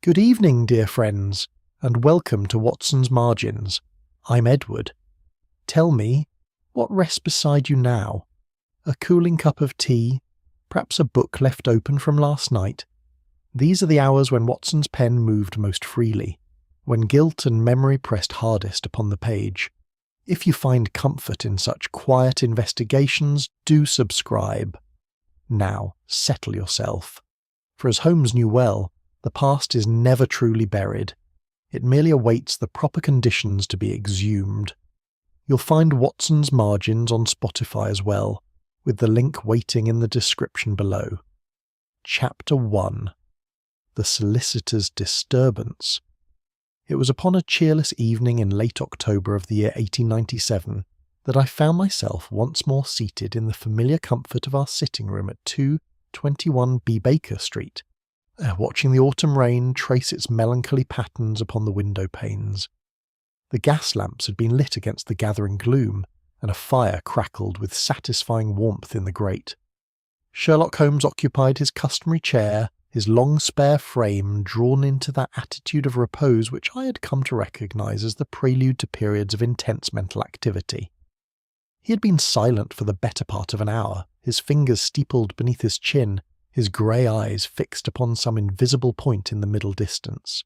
Good evening, dear friends, and welcome to Watson's Margins. I'm Edward. Tell me, what rests beside you now? A cooling cup of tea? Perhaps a book left open from last night? These are the hours when Watson's pen moved most freely, when guilt and memory pressed hardest upon the page. If you find comfort in such quiet investigations, do subscribe. Now, settle yourself. For as Holmes knew well, the past is never truly buried. It merely awaits the proper conditions to be exhumed. You'll find Watson's Margins on Spotify as well, with the link waiting in the description below. Chapter 1. The Solicitor's Disturbance. It was upon a cheerless evening in late October of the year 1897 that I found myself once more seated in the familiar comfort of our sitting room at 221 B. Baker Street, watching the autumn rain trace its melancholy patterns upon the window panes. The gas lamps had been lit against the gathering gloom, and a fire crackled with satisfying warmth in the grate. Sherlock Holmes occupied his customary chair, his long spare frame drawn into that attitude of repose which I had come to recognise as the prelude to periods of intense mental activity. He had been silent for the better part of an hour, his fingers steepled beneath his chin, his grey eyes fixed upon some invisible point in the middle distance.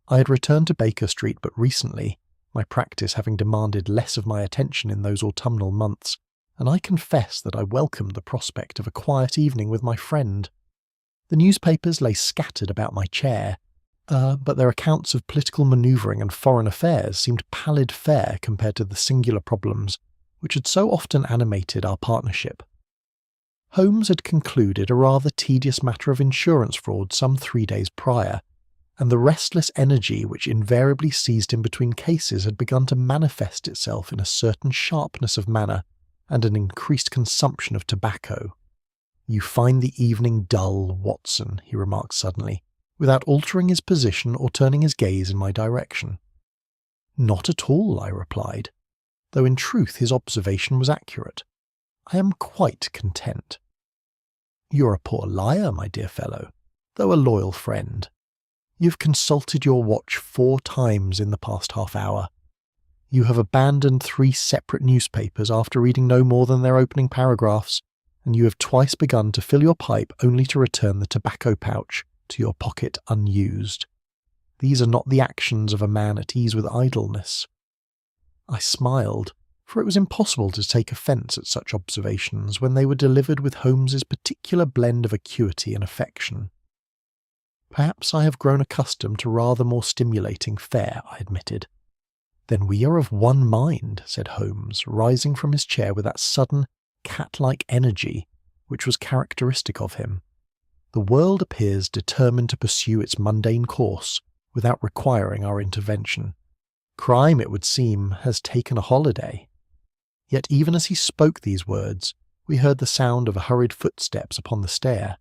I had returned to Baker Street but recently, my practice having demanded less of my attention in those autumnal months, and I confess that I welcomed the prospect of a quiet evening with my friend. The newspapers lay scattered about my chair, but their accounts of political manoeuvring and foreign affairs seemed pallid fare compared to the singular problems which had so often animated our partnership. Holmes had concluded a rather tedious matter of insurance fraud some 3 days prior, and the restless energy which invariably seized him between cases had begun to manifest itself in a certain sharpness of manner and an increased consumption of tobacco. "You find the evening dull, Watson," he remarked suddenly, without altering his position or turning his gaze in my direction. "Not at all," I replied, though in truth his observation was accurate. "I am quite content." "You're a poor liar, my dear fellow, though a loyal friend. You've consulted your watch 4 times in the past half-hour. You have abandoned 3 separate newspapers after reading no more than their opening paragraphs, and you have twice begun to fill your pipe only to return the tobacco pouch to your pocket unused. These are not the actions of a man at ease with idleness." I smiled, for it was impossible to take offence at such observations when they were delivered with Holmes's particular blend of acuity and affection. "Perhaps I have grown accustomed to rather more stimulating fare," I admitted. "Then we are of one mind," said Holmes, rising from his chair with that sudden, cat-like energy which was characteristic of him. "The world appears determined to pursue its mundane course without requiring our intervention. Crime, it would seem, has taken a holiday." Yet even as he spoke these words, we heard the sound of hurried footsteps upon the stair,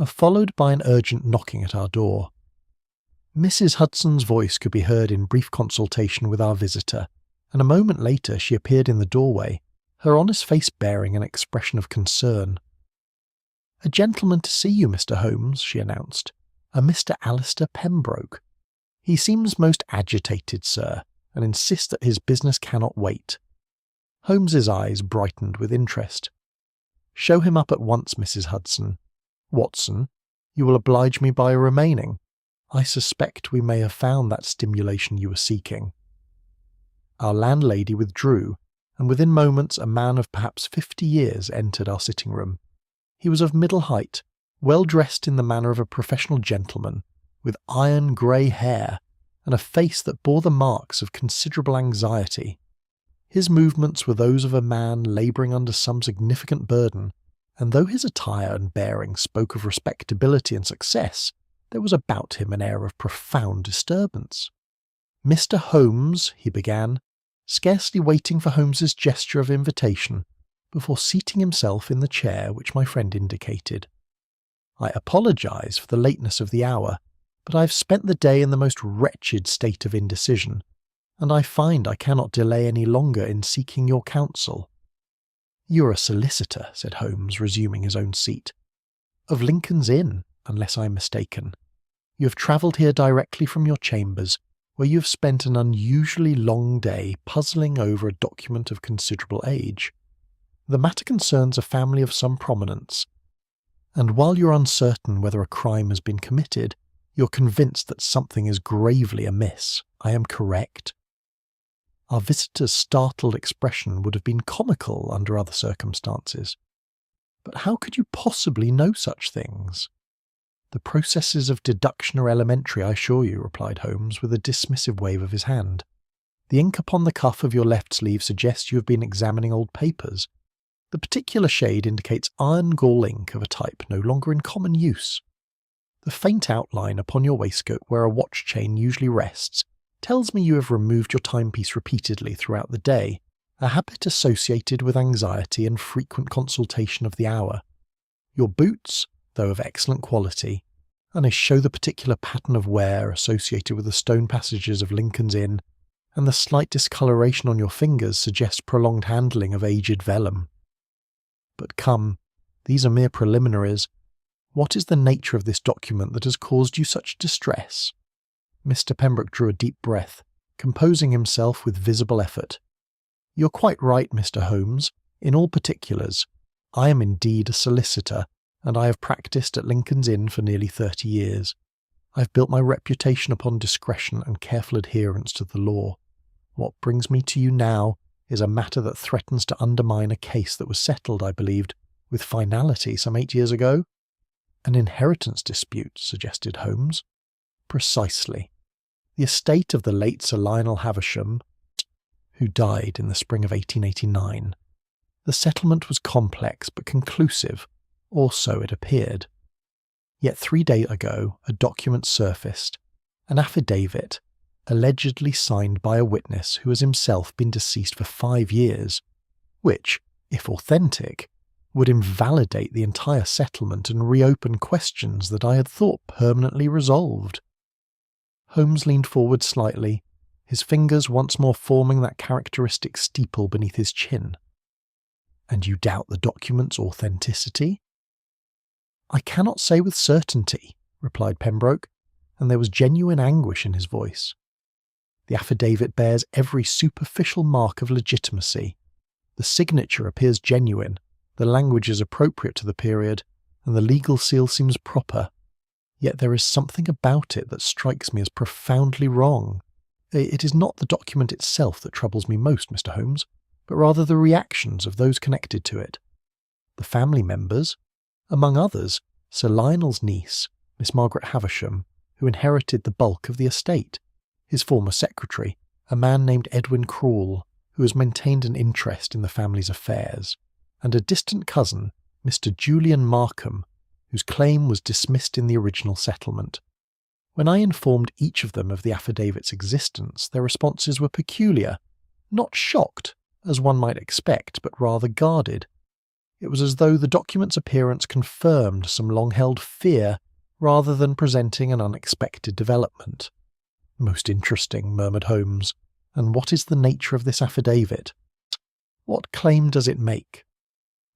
followed by an urgent knocking at our door. Mrs. Hudson's voice could be heard in brief consultation with our visitor, and a moment later she appeared in the doorway, her honest face bearing an expression of concern. "A gentleman to see you, Mr. Holmes," she announced. "A Mr. Alistair Pembroke. He seems most agitated, sir, and insists that his business cannot wait." Holmes's eyes brightened with interest. "Show him up at once, Mrs. Hudson. Watson, you will oblige me by remaining. I suspect we may have found that stimulation you were seeking." Our landlady withdrew, and within moments a man of perhaps 50 years entered our sitting room. He was of middle height, well dressed in the manner of a professional gentleman, with iron grey hair, and a face that bore the marks of considerable anxiety. His movements were those of a man labouring under some significant burden, and though his attire and bearing spoke of respectability and success, there was about him an air of profound disturbance. "Mr. Holmes," he began, scarcely waiting for Holmes's gesture of invitation, before seating himself in the chair which my friend indicated. "I apologise for the lateness of the hour, but I have spent the day in the most wretched state of indecision, and I find I cannot delay any longer in seeking your counsel." "You're a solicitor," said Holmes, resuming his own seat. "Of Lincoln's Inn, unless I am mistaken. You have travelled here directly from your chambers, where you have spent an unusually long day puzzling over a document of considerable age. The matter concerns a family of some prominence, and while you're uncertain whether a crime has been committed, you're convinced that something is gravely amiss. I am correct?" Our visitor's startled expression would have been comical under other circumstances. "But how could you possibly know such things?" "The processes of deduction are elementary, I assure you," replied Holmes, with a dismissive wave of his hand. "The ink upon the cuff of your left sleeve suggests you have been examining old papers. The particular shade indicates iron gall ink of a type no longer in common use. The faint outline upon your waistcoat, where a watch chain usually rests, tells me you have removed your timepiece repeatedly throughout the day, a habit associated with anxiety and frequent consultation of the hour. Your boots, though of excellent quality, and they show the particular pattern of wear associated with the stone passages of Lincoln's Inn, and the slight discoloration on your fingers suggests prolonged handling of aged vellum. But come, these are mere preliminaries. What is the nature of this document that has caused you such distress?" Mr. Pembroke drew a deep breath, composing himself with visible effort. "You're quite right, Mr. Holmes, in all particulars. I am indeed a solicitor, and I have practised at Lincoln's Inn for nearly 30 years. I've built my reputation upon discretion and careful adherence to the law. What brings me to you now is a matter that threatens to undermine a case that was settled, I believed, with finality some 8 years ago." "An inheritance dispute," suggested Holmes. "Precisely. The estate of the late Sir Lionel Havisham, who died in the spring of 1889. The settlement was complex but conclusive, or so it appeared. Yet 3 days ago a document surfaced, an affidavit, allegedly signed by a witness who has himself been deceased for 5 years, which, if authentic, would invalidate the entire settlement and reopen questions that I had thought permanently resolved." Holmes leaned forward slightly, his fingers once more forming that characteristic steeple beneath his chin. "And you doubt the document's authenticity?" "I cannot say with certainty," replied Pembroke, and there was genuine anguish in his voice. "The affidavit bears every superficial mark of legitimacy. The signature appears genuine, the language is appropriate to the period, and the legal seal seems proper. Yet there is something about it that strikes me as profoundly wrong. It is not the document itself that troubles me most, Mr. Holmes, but rather the reactions of those connected to it. The family members, among others, Sir Lionel's niece, Miss Margaret Havisham, who inherited the bulk of the estate, his former secretary, a man named Edwin Crawle, who has maintained an interest in the family's affairs, and a distant cousin, Mr. Julian Markham, whose claim was dismissed in the original settlement. When I informed each of them of the affidavit's existence, their responses were peculiar, not shocked, as one might expect, but rather guarded. It was as though the document's appearance confirmed some long-held fear, rather than presenting an unexpected development. "Most interesting," murmured Holmes. "And what is the nature of this affidavit? What claim does it make?"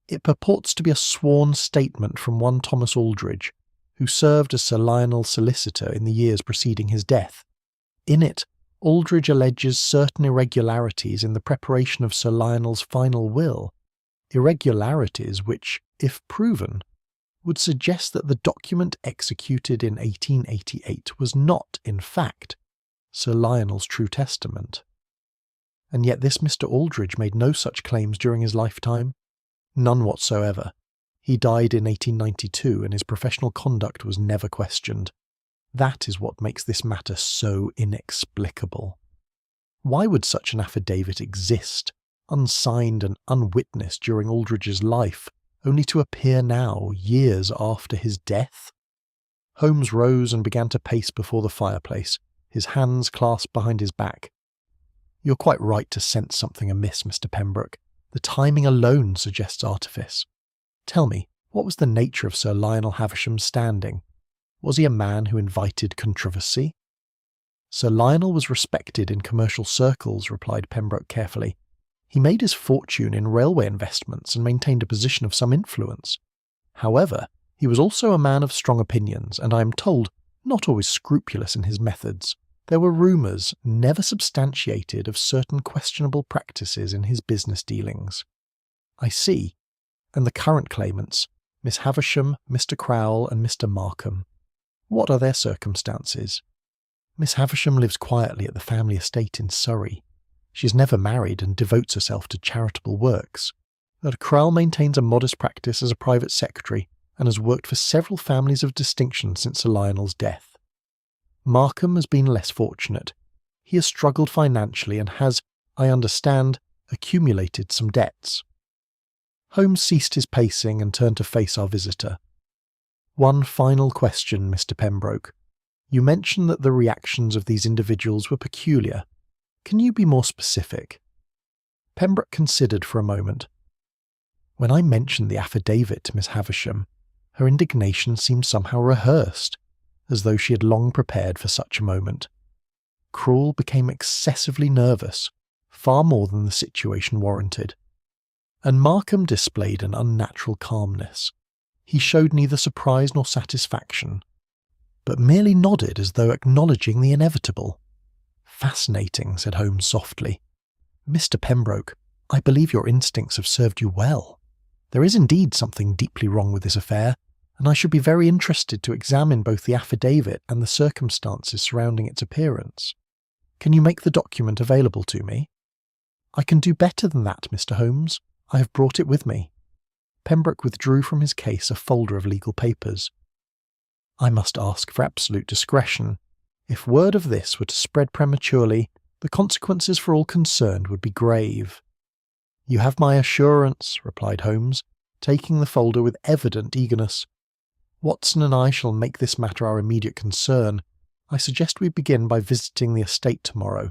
"It purports to be a sworn statement from one Thomas Aldridge, who served as Sir Lionel's solicitor in the years preceding his death. In it, Aldridge alleges certain irregularities in the preparation of Sir Lionel's final will, irregularities which, if proven, would suggest that the document executed in 1888 was not, in fact, Sir Lionel's true testament. And yet this Mr. Aldridge made no such claims during his lifetime. None whatsoever. He died in 1892 and his professional conduct was never questioned. That is what makes this matter so inexplicable. Why would such an affidavit exist, unsigned and unwitnessed during Aldridge's life, only to appear now, years after his death? Holmes rose and began to pace before the fireplace, his hands clasped behind his back. "You're quite right to sense something amiss, Mr. Pembroke. The timing alone suggests artifice. Tell me, what was the nature of Sir Lionel Havisham's standing? Was he a man who invited controversy?" "Sir Lionel was respected in commercial circles," replied Pembroke carefully. "He made his fortune in railway investments and maintained a position of some influence. However, he was also a man of strong opinions, and I am told not always scrupulous in his methods. There were rumours, never substantiated, of certain questionable practices in his business dealings. I see. And the current claimants, Miss Havisham, Mr. Crowell, and Mr. Markham. What are their circumstances? Miss Havisham lives quietly at the family estate in Surrey. She is never married and devotes herself to charitable works. Lord Crowell maintains a modest practice as a private secretary and has worked for several families of distinction since Sir Lionel's death. Markham has been less fortunate. He has struggled financially and has, I understand, accumulated some debts. Holmes ceased his pacing and turned to face our visitor. One final question, Mr. Pembroke. You mentioned that the reactions of these individuals were peculiar. Can you be more specific? Pembroke considered for a moment. When I mentioned the affidavit to Miss Havisham, her indignation seemed somehow rehearsed, as though she had long prepared for such a moment. Crewell became excessively nervous, far more than the situation warranted. And Markham displayed an unnatural calmness. He showed neither surprise nor satisfaction, but merely nodded as though acknowledging the inevitable. Fascinating, said Holmes softly. Mr. Pembroke, I believe your instincts have served you well. There is indeed something deeply wrong with this affair, and I should be very interested to examine both the affidavit and the circumstances surrounding its appearance. Can you make the document available to me? I can do better than that, Mr. Holmes. I have brought it with me. Pembroke withdrew from his case a folder of legal papers. I must ask for absolute discretion. If word of this were to spread prematurely, the consequences for all concerned would be grave. You have my assurance, replied Holmes, taking the folder with evident eagerness. Watson and I shall make this matter our immediate concern. I suggest we begin by visiting the estate tomorrow,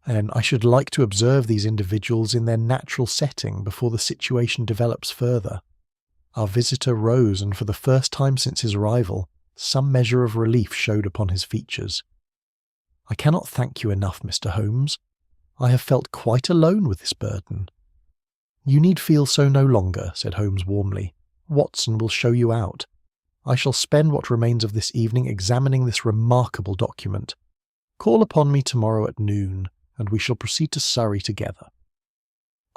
and I should like to observe these individuals in their natural setting before the situation develops further. Our visitor rose, and for the first time since his arrival, some measure of relief showed upon his features. I cannot thank you enough, Mr. Holmes. I have felt quite alone with this burden. You need feel so no longer, said Holmes warmly. Watson will show you out. I shall spend what remains of this evening examining this remarkable document. Call upon me tomorrow at noon, and we shall proceed to Surrey together.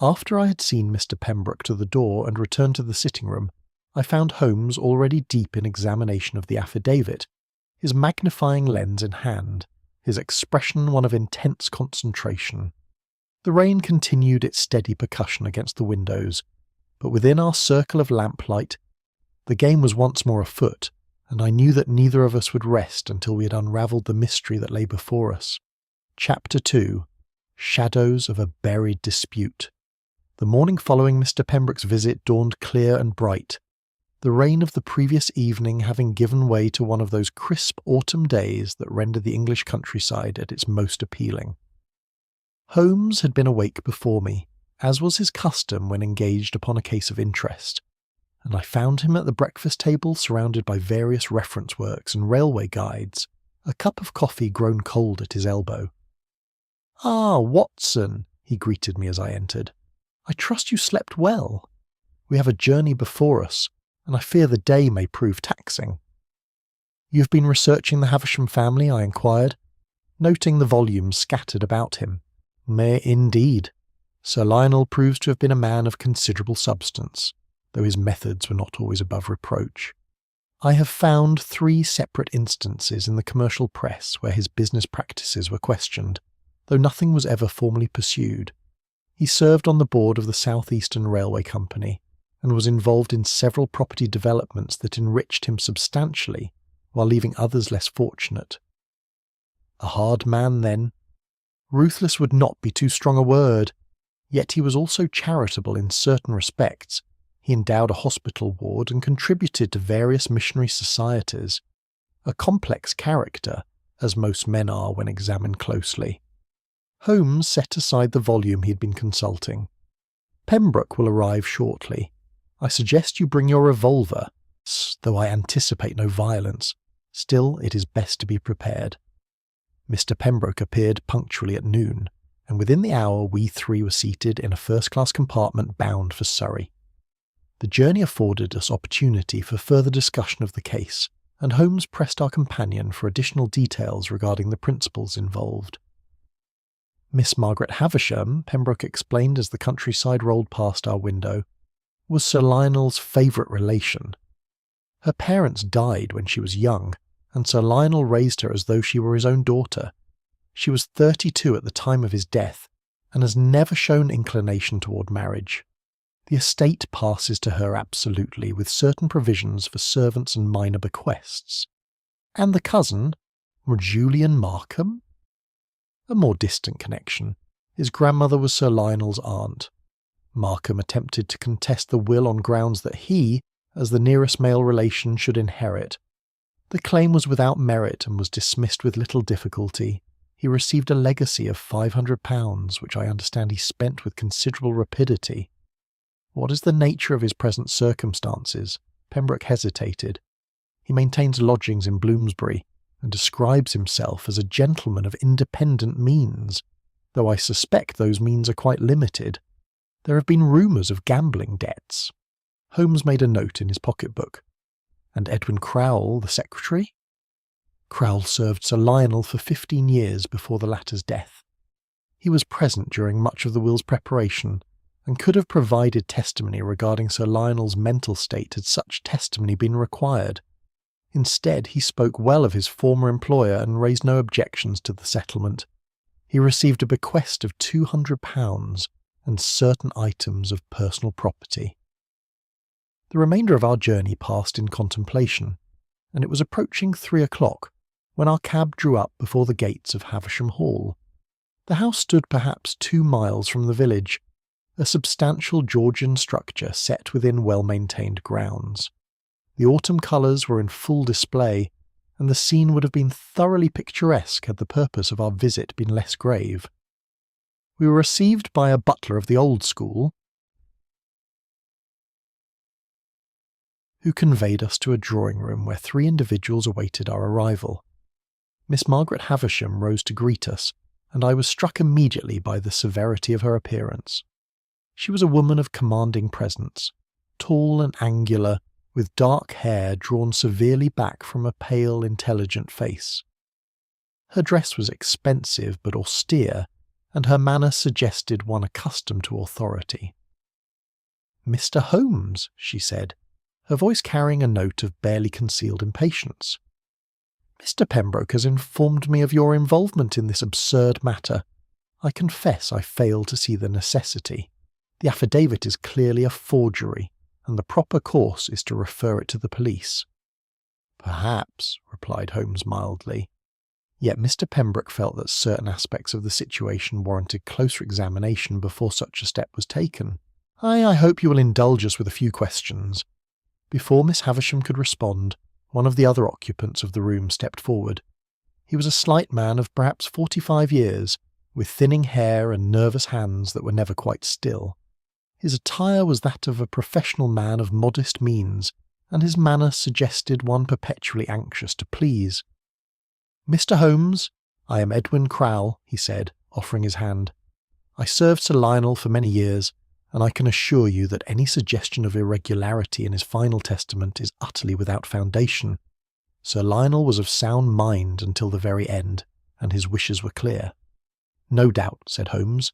After I had seen Mr. Pembroke to the door and returned to the sitting-room, I found Holmes already deep in examination of the affidavit, his magnifying lens in hand, his expression one of intense concentration. The rain continued its steady percussion against the windows, but within our circle of lamplight, the game was once more afoot, and I knew that neither of us would rest until we had unravelled the mystery that lay before us. Chapter 2. Shadows of a Buried Dispute. The morning following Mr. Pembroke's visit dawned clear and bright, the rain of the previous evening having given way to one of those crisp autumn days that render the English countryside at its most appealing. Holmes had been awake before me, as was his custom when engaged upon a case of interest, and I found him at the breakfast table surrounded by various reference works and railway guides, a cup of coffee grown cold at his elbow. "Ah, Watson," he greeted me as I entered. "I trust you slept well. We have a journey before us, and I fear the day may prove taxing." "You have been researching the Havisham family?" I inquired, noting the volumes scattered about him. "May indeed. Sir Lionel proves to have been a man of considerable substance, though his methods were not always above reproach. I have found 3 separate instances in the commercial press where his business practices were questioned, though nothing was ever formally pursued. He served on the board of the South Eastern Railway Company, and was involved in several property developments that enriched him substantially, while leaving others less fortunate. A hard man, then. Ruthless would not be too strong a word, yet he was also charitable in certain respects. He endowed a hospital ward and contributed to various missionary societies. A complex character, as most men are when examined closely. Holmes set aside the volume he had been consulting. "Pembroke will arrive shortly. I suggest you bring your revolver, though I anticipate no violence. Still, it is best to be prepared." Mr. Pembroke appeared punctually at noon, and within the hour we 3 were seated in a first-class compartment bound for Surrey. The journey afforded us opportunity for further discussion of the case, and Holmes pressed our companion for additional details regarding the principals involved. Miss Margaret Havisham, Pembroke explained as the countryside rolled past our window, was Sir Lionel's favourite relation. Her parents died when she was young, and Sir Lionel raised her as though she were his own daughter. She was 32 at the time of his death, and has never shown inclination toward marriage. The estate passes to her absolutely, with certain provisions for servants and minor bequests. And the cousin, Julian Markham? A more distant connection. His grandmother was Sir Lionel's aunt. Markham attempted to contest the will on grounds that he, as the nearest male relation, should inherit. The claim was without merit and was dismissed with little difficulty. He received a legacy of £500, which I understand he spent with considerable rapidity. What is the nature of his present circumstances? Pembroke hesitated. He maintains lodgings in Bloomsbury, and describes himself as a gentleman of independent means, though I suspect those means are quite limited. There have been rumours of gambling debts. Holmes made a note in his pocketbook. And Edwin Crowle, the secretary? Crowle served Sir Lionel for 15 years before the latter's death. He was present during much of the will's preparation, and could have provided testimony regarding Sir Lionel's mental state had such testimony been required. Instead, he spoke well of his former employer and raised no objections to the settlement. He received a bequest of £200 and certain items of personal property. The remainder of our journey passed in contemplation, and it was approaching 3 o'clock when our cab drew up before the gates of Havisham Hall. The house stood perhaps 2 miles from the village, a substantial Georgian structure set within well-maintained grounds. The autumn colours were in full display, and the scene would have been thoroughly picturesque had the purpose of our visit been less grave. We were received by a butler of the old school, who conveyed us to a drawing-room where 3 individuals awaited our arrival. Miss Margaret Havisham rose to greet us, and I was struck immediately by the severity of her appearance. She was a woman of commanding presence, tall and angular, with dark hair drawn severely back from a pale, intelligent face. Her dress was expensive but austere, and her manner suggested one accustomed to authority. "Mr. Holmes," she said, her voice carrying a note of barely concealed impatience. "Mr. Pembroke has informed me of your involvement in this absurd matter. I confess I fail to see the necessity. The affidavit is clearly a forgery, and the proper course is to refer it to the police." "Perhaps," replied Holmes mildly. Yet Mr. Pembroke felt that certain aspects of the situation warranted closer examination before such a step was taken. I hope you will indulge us with a few questions." Before Miss Havisham could respond, one of the other occupants of the room stepped forward. He was a slight man of perhaps 45 years, with thinning hair and nervous hands that were never quite still. His attire was that of a professional man of modest means, and his manner suggested one perpetually anxious to please. "Mr. Holmes, I am Edwin Crowle," he said, offering his hand. "I served Sir Lionel for many years, and I can assure you that any suggestion of irregularity in his final testament is utterly without foundation. Sir Lionel was of sound mind until the very end, and his wishes were clear." "No doubt," said Holmes,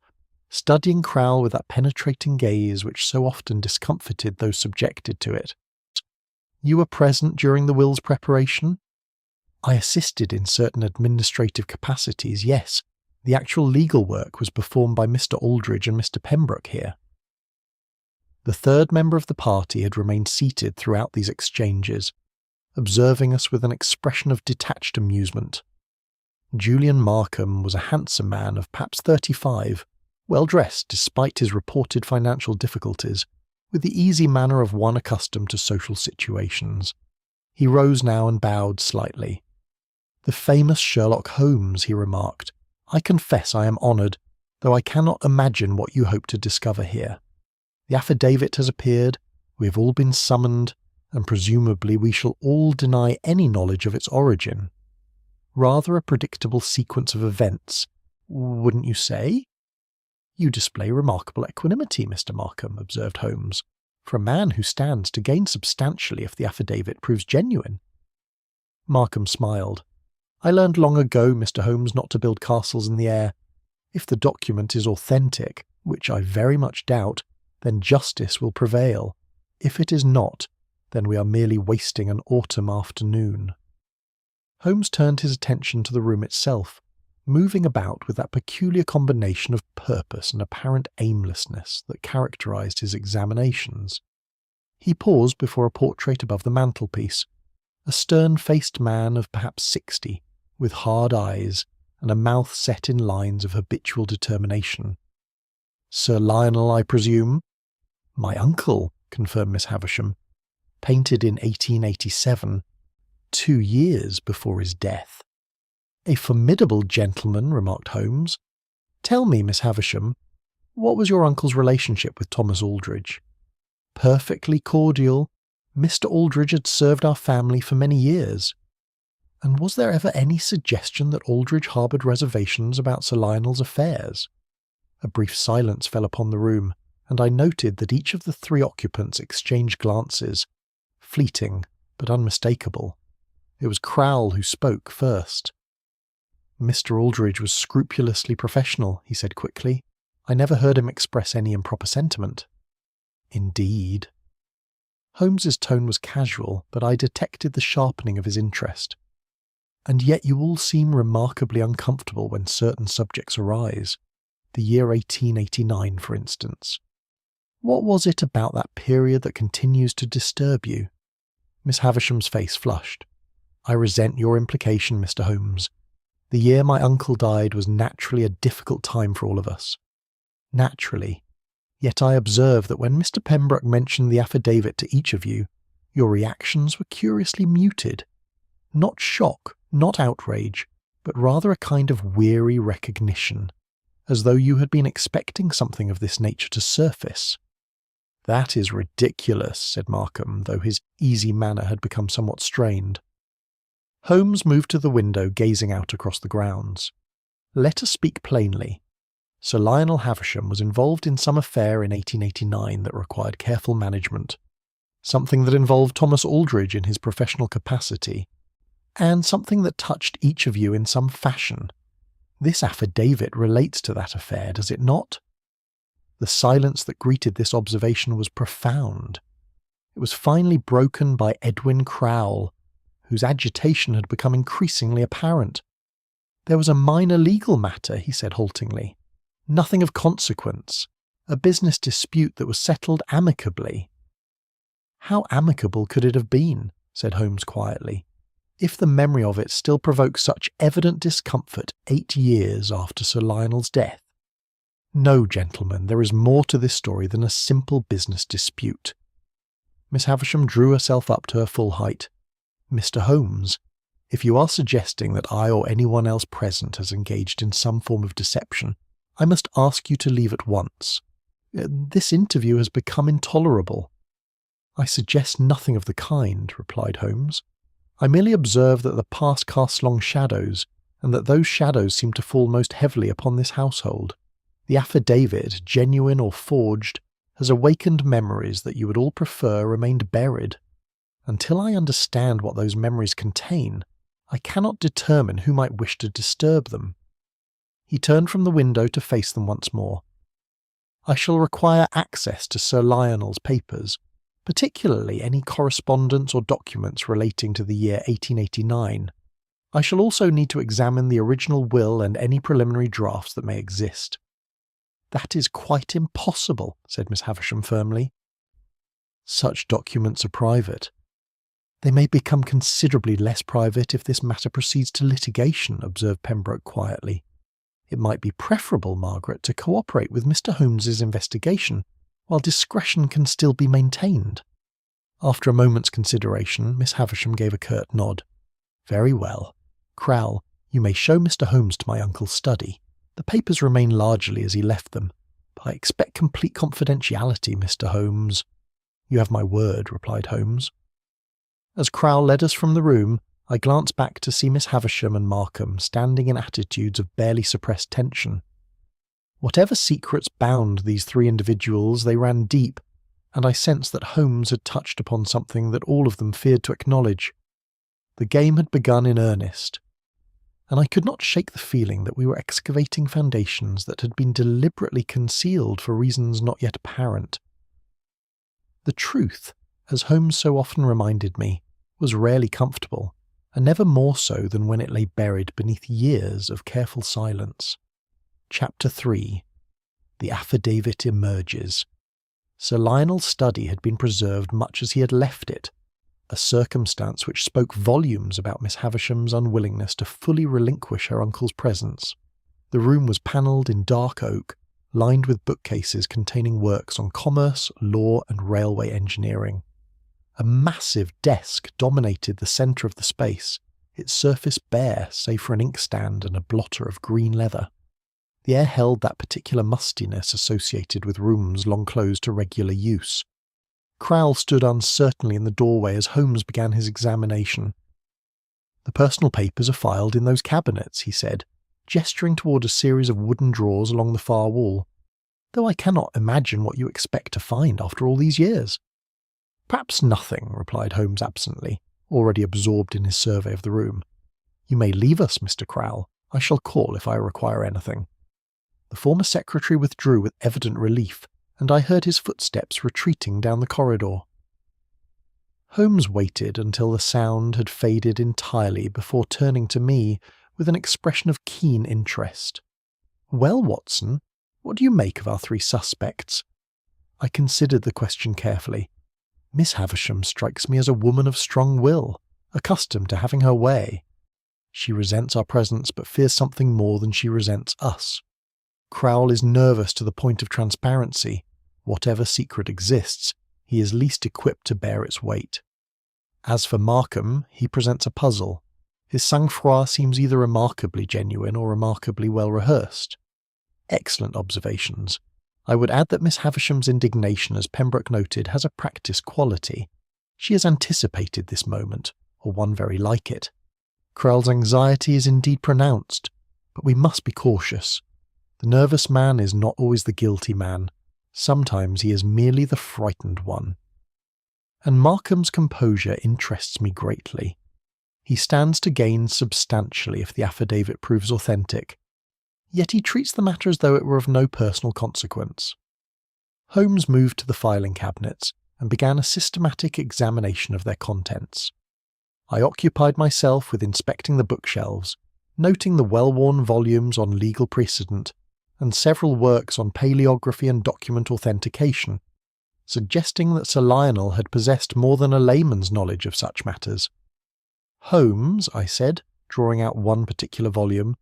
studying Crowle with that penetrating gaze which so often discomfited those subjected to it. "You were present during the will's preparation?" "I assisted in certain administrative capacities, yes. The actual legal work was performed by Mr. Aldridge and Mr. Pembroke here." The third member of the party had remained seated throughout these exchanges, observing us with an expression of detached amusement. Julian Markham was a handsome man of perhaps 35, well dressed despite his reported financial difficulties, with the easy manner of one accustomed to social situations. He rose now and bowed slightly. "The famous Sherlock Holmes," he remarked. "I confess I am honoured, though I cannot imagine what you hope to discover here. The affidavit has appeared, we have all been summoned, and presumably we shall all deny any knowledge of its origin. Rather a predictable sequence of events, wouldn't you say?" "You display remarkable equanimity, Mr. Markham," observed Holmes, "for a man who stands to gain substantially if the affidavit proves genuine." Markham smiled. "I learned long ago, Mr. Holmes, not to build castles in the air. If the document is authentic, which I very much doubt, then justice will prevail. If it is not, then we are merely wasting an autumn afternoon." Holmes turned his attention to the room itself, moving about with that peculiar combination of purpose and apparent aimlessness that characterized his examinations. He paused before a portrait above the mantelpiece, a stern-faced man of perhaps 60, with hard eyes and a mouth set in lines of habitual determination. "Sir Lionel, I presume?" "My uncle," confirmed Miss Havisham. "Painted in 1887, 2 years before his death." "A formidable gentleman," remarked Holmes. "Tell me, Miss Havisham, what was your uncle's relationship with Thomas Aldridge?" "Perfectly cordial. Mr. Aldridge had served our family for many years." "And was there ever any suggestion that Aldridge harboured reservations about Sir Lionel's affairs?" A brief silence fell upon the room, and I noted that each of the 3 occupants exchanged glances, fleeting but unmistakable. It was Crowle who spoke first. "Mr. Aldridge was scrupulously professional," he said quickly. "I never heard him express any improper sentiment." "Indeed." Holmes's tone was casual, but I detected the sharpening of his interest. "And yet you all seem remarkably uncomfortable when certain subjects arise. The year 1889, for instance. What was it about that period that continues to disturb you?" Miss Havisham's face flushed. "I resent your implication, Mr. Holmes. The year my uncle died was naturally a difficult time for all of us." "Naturally. Yet I observe that when Mr. Pembroke mentioned the affidavit to each of you, your reactions were curiously muted. Not shock, not outrage, but rather a kind of weary recognition, as though you had been expecting something of this nature to surface." "That is ridiculous," said Markham, though his easy manner had become somewhat strained. Holmes moved to the window, gazing out across the grounds. "Let us speak plainly. Sir Lionel Havisham was involved in some affair in 1889 that required careful management, something that involved Thomas Aldridge in his professional capacity, and something that touched each of you in some fashion. This affidavit relates to that affair, does it not?" The silence that greeted this observation was profound. It was finally broken by Edwin Crowle, whose agitation had become increasingly apparent. "There was a minor legal matter," he said haltingly. "Nothing of consequence. A business dispute that was settled amicably." "How amicable could it have been?" said Holmes quietly, "if the memory of it still provokes such evident discomfort 8 years after Sir Lionel's death? No, gentlemen, there is more to this story than a simple business dispute." Miss Havisham drew herself up to her full height. "Mr. Holmes, if you are suggesting that I or anyone else present has engaged in some form of deception, I must ask you to leave at once. This interview has become intolerable." "I suggest nothing of the kind," replied Holmes. "I merely observe that the past casts long shadows, and that those shadows seem to fall most heavily upon this household. The affidavit, genuine or forged, has awakened memories that you would all prefer remained buried. Until I understand what those memories contain, I cannot determine who might wish to disturb them." He turned from the window to face them once more. "I shall require access to Sir Lionel's papers, particularly any correspondence or documents relating to the year 1889. I shall also need to examine the original will and any preliminary drafts that may exist." "That is quite impossible," said Miss Havisham firmly. "Such documents are private." "They may become considerably less private if this matter proceeds to litigation," observed Pembroke quietly. "It might be preferable, Margaret, to cooperate with Mr. Holmes's investigation, while discretion can still be maintained." After a moment's consideration, Miss Havisham gave a curt nod. "Very well. Crowle, you may show Mr. Holmes to my uncle's study. The papers remain largely as he left them, but I expect complete confidentiality, Mr. Holmes." "You have my word," replied Holmes. As Crowle led us from the room, I glanced back to see Miss Havisham and Markham standing in attitudes of barely suppressed tension. Whatever secrets bound these 3 individuals, they ran deep, and I sensed that Holmes had touched upon something that all of them feared to acknowledge. The game had begun in earnest, and I could not shake the feeling that we were excavating foundations that had been deliberately concealed for reasons not yet apparent. The truth, as Holmes so often reminded me, was rarely comfortable, and never more so than when it lay buried beneath years of careful silence. Chapter 3. The Affidavit Emerges. Sir Lionel's study had been preserved much as he had left it, a circumstance which spoke volumes about Miss Havisham's unwillingness to fully relinquish her uncle's presence. The room was panelled in dark oak, lined with bookcases containing works on commerce, law, and railway engineering. A massive desk dominated the centre of the space, its surface bare save for an inkstand and a blotter of green leather. The air held that particular mustiness associated with rooms long closed to regular use. Crowle stood uncertainly in the doorway as Holmes began his examination. "The personal papers are filed in those cabinets," he said, gesturing toward a series of wooden drawers along the far wall, "though I cannot imagine what you expect to find after all these years." "Perhaps nothing," replied Holmes absently, already absorbed in his survey of the room. "You may leave us, Mr. Crowle. I shall call if I require anything." The former secretary withdrew with evident relief, and I heard his footsteps retreating down the corridor. Holmes waited until the sound had faded entirely before turning to me with an expression of keen interest. "Well, Watson, what do you make of our three suspects?" I considered the question carefully. "Miss Havisham strikes me as a woman of strong will, accustomed to having her way. She resents our presence but fears something more than she resents us. Crowle is nervous to the point of transparency. Whatever secret exists, he is least equipped to bear its weight. As for Markham, he presents a puzzle. His sang-froid seems either remarkably genuine or remarkably well rehearsed." Excellent observations. I would add that Miss Havisham's indignation, as Pembroke noted, has a practised quality. She has anticipated this moment, or one very like it. Crowle's anxiety is indeed pronounced, but we must be cautious. The nervous man is not always the guilty man. Sometimes he is merely the frightened one. And Markham's composure interests me greatly. He stands to gain substantially if the affidavit proves authentic, yet he treats the matter as though it were of no personal consequence. Holmes moved to the filing cabinets and began a systematic examination of their contents. I occupied myself with inspecting the bookshelves, noting the well-worn volumes on legal precedent and several works on paleography and document authentication, suggesting that Sir Lionel had possessed more than a layman's knowledge of such matters. "Holmes," I said, drawing out one particular volume,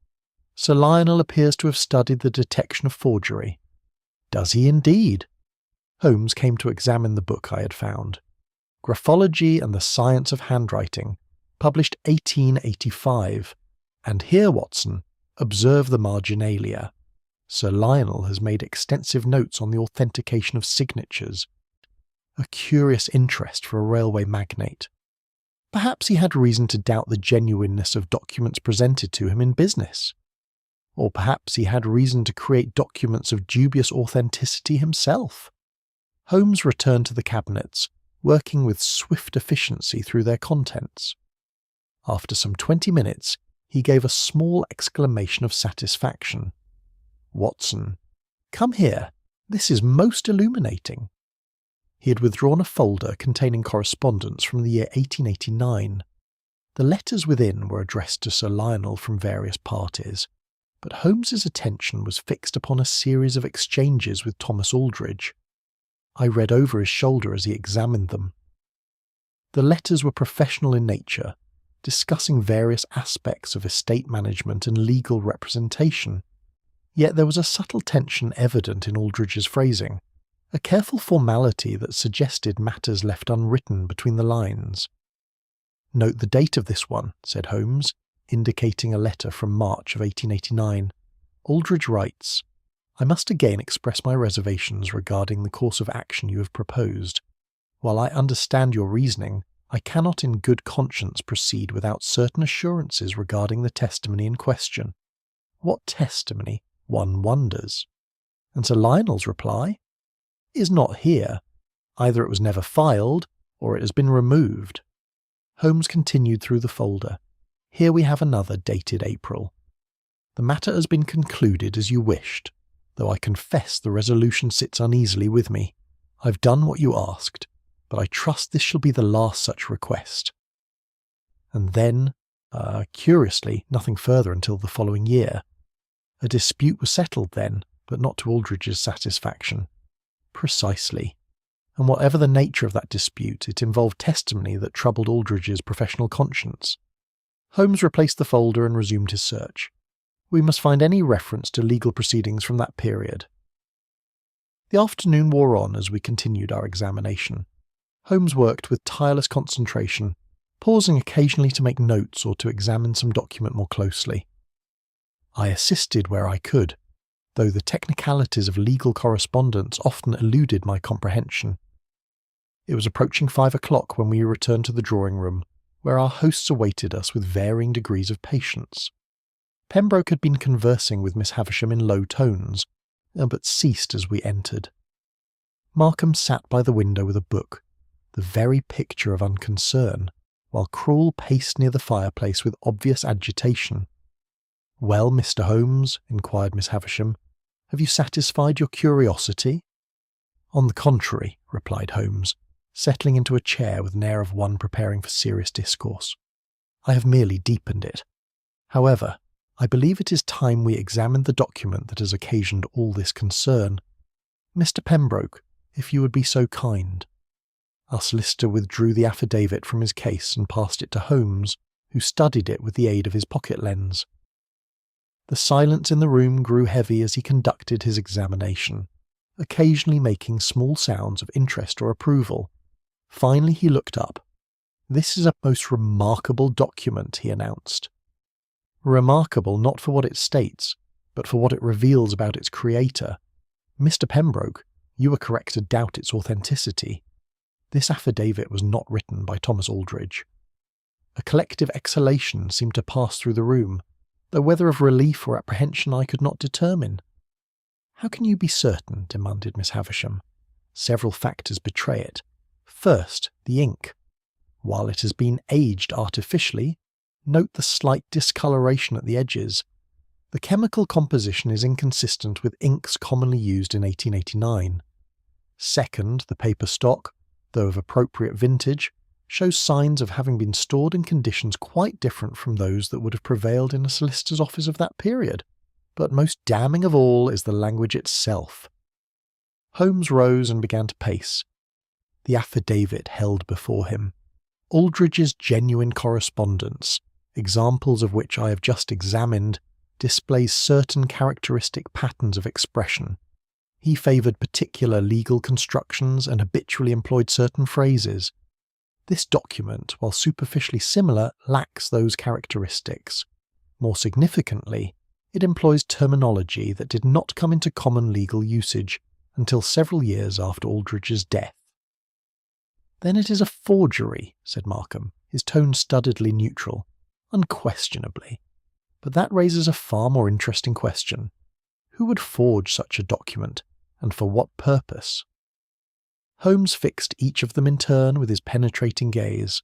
"Sir Lionel appears to have studied the detection of forgery." "Does he indeed?" Holmes came to examine the book I had found. Graphology and the Science of Handwriting, published 1885. And here, Watson, observe the marginalia. Sir Lionel has made extensive notes on the authentication of signatures. A curious interest for a railway magnate. Perhaps he had reason to doubt the genuineness of documents presented to him in business. Or perhaps he had reason to create documents of dubious authenticity himself. Holmes returned to the cabinets, working with swift efficiency through their contents. After some 20 minutes, he gave a small exclamation of satisfaction. "Watson, come here. This is most illuminating." He had withdrawn a folder containing correspondence from the year 1889. The letters within were addressed to Sir Lionel from various parties, but Holmes's attention was fixed upon a series of exchanges with Thomas Aldridge. I read over his shoulder as he examined them. The letters were professional in nature, discussing various aspects of estate management and legal representation. Yet there was a subtle tension evident in Aldridge's phrasing, a careful formality that suggested matters left unwritten between the lines. "Note the date of this one," said Holmes, indicating a letter from March of 1889. Aldridge writes, "I must again express my reservations regarding the course of action you have proposed. While I understand your reasoning, I cannot in good conscience proceed without certain assurances regarding the testimony in question." What testimony, one wonders. And Sir Lionel's reply? "Is not here. Either it was never filed, or it has been removed." Holmes continued through the folder. Here we have another dated April. The matter has been concluded as you wished, though I confess the resolution sits uneasily with me. I've done what you asked, but I trust this shall be the last such request. And then, curiously, nothing further until the following year. A dispute was settled then, but not to Aldridge's satisfaction. Precisely. And whatever the nature of that dispute, it involved testimony that troubled Aldridge's professional conscience. Holmes replaced the folder and resumed his search. We must find any reference to legal proceedings from that period. The afternoon wore on as we continued our examination. Holmes worked with tireless concentration, pausing occasionally to make notes or to examine some document more closely. I assisted where I could, though the technicalities of legal correspondence often eluded my comprehension. It was approaching 5 o'clock when we returned to the drawing-room, where our hosts awaited us with varying degrees of patience. Pembroke had been conversing with Miss Havisham in low tones, but ceased as we entered. Markham sat by the window with a book, the very picture of unconcern, while Krul paced near the fireplace with obvious agitation. "Well, Mr. Holmes," inquired Miss Havisham, "have you satisfied your curiosity?" "On the contrary," replied Holmes, settling into a chair with an air of one preparing for serious discourse. "I have merely deepened it. However, I believe it is time we examined the document that has occasioned all this concern. Mr. Pembroke, if you would be so kind." Our solicitor withdrew the affidavit from his case and passed it to Holmes, who studied it with the aid of his pocket lens. The silence in the room grew heavy as he conducted his examination, occasionally making small sounds of interest or approval. Finally he looked up. "This is a most remarkable document," he announced. Remarkable not for what it states, but for what it reveals about its creator. Mr. Pembroke, you were correct to doubt its authenticity. This affidavit was not written by Thomas Aldridge. A collective exhalation seemed to pass through the room, though whether of relief or apprehension I could not determine. "How can you be certain?" demanded Miss Havisham. "Several factors betray it. First, the ink. While it has been aged artificially, note the slight discoloration at the edges. The chemical composition is inconsistent with inks commonly used in 1889. Second, the paper stock, though of appropriate vintage, shows signs of having been stored in conditions quite different from those that would have prevailed in a solicitor's office of that period. But most damning of all is the language itself." Holmes rose and began to pace. The affidavit held before him. Aldridge's genuine correspondence, examples of which I have just examined, displays certain characteristic patterns of expression. He favoured particular legal constructions and habitually employed certain phrases. This document, while superficially similar, lacks those characteristics. More significantly, it employs terminology that did not come into common legal usage until several years after Aldridge's death. "Then it is a forgery," said Markham, his tone studiedly neutral. "Unquestionably. But that raises a far more interesting question. Who would forge such a document, and for what purpose?" Holmes fixed each of them in turn with his penetrating gaze.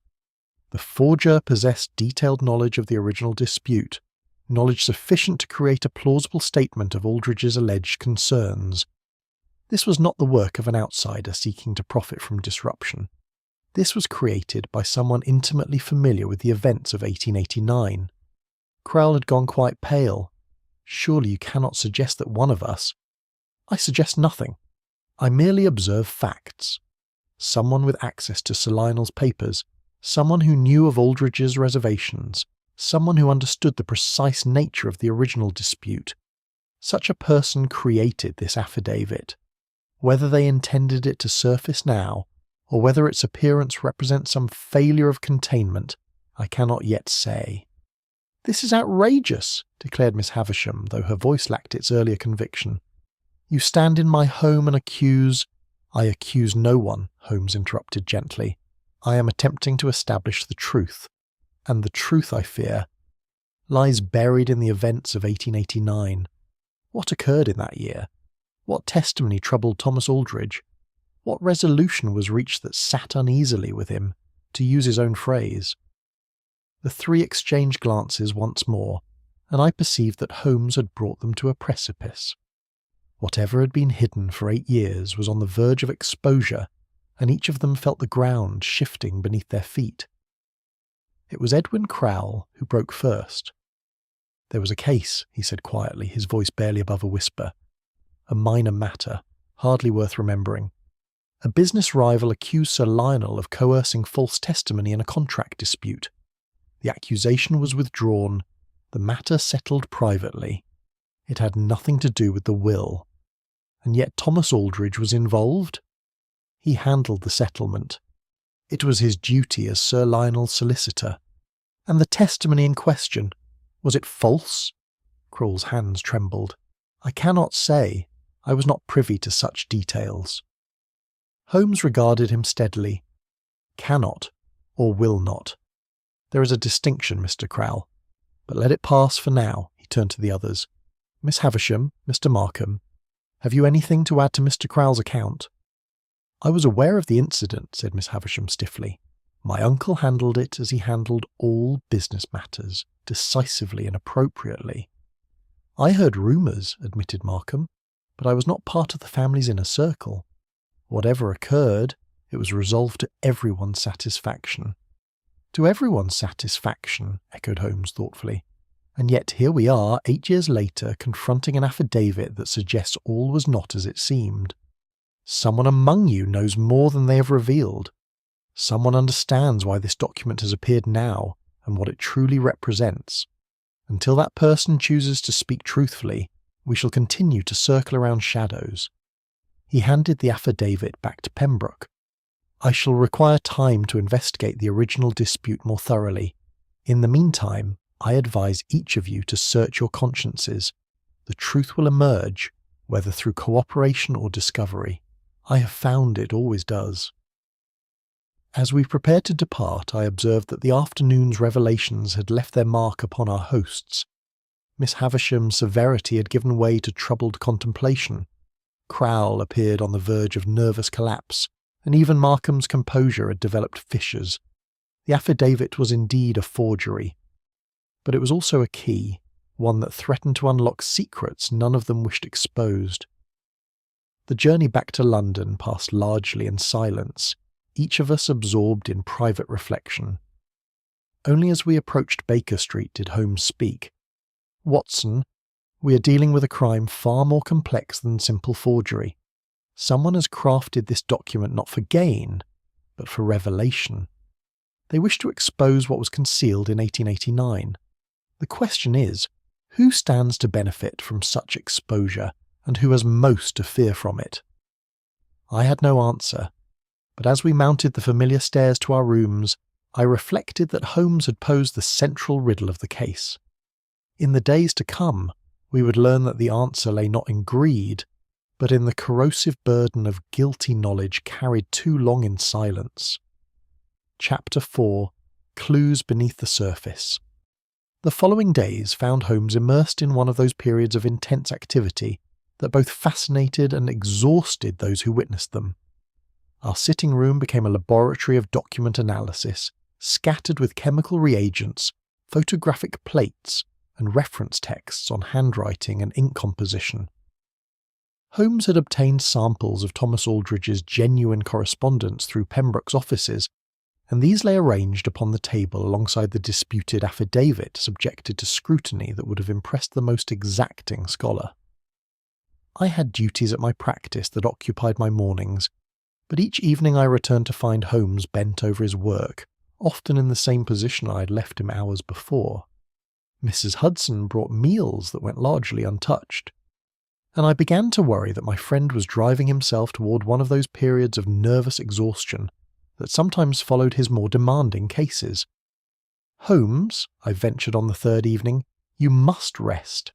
The forger possessed detailed knowledge of the original dispute, knowledge sufficient to create a plausible statement of Aldridge's alleged concerns. This was not the work of an outsider seeking to profit from disruption. This was created by someone intimately familiar with the events of 1889. Crowell had gone quite pale. "Surely you cannot suggest that one of us—" "I suggest nothing. I merely observe facts. Someone with access to Sir Lionel's papers, someone who knew of Aldridge's reservations, someone who understood the precise nature of the original dispute. Such a person created this affidavit. Whether they intended it to surface now, or whether its appearance represents some failure of containment, I cannot yet say." "This is outrageous," declared Miss Havisham, though her voice lacked its earlier conviction. "You stand in my home and accuse—" "I accuse no one," Holmes interrupted gently. "I am attempting to establish the truth. And the truth, I fear, lies buried in the events of 1889. What occurred in that year? What testimony troubled Thomas Aldridge? What resolution was reached that sat uneasily with him, to use his own phrase? The three exchanged glances once more, and I perceived that Holmes had brought them to a precipice. Whatever had been hidden for 8 years was on the verge of exposure, and each of them felt the ground shifting beneath their feet. It was Edwin Crowle who broke first. "There was a case," he said quietly, his voice barely above a whisper. "A minor matter, hardly worth remembering. A business rival accused Sir Lionel of coercing false testimony in a contract dispute. The accusation was withdrawn, the matter settled privately. It had nothing to do with the will. And yet Thomas Aldridge was involved. He handled the settlement. It was his duty as Sir Lionel's solicitor. And the testimony in question, was it false?" Crowle's hands trembled. "I cannot say. I was not privy to such details." Holmes regarded him steadily. "Cannot, or will not. There is a distinction, Mr. Crowle. But let it pass for now," he turned to the others. "Miss Havisham, Mr. Markham, have you anything to add to Mr. Crowle's account?" "I was aware of the incident," said Miss Havisham stiffly. "My uncle handled it as he handled all business matters, decisively and appropriately." "I heard rumours," admitted Markham, "but I was not part of the family's inner circle. Whatever occurred, it was resolved to everyone's satisfaction." "To everyone's satisfaction," echoed Holmes thoughtfully. "And yet here we are, 8 years later, confronting an affidavit that suggests all was not as it seemed. Someone among you knows more than they have revealed. Someone understands why this document has appeared now and what it truly represents. Until that person chooses to speak truthfully, we shall continue to circle around shadows." He handed the affidavit back to Pembroke. "I shall require time to investigate the original dispute more thoroughly. In the meantime, I advise each of you to search your consciences. The truth will emerge, whether through cooperation or discovery. I have found it always does." As we prepared to depart, I observed that the afternoon's revelations had left their mark upon our hosts. Miss Havisham's severity had given way to troubled contemplation. Crowle appeared on the verge of nervous collapse, and even Markham's composure had developed fissures. The affidavit was indeed a forgery, but it was also a key, one that threatened to unlock secrets none of them wished exposed. The journey back to London passed largely in silence, each of us absorbed in private reflection. Only as we approached Baker Street did Holmes speak. "Watson, we are dealing with a crime far more complex than simple forgery. Someone has crafted this document not for gain, but for revelation. They wish to expose what was concealed in 1889. The question is, who stands to benefit from such exposure, and who has most to fear from it?" I had no answer, but as we mounted the familiar stairs to our rooms, I reflected that Holmes had posed the central riddle of the case. In the days to come, we would learn that the answer lay not in greed, but in the corrosive burden of guilty knowledge carried too long in silence. Chapter 4: Clues Beneath the Surface. The following days found Holmes immersed in one of those periods of intense activity that both fascinated and exhausted those who witnessed them. Our sitting room became a laboratory of document analysis, scattered with chemical reagents, photographic plates, and reference texts on handwriting and ink composition. Holmes had obtained samples of Thomas Aldridge's genuine correspondence through Pembroke's offices, and these lay arranged upon the table alongside the disputed affidavit subjected to scrutiny that would have impressed the most exacting scholar. I had duties at my practice that occupied my mornings, but each evening I returned to find Holmes bent over his work, often in the same position I had left him hours before. Mrs. Hudson brought meals that went largely untouched, and I began to worry that my friend was driving himself toward one of those periods of nervous exhaustion that sometimes followed his more demanding cases. "Holmes," I ventured on the third evening, "you must rest.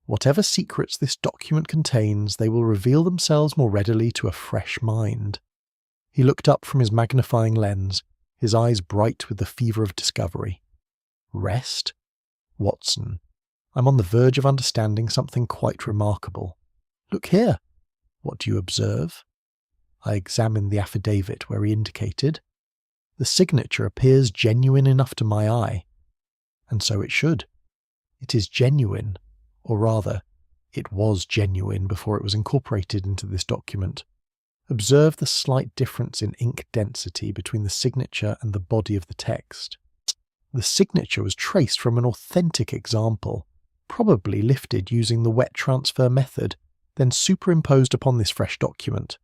Whatever secrets this document contains, they will reveal themselves more readily to a fresh mind." He looked up from his magnifying lens, his eyes bright with the fever of discovery. "Rest? Watson, I'm on the verge of understanding something quite remarkable. Look here. What do you observe?" I examined the affidavit where he indicated. The signature appears genuine enough to my eye, and so it should. It is genuine, or rather, it was genuine before it was incorporated into this document. Observe the slight difference in ink density between the signature and the body of the text. The signature was traced from an authentic example, probably lifted using the wet transfer method, then superimposed upon this fresh document.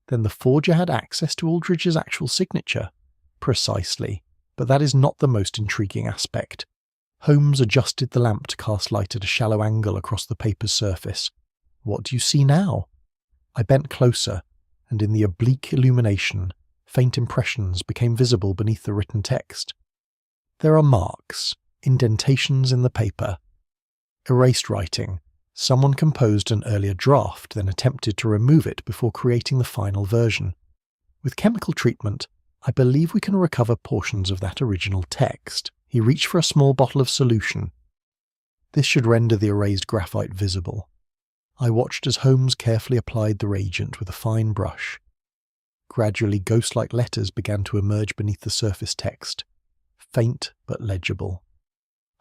Then the forger had access to Aldridge's actual signature. Precisely, but that is not the most intriguing aspect. Holmes adjusted the lamp to cast light at a shallow angle across the paper's surface. What do you see now? I bent closer, and in the oblique illumination, faint impressions became visible beneath the written text. There are marks, indentations in the paper. Erased writing. Someone composed an earlier draft, then attempted to remove it before creating the final version. With chemical treatment, I believe we can recover portions of that original text. He reached for a small bottle of solution. This should render the erased graphite visible. I watched as Holmes carefully applied the reagent with a fine brush. Gradually, ghost-like letters began to emerge beneath the surface text, faint but legible.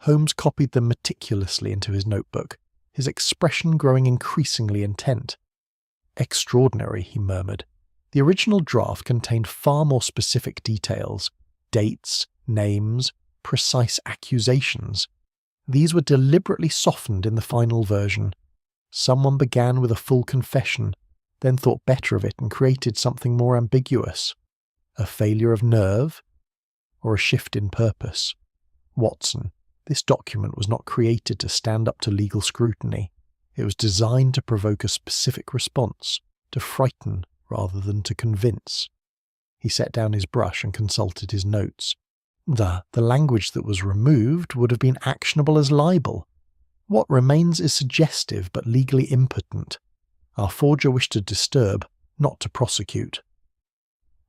Holmes copied them meticulously into his notebook, his expression growing increasingly intent. "Extraordinary," he murmured. The original draft contained far more specific details, dates, names, precise accusations. These were deliberately softened in the final version. Someone began with a full confession, then thought better of it and created something more ambiguous. A failure of nerve, or a shift in purpose? Watson, this document was not created to stand up to legal scrutiny. It was designed to provoke a specific response, to frighten rather than to convince. He set down his brush and consulted his notes. The language that was removed would have been actionable as libel. What remains is suggestive but legally impotent. Our forger wished to disturb, not to prosecute.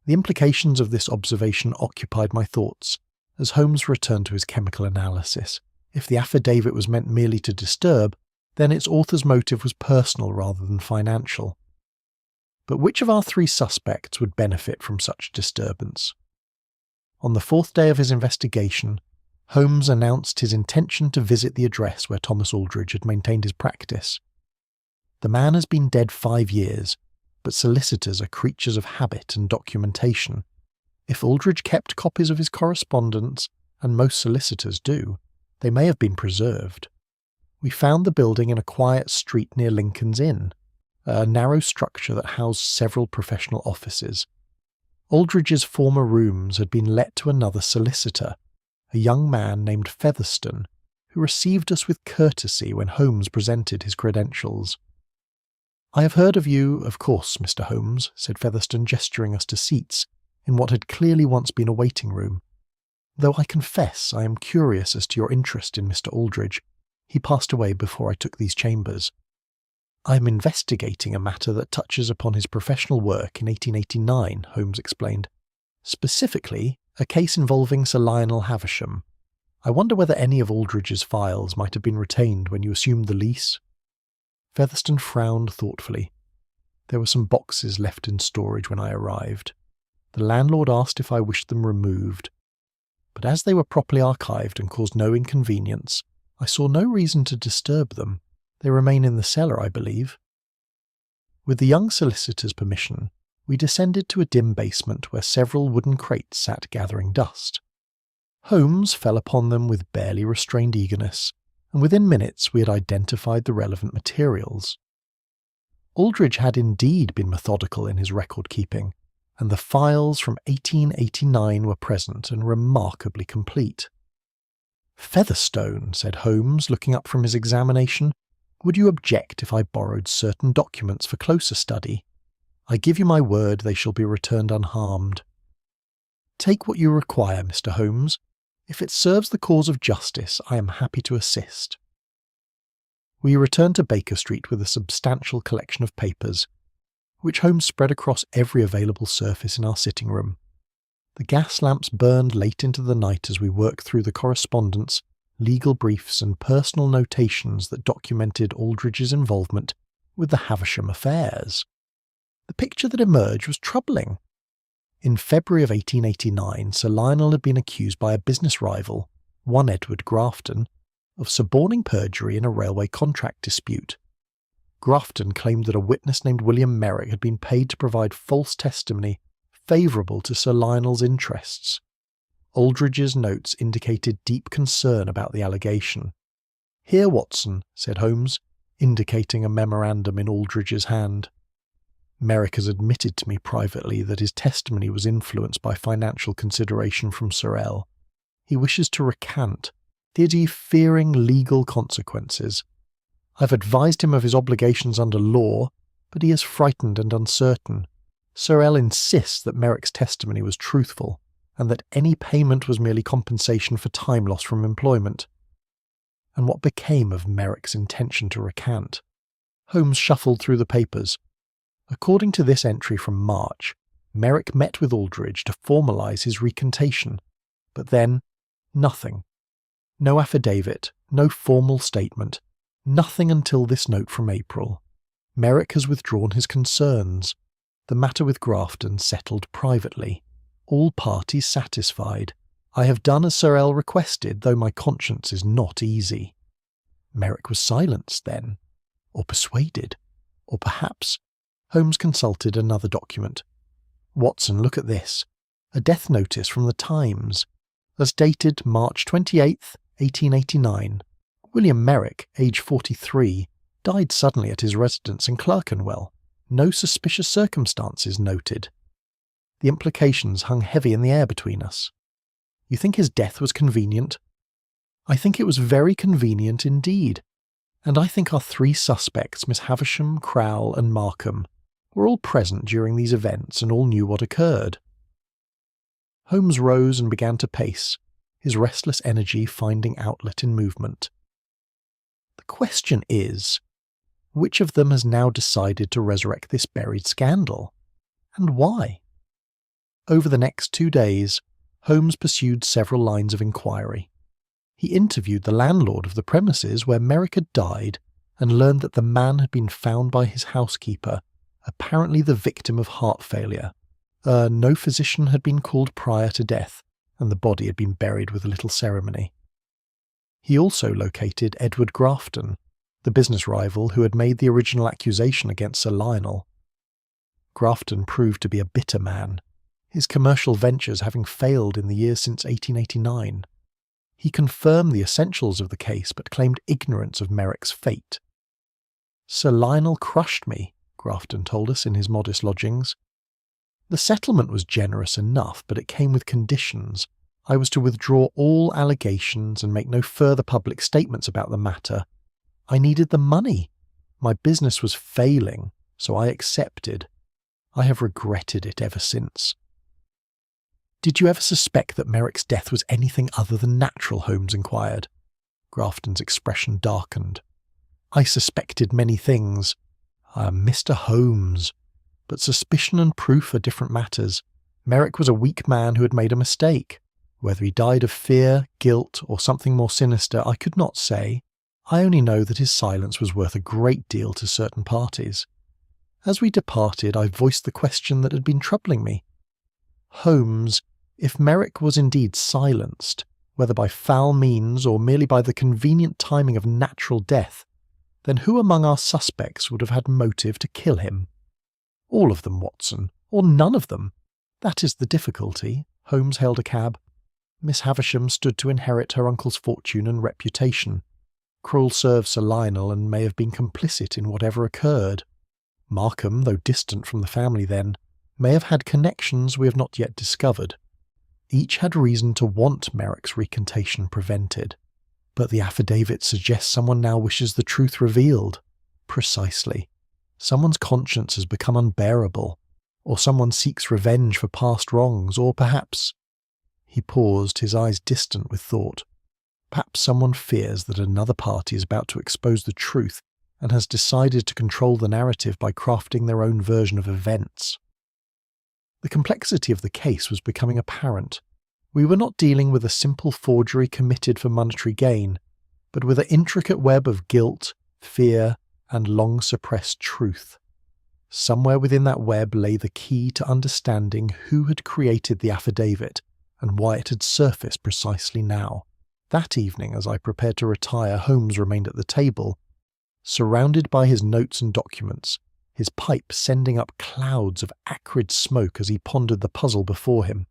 The implications of this observation occupied my thoughts, as Holmes returned to his chemical analysis. If the affidavit was meant merely to disturb, then its author's motive was personal rather than financial. But which of our three suspects would benefit from such disturbance? On the fourth day of his investigation, Holmes announced his intention to visit the address where Thomas Aldridge had maintained his practice. The man has been dead 5 years, but solicitors are creatures of habit and documentation. If Aldridge kept copies of his correspondence, and most solicitors do, they may have been preserved. We found the building in a quiet street near Lincoln's Inn, a narrow structure that housed several professional offices. Aldridge's former rooms had been let to another solicitor, a young man named Featherstone, who received us with courtesy when Holmes presented his credentials. "I have heard of you, of course, Mr. Holmes," said Featherstone, gesturing us to seats in what had clearly once been a waiting room. "Though I confess I am curious as to your interest in Mr. Aldridge. He passed away before I took these chambers. I am investigating a matter that touches upon his professional work in 1889, Holmes explained. Specifically, a case involving Sir Lionel Havisham. I wonder whether any of Aldridge's files might have been retained when you assumed the lease." Featherstone frowned thoughtfully. There were some boxes left in storage when I arrived. The landlord asked if I wished them removed, but as they were properly archived and caused no inconvenience, I saw no reason to disturb them. They remain in the cellar, I believe. With the young solicitor's permission, we descended to a dim basement where several wooden crates sat gathering dust. Holmes fell upon them with barely restrained eagerness, and within minutes we had identified the relevant materials. Aldridge had indeed been methodical in his record-keeping, and the files from 1889 were present and remarkably complete. "Featherstone," said Holmes, looking up from his examination, "would you object if I borrowed certain documents for closer study? I give you my word they shall be returned unharmed." "Take what you require, Mr. Holmes. If it serves the cause of justice, I am happy to assist." We returned to Baker Street with a substantial collection of papers, which Holmes spread across every available surface in our sitting room. The gas lamps burned late into the night as we worked through the correspondence, legal briefs and personal notations that documented Aldridge's involvement with the Havisham affairs. The picture that emerged was troubling. In February of 1889, Sir Lionel had been accused by a business rival, one Edward Grafton, of suborning perjury in a railway contract dispute. Grafton claimed that a witness named William Merrick had been paid to provide false testimony favourable to Sir Lionel's interests. Aldridge's notes indicated deep concern about the allegation. "Here, Watson," said Holmes, indicating a memorandum in Aldridge's hand. "Merrick has admitted to me privately that his testimony was influenced by financial consideration from Sorel. He wishes to recant, fearing legal consequences. I've advised him of his obligations under law, but he is frightened and uncertain. Sorel insists that Merrick's testimony was truthful, and that any payment was merely compensation for time lost from employment." And what became of Merrick's intention to recant? Holmes shuffled through the papers. According to this entry from March, Merrick met with Aldridge to formalise his recantation, but then nothing. No affidavit, no formal statement, nothing until this note from April. Merrick has withdrawn his concerns. The matter with Grafton settled privately. All parties satisfied. I have done as Sorel requested, though my conscience is not easy. Merrick was silenced then, or persuaded, or perhaps. Holmes consulted another document. "Watson, look at this. A death notice from the Times. As dated March 28th, 1889. William Merrick, age 43, died suddenly at his residence in Clerkenwell. No suspicious circumstances noted." The implications hung heavy in the air between us. "You think his death was convenient?" "I think it was very convenient indeed. And I think our three suspects, Miss Havisham, Crowle and Markham, were all present during these events and all knew what occurred." Holmes rose and began to pace, his restless energy finding outlet in movement. "The question is, which of them has now decided to resurrect this buried scandal? And why?" Over the next 2 days, Holmes pursued several lines of inquiry. He interviewed the landlord of the premises where Merrick had died and learned that the man had been found by his housekeeper, apparently the victim of heart failure. No physician had been called prior to death, and the body had been buried with little ceremony. He also located Edward Grafton, the business rival who had made the original accusation against Sir Lionel. Grafton proved to be a bitter man, his commercial ventures having failed in the years since 1889. He confirmed the essentials of the case but claimed ignorance of Merrick's fate. "Sir Lionel crushed me," Grafton told us in his modest lodgings. "The settlement was generous enough, but it came with conditions. I was to withdraw all allegations and make no further public statements about the matter. I needed the money. My business was failing, so I accepted. I have regretted it ever since." "Did you ever suspect that Merrick's death was anything other than natural?" Holmes inquired. Grafton's expression darkened. "I suspected many things. Mr. Holmes. But suspicion and proof are different matters. Merrick was a weak man who had made a mistake. Whether he died of fear, guilt, or something more sinister, I could not say. I only know that his silence was worth a great deal to certain parties. As we departed, I voiced the question that had been troubling me. Holmes, if Merrick was indeed silenced, whether by foul means or merely by the convenient timing of natural death, then who among our suspects would have had motive to kill him? All of them, Watson, or none of them. That is the difficulty." Holmes hailed a cab. Miss Havisham stood to inherit her uncle's fortune and reputation. Crowle served Sir Lionel and may have been complicit in whatever occurred. Markham, though distant from the family then, may have had connections we have not yet discovered. Each had reason to want Merrick's recantation prevented. But the affidavit suggests someone now wishes the truth revealed. Precisely. Someone's conscience has become unbearable, or someone seeks revenge for past wrongs, or perhaps— He paused, his eyes distant with thought. Perhaps someone fears that another party is about to expose the truth and has decided to control the narrative by crafting their own version of events. The complexity of the case was becoming apparent. We were not dealing with a simple forgery committed for monetary gain, but with an intricate web of guilt, fear, and long-suppressed truth. Somewhere within that web lay the key to understanding who had created the affidavit and why it had surfaced precisely now. That evening, as I prepared to retire, Holmes remained at the table, surrounded by his notes and documents, his pipe sending up clouds of acrid smoke as he pondered the puzzle before him.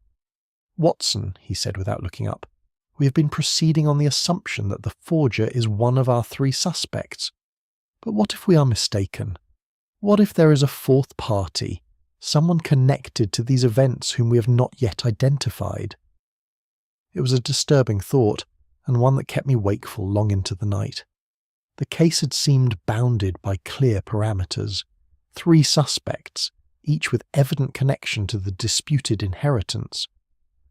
"Watson," he said without looking up, "we have been proceeding on the assumption that the forger is one of our three suspects. But what if we are mistaken? What if there is a fourth party, someone connected to these events whom we have not yet identified?" It was a disturbing thought, and one that kept me wakeful long into the night. The case had seemed bounded by clear parameters. 3 suspects, each with evident connection to the disputed inheritance.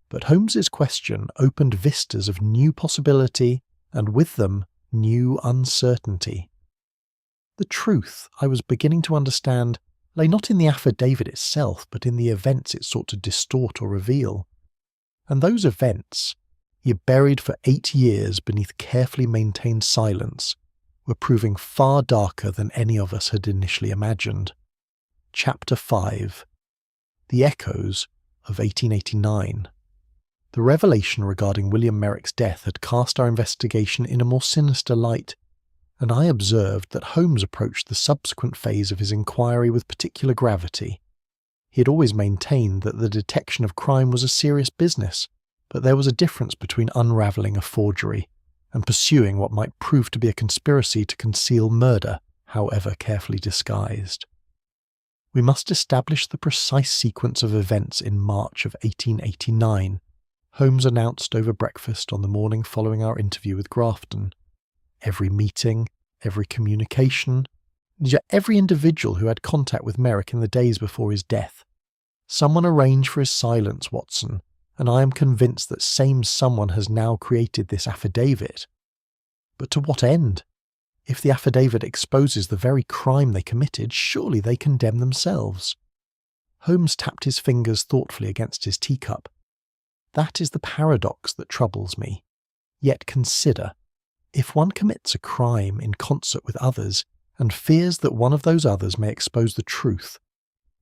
But Holmes's question opened vistas of new possibility, and with them, new uncertainty. The truth, I was beginning to understand, lay not in the affidavit itself, but in the events it sought to distort or reveal. And those events, he had buried for 8 years beneath carefully maintained silence, were proving far darker than any of us had initially imagined. Chapter 5. The Echoes of 1889. The revelation regarding William Merrick's death had cast our investigation in a more sinister light, and I observed that Holmes approached the subsequent phase of his inquiry with particular gravity. He had always maintained that the detection of crime was a serious business, but there was a difference between unravelling a forgery and pursuing what might prove to be a conspiracy to conceal murder, however carefully disguised. We must establish the precise sequence of events in March of 1889, Holmes announced over breakfast on the morning following our interview with Grafton. Every meeting, every communication, and yet every individual who had contact with Merrick in the days before his death. Someone arranged for his silence, Watson, and I am convinced that same someone has now created this affidavit. But to what end? If the affidavit exposes the very crime they committed, surely they condemn themselves. Holmes tapped his fingers thoughtfully against his teacup. That is the paradox that troubles me. Yet consider, if one commits a crime in concert with others and fears that one of those others may expose the truth,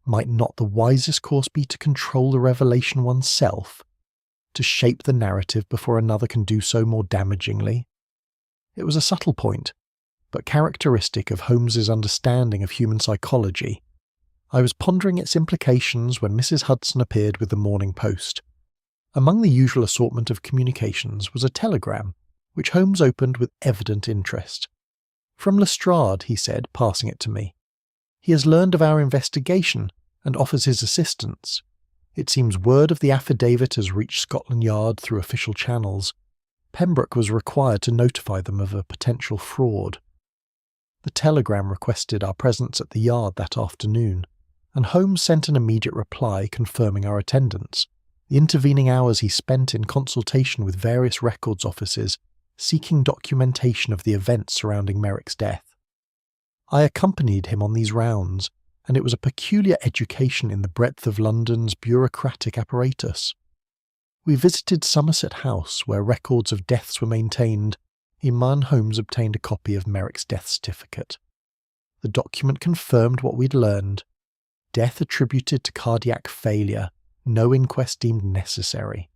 might not the wisest course be to control the revelation oneself, to shape the narrative before another can do so more damagingly? It was a subtle point, but characteristic of Holmes's understanding of human psychology. I was pondering its implications when Mrs. Hudson appeared with the Morning Post. Among the usual assortment of communications was a telegram, which Holmes opened with evident interest. "From Lestrade," he said, passing it to me. "He has learned of our investigation and offers his assistance. It seems word of the affidavit has reached Scotland Yard through official channels. Pembroke was required to notify them of a potential fraud." The telegram requested our presence at the Yard that afternoon, and Holmes sent an immediate reply confirming our attendance. The intervening hours he spent in consultation with various records offices, seeking documentation of the events surrounding Merrick's death. I accompanied him on these rounds, and it was a peculiar education in the breadth of London's bureaucratic apparatus. We visited Somerset House, where records of deaths were maintained. Iman Holmes obtained a copy of Merrick's death certificate. The document confirmed what we'd learned. Death attributed to cardiac failure, no inquest deemed necessary.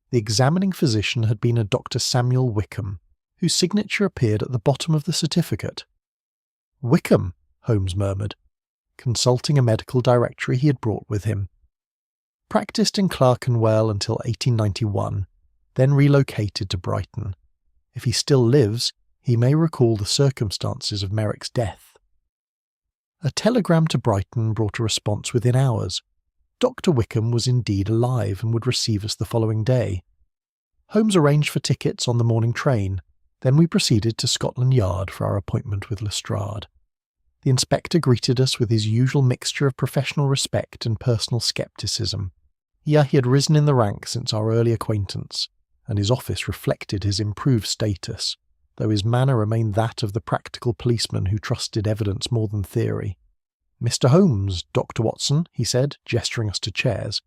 The examining physician had been a Dr. Samuel Wickham, whose signature appeared at the bottom of the certificate. "Wickham," Holmes murmured, consulting a medical directory he had brought with him. "Practised in Clerkenwell until 1891, then relocated to Brighton. If he still lives, he may recall the circumstances of Merrick's death." A telegram to Brighton brought a response within hours. Dr. Wickham was indeed alive and would receive us the following day. Holmes arranged for tickets on the morning train. Then we proceeded to Scotland Yard for our appointment with Lestrade. The inspector greeted us with his usual mixture of professional respect and personal scepticism. He had risen in the ranks since our early acquaintance, and his office reflected his improved status, though his manner remained that of the practical policeman who trusted evidence more than theory. "Mr. Holmes, Dr. Watson," he said, gesturing us to chairs.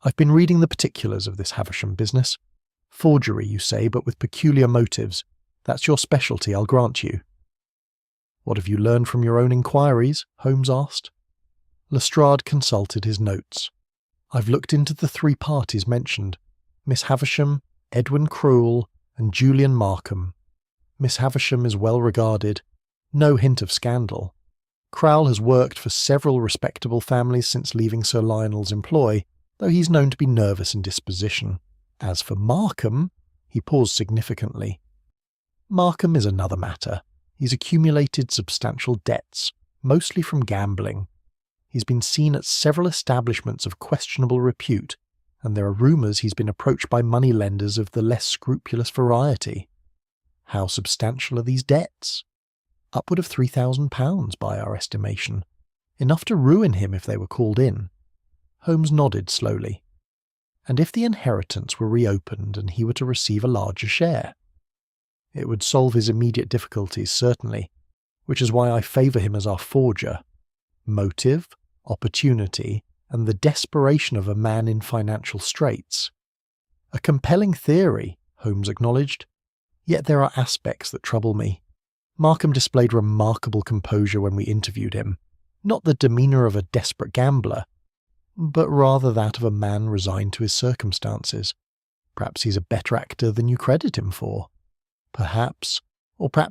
"I've been reading the particulars of this Havisham business. Forgery, you say, but with peculiar motives. That's your specialty, I'll grant you." "What have you learned from your own inquiries?" Holmes asked. Lestrade consulted his notes. "I've looked into the 3 parties mentioned: Miss Havisham, Edwin Crewell, and Julian Markham. Miss Havisham is well regarded, no hint of scandal. Crowle has worked for several respectable families since leaving Sir Lionel's employ, though he's known to be nervous in disposition. As for Markham, he paused significantly. Markham is another matter. He's accumulated substantial debts, mostly from gambling. He's been seen at several establishments of questionable repute, and there are rumours he's been approached by moneylenders of the less scrupulous variety. How substantial are these debts? Upward of £3,000 by our estimation. Enough to ruin him if they were called in. Holmes nodded slowly. And if the inheritance were reopened and he were to receive a larger share? It would solve his immediate difficulties, certainly, which is why I favour him as our forger. Motive, opportunity, and the desperation of a man in financial straits. A compelling theory, Holmes acknowledged. Yet there are aspects that trouble me. Markham displayed remarkable composure when we interviewed him, not the demeanour of a desperate gambler, but rather that of a man resigned to his circumstances. Perhaps he's a better actor than you credit him for. Perhaps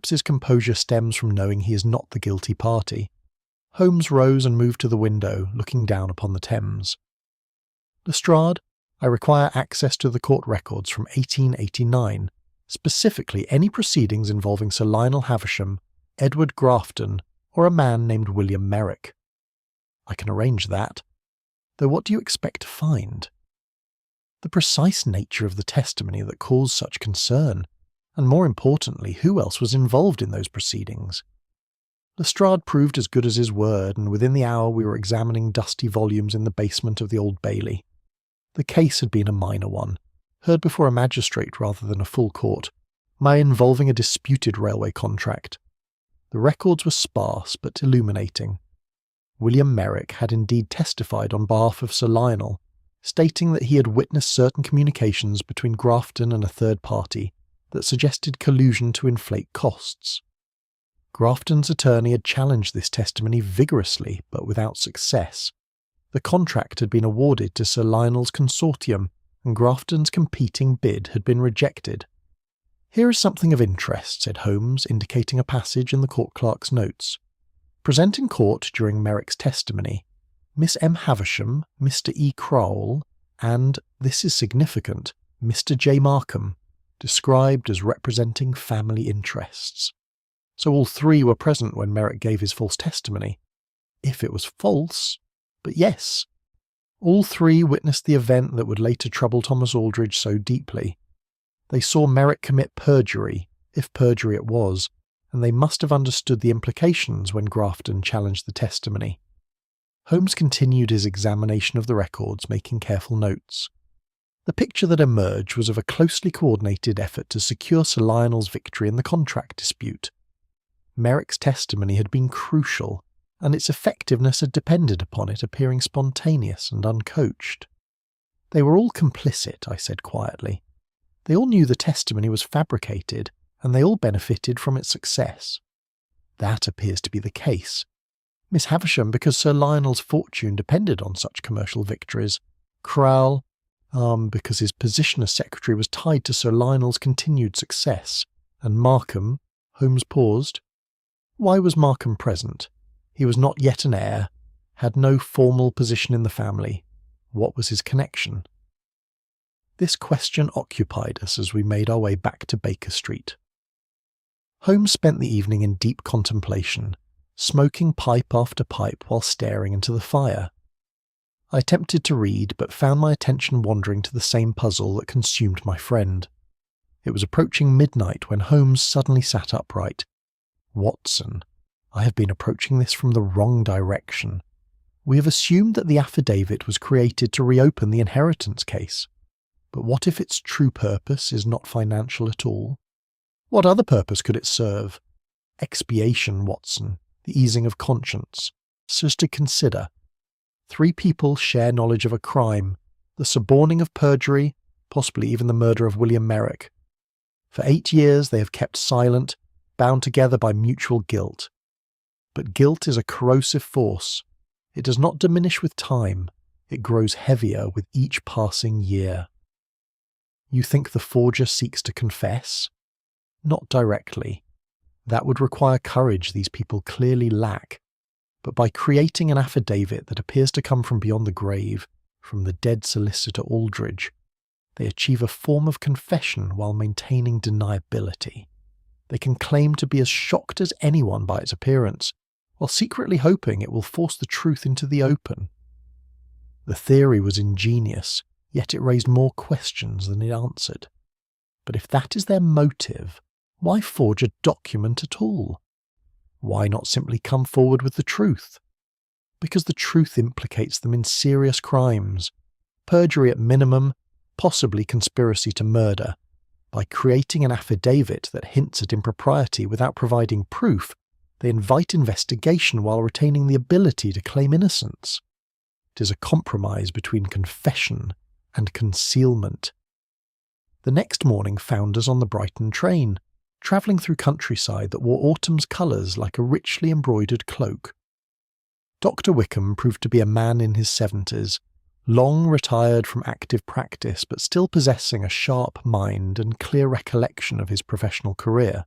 his composure stems from knowing he is not the guilty party. Holmes rose and moved to the window, looking down upon the Thames. Lestrade, I require access to the court records from 1889, specifically any proceedings involving Sir Lionel Havisham, Edward Grafton, or a man named William Merrick. I can arrange that. Though what do you expect to find? The precise nature of the testimony that caused such concern, and more importantly, who else was involved in those proceedings? Lestrade proved as good as his word, and within the hour we were examining dusty volumes in the basement of the Old Bailey. The case had been a minor one, heard before a magistrate rather than a full court, involving a disputed railway contract. The records were sparse but illuminating. William Merrick had indeed testified on behalf of Sir Lionel, stating that he had witnessed certain communications between Grafton and a third party that suggested collusion to inflate costs. Grafton's attorney had challenged this testimony vigorously, but without success. The contract had been awarded to Sir Lionel's consortium, and Grafton's competing bid had been rejected. Here is something of interest, said Holmes, indicating a passage in the court clerk's notes. Present in court during Merrick's testimony, Miss M. Havisham, Mr. E. Crowle, and, this is significant, Mr. J. Markham, described as representing family interests. So all three were present when Merrick gave his false testimony. If it was false, but yes. All three witnessed the event that would later trouble Thomas Aldridge so deeply. They saw Merrick commit perjury, if perjury it was, and they must have understood the implications when Grafton challenged the testimony. Holmes continued his examination of the records, making careful notes. The picture that emerged was of a closely coordinated effort to secure Sir Lionel's victory in the contract dispute. Merrick's testimony had been crucial, and its effectiveness had depended upon it appearing spontaneous and uncoached. They were all complicit, I said quietly. They all knew the testimony was fabricated, and they all benefited from its success. That appears to be the case. Miss Havisham, because Sir Lionel's fortune depended on such commercial victories. Crowle, because his position as secretary was tied to Sir Lionel's continued success. And Markham, Holmes paused. Why was Markham present? He was not yet an heir, had no formal position in the family. What was his connection? This question occupied us as we made our way back to Baker Street. Holmes spent the evening in deep contemplation, smoking pipe after pipe while staring into the fire. I attempted to read, but found my attention wandering to the same puzzle that consumed my friend. It was approaching midnight when Holmes suddenly sat upright. Watson, I have been approaching this from the wrong direction. We have assumed that the affidavit was created to reopen the inheritance case. But what if its true purpose is not financial at all? What other purpose could it serve? Expiation, Watson, the easing of conscience, so as to consider. 3 people share knowledge of a crime, the suborning of perjury, possibly even the murder of William Merrick. For 8 years they have kept silent, bound together by mutual guilt. But guilt is a corrosive force. It does not diminish with time. It grows heavier with each passing year. You think the forger seeks to confess? Not directly. That would require courage these people clearly lack. But by creating an affidavit that appears to come from beyond the grave, from the dead Solicitor Aldridge, they achieve a form of confession while maintaining deniability. They can claim to be as shocked as anyone by its appearance, while secretly hoping it will force the truth into the open. The theory was ingenious, yet it raised more questions than it answered. But if that is their motive, why forge a document at all? Why not simply come forward with the truth? Because the truth implicates them in serious crimes, perjury at minimum, possibly conspiracy to murder. By creating an affidavit that hints at impropriety without providing proof, they invite investigation while retaining the ability to claim innocence. It is a compromise between confession and concealment. The next morning found us on the Brighton train, travelling through countryside that wore autumn's colours like a richly embroidered cloak. Dr. Wickham proved to be a man in his 70s, long retired from active practice but still possessing a sharp mind and clear recollection of his professional career.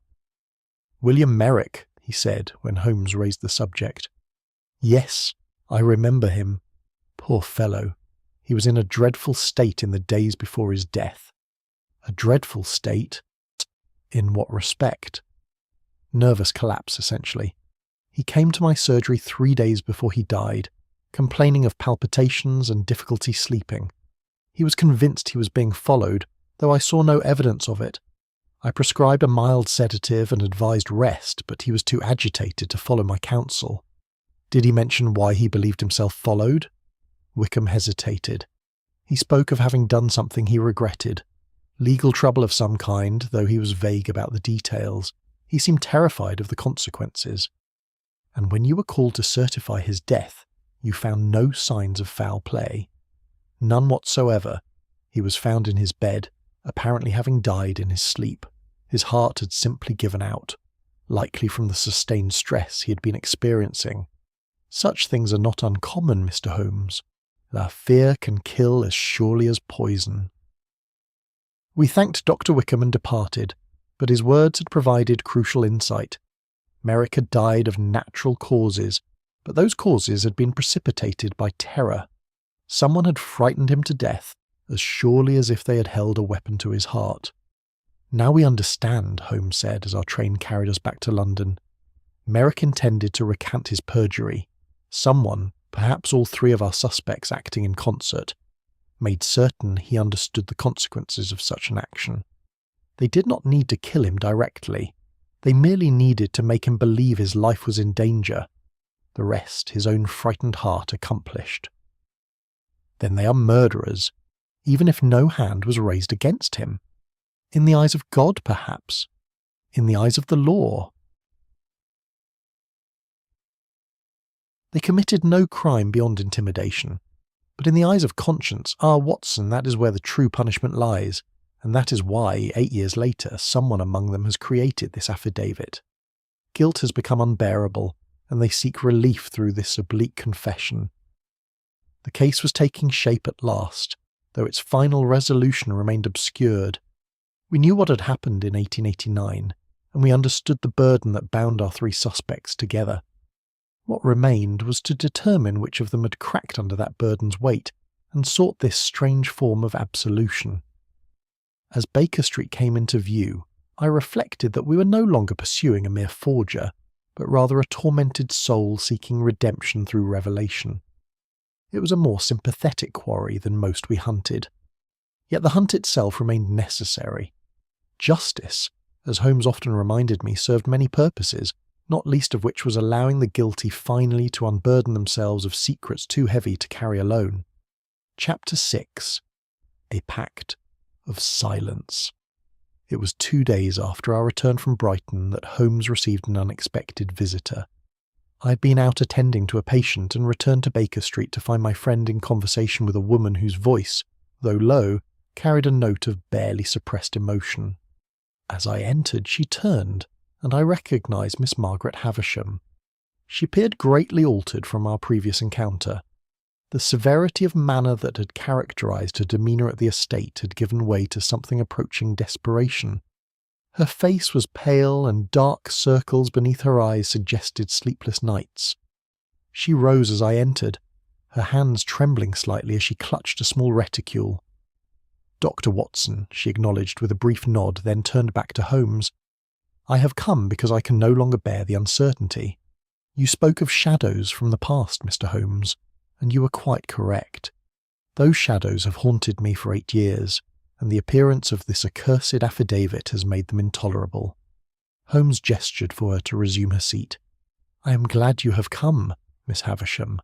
"William Merrick," he said when Holmes raised the subject. "Yes, I remember him. Poor fellow. He was in a dreadful state in the days before his death." "A dreadful state? In what respect?" "Nervous collapse, essentially. He came to my surgery 3 days before he died, complaining of palpitations and difficulty sleeping. He was convinced he was being followed, though I saw no evidence of it. I prescribed a mild sedative and advised rest, but he was too agitated to follow my counsel." "Did he mention why he believed himself followed?" Wickham hesitated. He spoke of having done something he regretted. Legal trouble of some kind, though he was vague about the details. He seemed terrified of the consequences. "And when you were called to certify his death, you found no signs of foul play?" "None whatsoever. He was found in his bed, apparently having died in his sleep. His heart had simply given out, likely from the sustained stress he had been experiencing. Such things are not uncommon, Mr. Holmes. Fear can kill as surely as poison." We thanked Dr. Wickham and departed, but his words had provided crucial insight. Merrick had died of natural causes, but those causes had been precipitated by terror. Someone had frightened him to death, as surely as if they had held a weapon to his heart. "Now we understand," Holmes said as our train carried us back to London. "Merrick intended to recant his perjury. Someone, perhaps all 3 of our suspects acting in concert, made certain he understood the consequences of such an action. They did not need to kill him directly. They merely needed to make him believe his life was in danger. The rest his own frightened heart accomplished." "Then they are murderers, even if no hand was raised against him. In the eyes of God, perhaps. In the eyes of the law." "They committed no crime beyond intimidation. But in the eyes of conscience, Watson, that is where the true punishment lies, and that is why, 8 years later, someone among them has created this affidavit. Guilt has become unbearable, and they seek relief through this oblique confession. The case was taking shape at last, though its final resolution remained obscured. We knew what had happened in 1889, and we understood the burden that bound our 3 suspects together. What remained was to determine which of them had cracked under that burden's weight and sought this strange form of absolution. As Baker Street came into view, I reflected that we were no longer pursuing a mere forger, but rather a tormented soul seeking redemption through revelation. It was a more sympathetic quarry than most we hunted. Yet the hunt itself remained necessary. Justice, as Holmes often reminded me, served many purposes, not least of which was allowing the guilty finally to unburden themselves of secrets too heavy to carry alone. Chapter 6. A Pact of Silence. It was 2 days after our return from Brighton that Holmes received an unexpected visitor. I had been out attending to a patient and returned to Baker Street to find my friend in conversation with a woman whose voice, though low, carried a note of barely suppressed emotion. As I entered, she turned, and I recognised Miss Margaret Havisham. She appeared greatly altered from our previous encounter. The severity of manner that had characterized her demeanour at the estate had given way to something approaching desperation. Her face was pale, and dark circles beneath her eyes suggested sleepless nights. She rose as I entered, her hands trembling slightly as she clutched a small reticule. "Dr. Watson," she acknowledged with a brief nod, then turned back to Holmes. "I have come because I can no longer bear the uncertainty. You spoke of shadows from the past, Mr. Holmes, and you were quite correct. Those shadows have haunted me for 8 years, and the appearance of this accursed affidavit has made them intolerable." Holmes gestured for her to resume her seat. "I am glad you have come, Miss Havisham.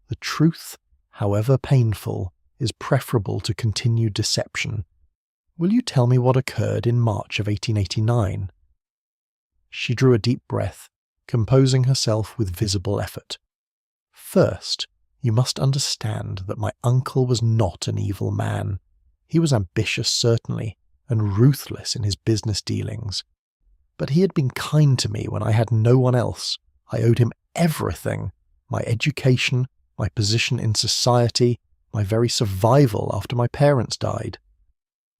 The truth, however painful, is preferable to continued deception. Will you tell me what occurred in March of 1889? She drew a deep breath, composing herself with visible effort. "First, you must understand that my uncle was not an evil man. He was ambitious, certainly, and ruthless in his business dealings. But he had been kind to me when I had no one else. I owed him everything: my education, my position in society, my very survival after my parents died."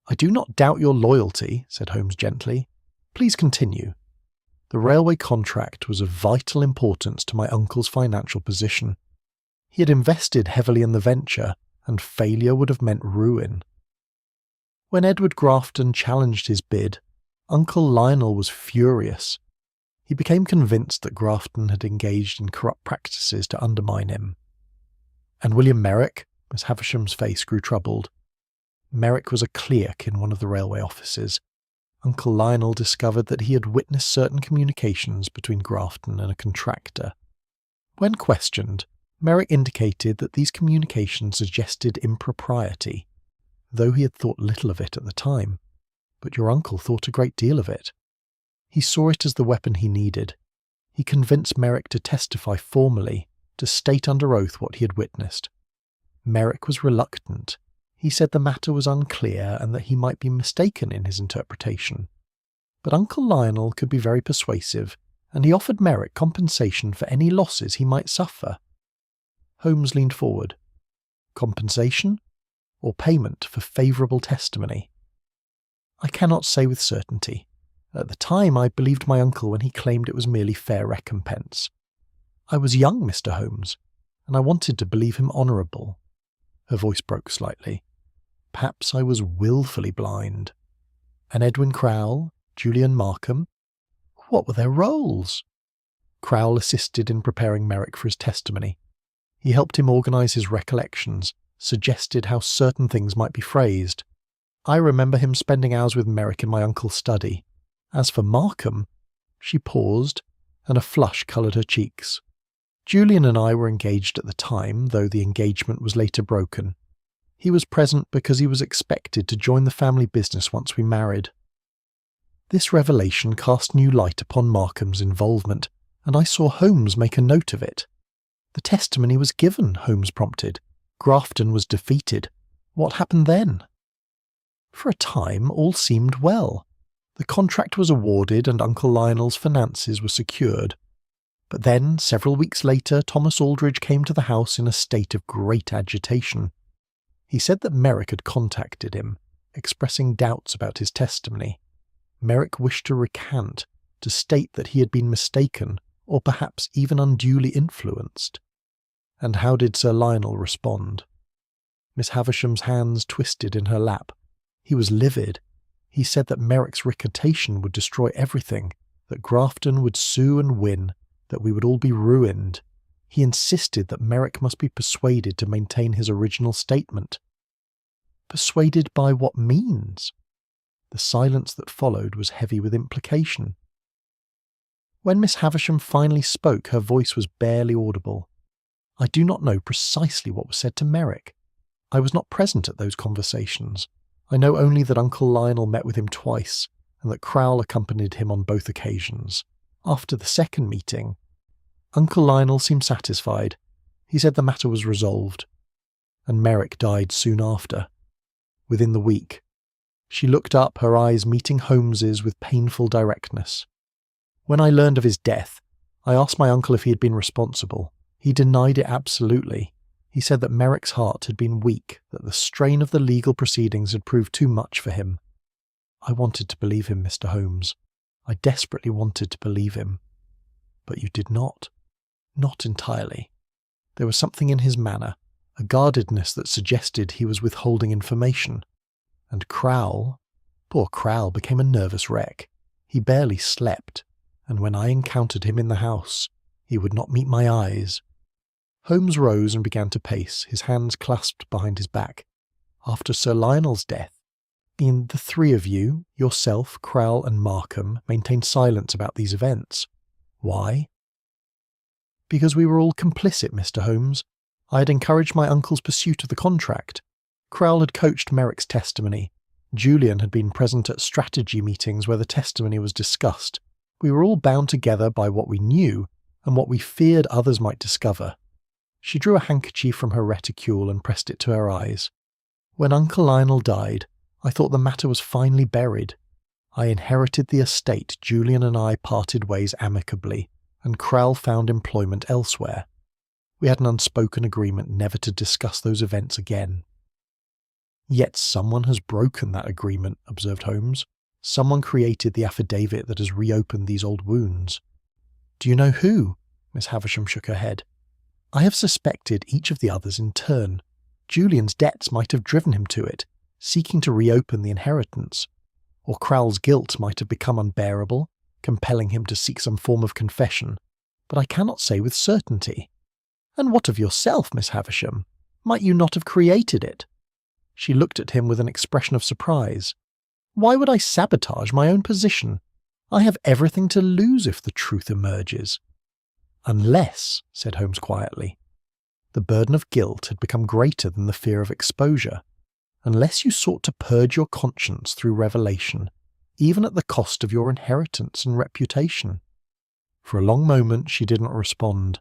"I do not doubt your loyalty," said Holmes gently. "Please continue." "The railway contract was of vital importance to my uncle's financial position. He had invested heavily in the venture, and failure would have meant ruin. When Edward Grafton challenged his bid, Uncle Lionel was furious. He became convinced that Grafton had engaged in corrupt practices to undermine him." "And William Merrick?" Miss Havisham's face grew troubled. "Merrick was a clerk in one of the railway offices. Uncle Lionel discovered that he had witnessed certain communications between Grafton and a contractor. When questioned, Merrick indicated that these communications suggested impropriety, though he had thought little of it at the time. But your uncle thought a great deal of it. He saw it as the weapon he needed. He convinced Merrick to testify formally, to state under oath what he had witnessed. Merrick was reluctant. He said the matter was unclear and that he might be mistaken in his interpretation. But Uncle Lionel could be very persuasive, and he offered Merrick compensation for any losses he might suffer." Holmes leaned forward. "Compensation? Or payment for favourable testimony?" "I cannot say with certainty. At the time I believed my uncle when he claimed it was merely fair recompense. I was young, Mr. Holmes, and I wanted to believe him honourable." Her voice broke slightly. "Perhaps I was wilfully blind. And Edwin Crowle, Julian Markham? What were their roles?" Crowle assisted in preparing Merrick for his testimony. He helped him organise his recollections, suggested how certain things might be phrased. "I remember him spending hours with Merrick in my uncle's study. As for Markham—" She paused, and a flush coloured her cheeks. "Julian and I were engaged at the time, though the engagement was later broken. He was present because he was expected to join the family business once we married." This revelation cast new light upon Markham's involvement, and I saw Holmes make a note of it. "The testimony was given," Holmes prompted. "Grafton was defeated. What happened then?" "For a time, all seemed well. The contract was awarded and Uncle Lionel's finances were secured. But then, several weeks later, Thomas Aldridge came to the house in a state of great agitation. He said that Merrick had contacted him, expressing doubts about his testimony. Merrick wished to recant, to state that he had been mistaken, or perhaps even unduly influenced." "And how did Sir Lionel respond?" Miss Havisham's hands twisted in her lap. He was livid. He said that Merrick's recantation would destroy everything, that Grafton would sue and win, that we would all be ruined. He insisted that Merrick must be persuaded to maintain his original statement. "Persuaded by what means?" The silence that followed was heavy with implication. When Miss Havisham finally spoke, her voice was barely audible. "I do not know precisely what was said to Merrick. I was not present at those conversations. I know only that Uncle Lionel met with him twice, and that Crowle accompanied him on both occasions. After the second meeting, Uncle Lionel seemed satisfied. He said the matter was resolved. And Merrick died soon after, within the week." She looked up, her eyes meeting Holmes's with painful directness. "When I learned of his death, I asked my uncle if he had been responsible. He denied it absolutely. He said that Merrick's heart had been weak, that the strain of the legal proceedings had proved too much for him. I wanted to believe him, Mr. Holmes. I desperately wanted to believe him. But you did not. Not entirely. There was something in his manner, a guardedness that suggested he was withholding information. And Crowell, poor Crowell, became a nervous wreck. He barely slept, and when I encountered him in the house, he would not meet my eyes. Holmes rose and began to pace, his hands clasped behind his back. After Sir Lionel's death, the three of you, yourself, Crowell and Markham, maintained silence about these events. Why? Because we were all complicit, Mr. Holmes. I had encouraged my uncle's pursuit of the contract. Crowell had coached Merrick's testimony. Julian had been present at strategy meetings where the testimony was discussed. We were all bound together by what we knew and what we feared others might discover. She drew a handkerchief from her reticule and pressed it to her eyes. When Uncle Lionel died, I thought the matter was finally buried. I inherited the estate, Julian and I parted ways amicably, and Crowell found employment elsewhere. We had an unspoken agreement never to discuss those events again. Yet someone has broken that agreement, observed Holmes. Someone created the affidavit that has reopened these old wounds. Do you know who? Miss Havisham shook her head. I have suspected each of the others in turn. Julian's debts might have driven him to it, seeking to reopen the inheritance. Or Crowell's guilt might have become unbearable, compelling him to seek some form of confession. But I cannot say with certainty. And what of yourself, Miss Havisham? Might you not have created it? She looked at him with an expression of surprise. Why would I sabotage my own position? I have everything to lose if the truth emerges. Unless, said Holmes quietly, the burden of guilt had become greater than the fear of exposure. Unless you sought to purge your conscience through revelation, even at the cost of your inheritance and reputation. For a long moment she did not respond.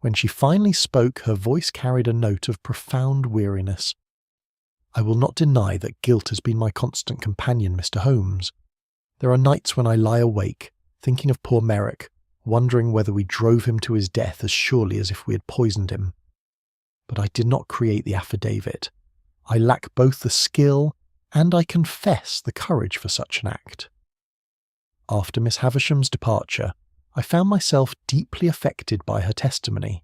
When she finally spoke, her voice carried a note of profound weariness. I will not deny that guilt has been my constant companion, Mr. Holmes. There are nights when I lie awake, thinking of poor Merrick, wondering whether we drove him to his death as surely as if we had poisoned him. But I did not create the affidavit. I lack both the skill and, I confess, the courage for such an act. After Miss Havisham's departure, I found myself deeply affected by her testimony.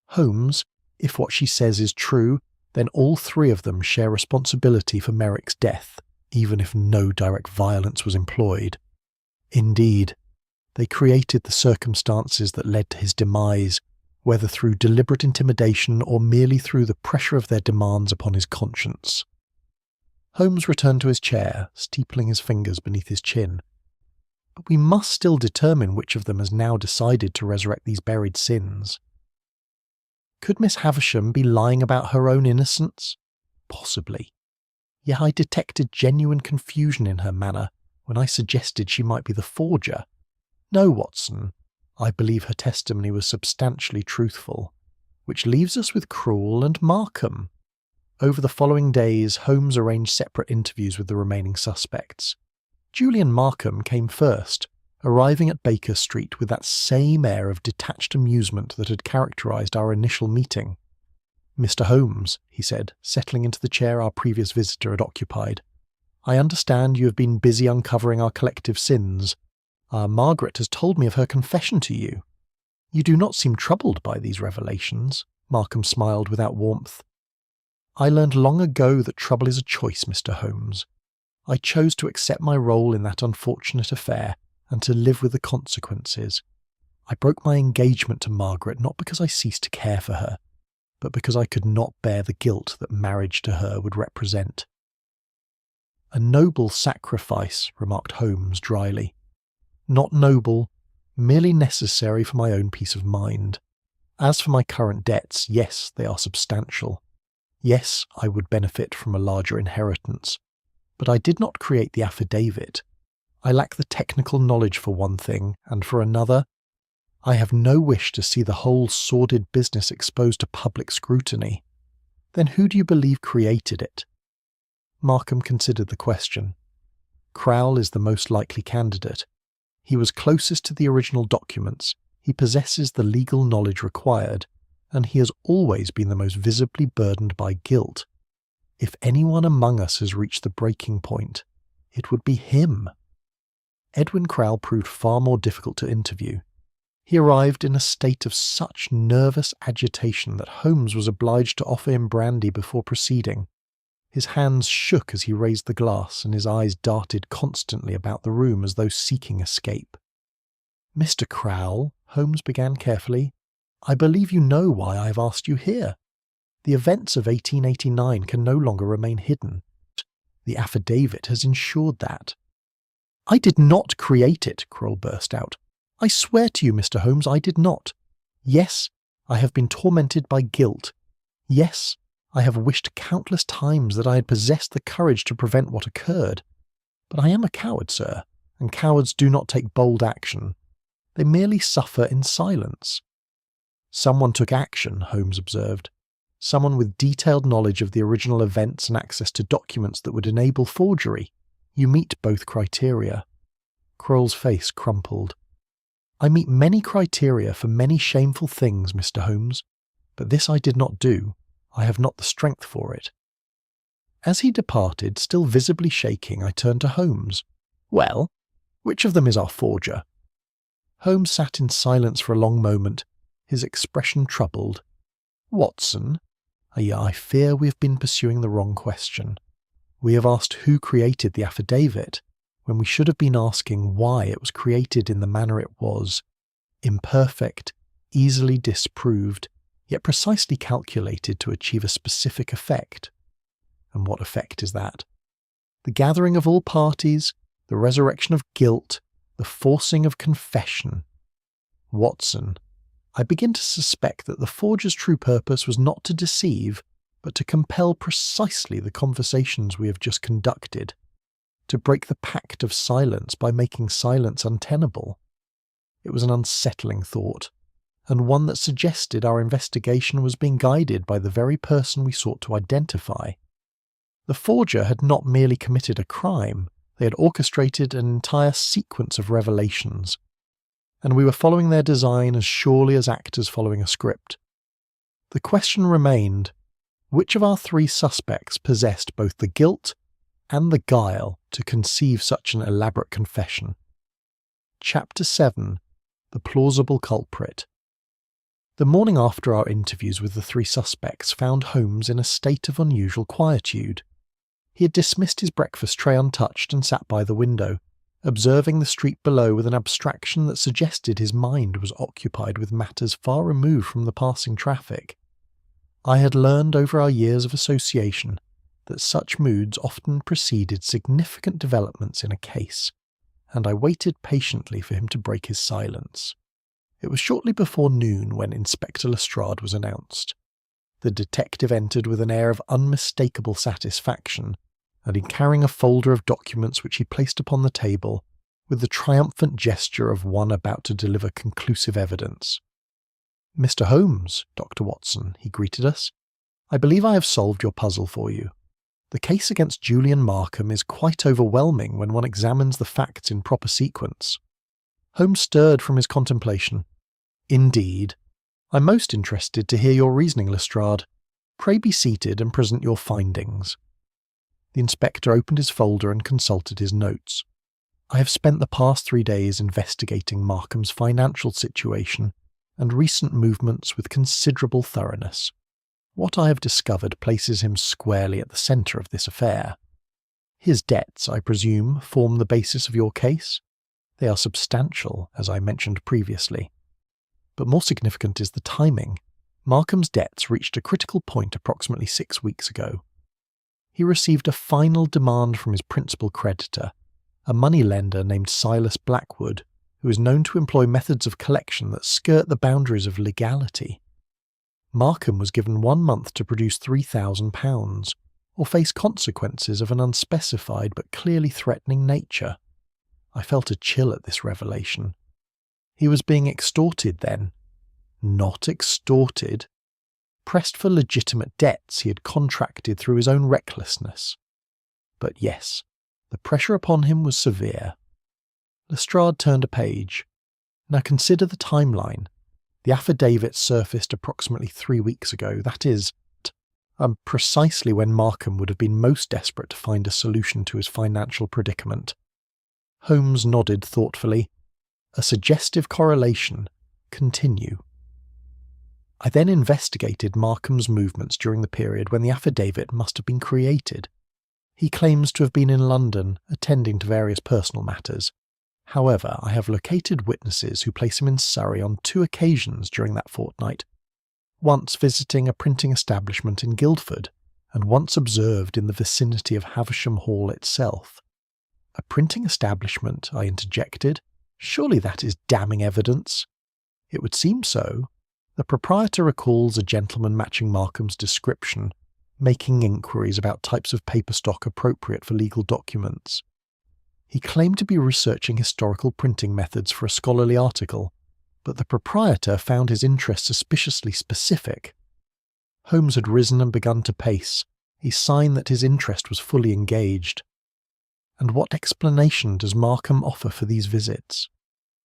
Holmes, if what she says is true, then all three of them share responsibility for Merrick's death, even if no direct violence was employed. Indeed, they created the circumstances that led to his demise, whether through deliberate intimidation or merely through the pressure of their demands upon his conscience. Holmes returned to his chair, steepling his fingers beneath his chin. But we must still determine which of them has now decided to resurrect these buried sins. Could Miss Havisham be lying about her own innocence? Possibly. Yet I detected genuine confusion in her manner when I suggested she might be the forger. No, Watson, I believe her testimony was substantially truthful, which leaves us with Crowell and Markham. Over the following days, Holmes arranged separate interviews with the remaining suspects. Julian Markham came first, arriving at Baker Street with that same air of detached amusement that had characterized our initial meeting. Mr. Holmes, he said, settling into the chair our previous visitor had occupied, I understand you have been busy uncovering our collective sins. Margaret has told me of her confession to you. You do not seem troubled by these revelations. Markham smiled without warmth. I learned long ago that trouble is a choice, Mr. Holmes. I chose to accept my role in that unfortunate affair and to live with the consequences. I broke my engagement to Margaret not because I ceased to care for her, but because I could not bear the guilt that marriage to her would represent. A noble sacrifice, remarked Holmes dryly. Not noble, merely necessary for my own peace of mind. As for my current debts, yes, they are substantial. Yes, I would benefit from a larger inheritance. But I did not create the affidavit. I lack the technical knowledge for one thing, and for another, I have no wish to see the whole sordid business exposed to public scrutiny. Then who do you believe created it? Markham considered the question. Crowell is the most likely candidate. He was closest to the original documents, he possesses the legal knowledge required, and he has always been the most visibly burdened by guilt. If anyone among us has reached the breaking point, it would be him. Edwin Crowell proved far more difficult to interview. He arrived in a state of such nervous agitation that Holmes was obliged to offer him brandy before proceeding. His hands shook as he raised the glass, and his eyes darted constantly about the room as though seeking escape. "Mr. Crowell," Holmes began carefully, "I believe you know why I have asked you here. The events of 1889 can no longer remain hidden. The affidavit has ensured that." "I did not create it," Crowell burst out. "I swear to you, Mr. Holmes, I did not. Yes, I have been tormented by guilt. Yes, I have wished countless times that I had possessed the courage to prevent what occurred. But I am a coward, sir, and cowards do not take bold action. They merely suffer in silence." "Someone took action," Holmes observed. "Someone with detailed knowledge of the original events and access to documents that would enable forgery. You meet both criteria." Crowell's face crumpled. "I meet many criteria for many shameful things, Mr. Holmes, but this I did not do. I have not the strength for it." As he departed, still visibly shaking, I turned to Holmes. "Well, which of them is our forger?" Holmes sat in silence for a long moment, his expression troubled. "Watson, I fear we have been pursuing the wrong question. We have asked who created the affidavit, when we should have been asking why it was created in the manner it was. Imperfect, easily disproved, yet precisely calculated to achieve a specific effect. And what effect is that? The gathering of all parties, the resurrection of guilt, the forcing of confession. Watson, I begin to suspect that the forger's true purpose was not to deceive, but to compel precisely the conversations we have just conducted, to break the Pact of Silence by making silence untenable. It was an unsettling thought, and one that suggested our investigation was being guided by the very person we sought to identify. The forger had not merely committed a crime, they had orchestrated an entire sequence of revelations, and we were following their design as surely as actors following a script. The question remained, which of our three suspects possessed both the guilt and the guile to conceive such an elaborate confession? Chapter 7. The Plausible Culprit. The morning after our interviews with the three suspects found Holmes in a state of unusual quietude. He had dismissed his breakfast tray untouched and sat by the window, observing the street below with an abstraction that suggested his mind was occupied with matters far removed from the passing traffic. I had learned over our years of association that such moods often preceded significant developments in a case, and I waited patiently for him to break his silence. It was shortly before noon when Inspector Lestrade was announced. The detective entered with an air of unmistakable satisfaction, and in carrying a folder of documents which he placed upon the table, with the triumphant gesture of one about to deliver conclusive evidence. "Mr. Holmes, Dr. Watson," he greeted us, "I believe I have solved your puzzle for you. The case against Julian Markham is quite overwhelming when one examines the facts in proper sequence." Holmes stirred from his contemplation. "Indeed. I'm most interested to hear your reasoning, Lestrade. Pray be seated and present your findings." The inspector opened his folder and consulted his notes. "I have spent the past 3 days investigating Markham's financial situation and recent movements with considerable thoroughness. What I have discovered places him squarely at the centre of this affair. His debts, I presume, form the basis of your case? They are substantial, as I mentioned previously. But more significant is the timing. Markham's debts reached a critical point approximately 6 weeks ago. He received a final demand from his principal creditor, a moneylender named Silas Blackwood, who is known to employ methods of collection that skirt the boundaries of legality. Markham was given 1 month to produce £3,000, or face consequences of an unspecified but clearly threatening nature. I felt a chill at this revelation. He was being extorted then. Not extorted. Pressed for legitimate debts he had contracted through his own recklessness. But yes, the pressure upon him was severe. Lestrade turned a page. Now consider the timeline. The affidavit surfaced approximately 3 weeks ago, that is, precisely when Markham would have been most desperate to find a solution to his financial predicament. Holmes nodded thoughtfully. A suggestive correlation. Continue. I then investigated Markham's movements during the period when the affidavit must have been created. He claims to have been in London, attending to various personal matters. However, I have located witnesses who place him in Surrey on 2 occasions during that fortnight, once visiting a printing establishment in Guildford, and once observed in the vicinity of Havisham Hall itself. A printing establishment, I interjected. Surely that is damning evidence. It would seem so. The proprietor recalls a gentleman matching Markham's description, making inquiries about types of paper stock appropriate for legal documents. He claimed to be researching historical printing methods for a scholarly article, but the proprietor found his interest suspiciously specific. Holmes had risen and begun to pace, a sign that his interest was fully engaged. And what explanation does Markham offer for these visits?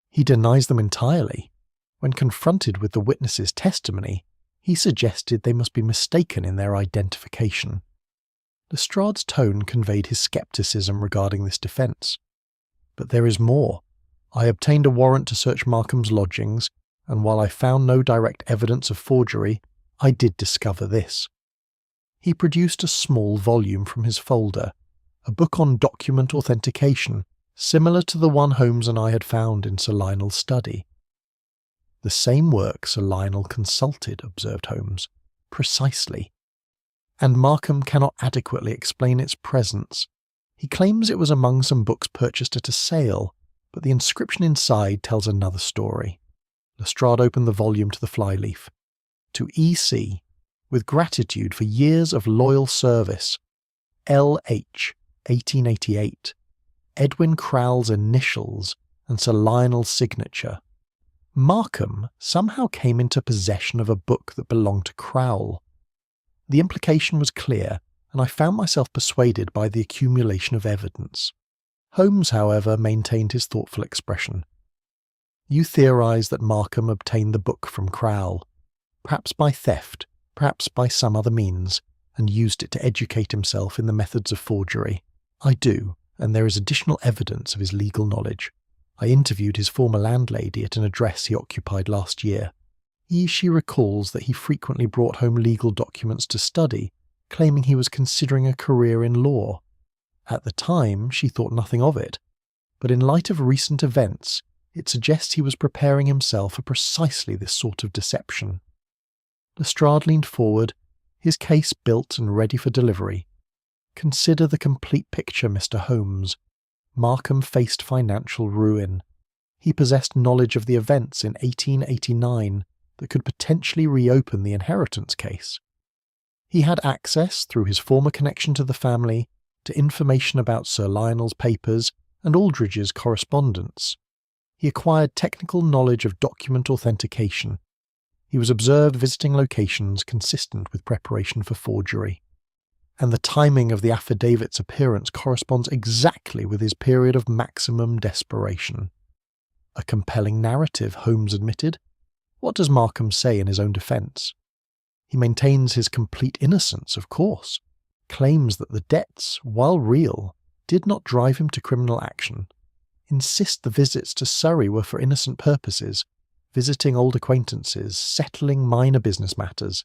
He denies them entirely. When confronted with the witnesses' testimony, he suggested they must be mistaken in their identification. Lestrade's tone conveyed his scepticism regarding this defence. But there is more. I obtained a warrant to search Markham's lodgings, and while I found no direct evidence of forgery, I did discover this. He produced a small volume from his folder, a book on document authentication, similar to the one Holmes and I had found in Sir Lionel's study. The same work Sir Lionel consulted, observed Holmes. Precisely. And Markham cannot adequately explain its presence. He claims it was among some books purchased at a sale, but the inscription inside tells another story. Lestrade opened the volume to the flyleaf. To E.C., with gratitude for years of loyal service. L.H., 1888. Edwin Crowell's initials and Sir Lionel's signature. Markham somehow came into possession of a book that belonged to Crowell. The implication was clear, and I found myself persuaded by the accumulation of evidence. Holmes, however, maintained his thoughtful expression. You theorize that Markham obtained the book from Crowell, perhaps by theft, perhaps by some other means, and used it to educate himself in the methods of forgery. I do, and there is additional evidence of his legal knowledge. I interviewed his former landlady at an address he occupied last year. She recalls that he frequently brought home legal documents to study, claiming he was considering a career in law. At the time, she thought nothing of it, but in light of recent events, it suggests he was preparing himself for precisely this sort of deception. Lestrade leaned forward, his case built and ready for delivery. Consider the complete picture, Mr. Holmes. Markham faced financial ruin. He possessed knowledge of the events in 1889 that could potentially reopen the inheritance case. He had access, through his former connection to the family, to information about Sir Lionel's papers and Aldridge's correspondence. He acquired technical knowledge of document authentication. He was observed visiting locations consistent with preparation for forgery. And the timing of the affidavit's appearance corresponds exactly with his period of maximum desperation. A compelling narrative, Holmes admitted. What does Markham say in his own defence? He maintains his complete innocence, of course, claims that the debts, while real, did not drive him to criminal action, insists the visits to Surrey were for innocent purposes, visiting old acquaintances, settling minor business matters,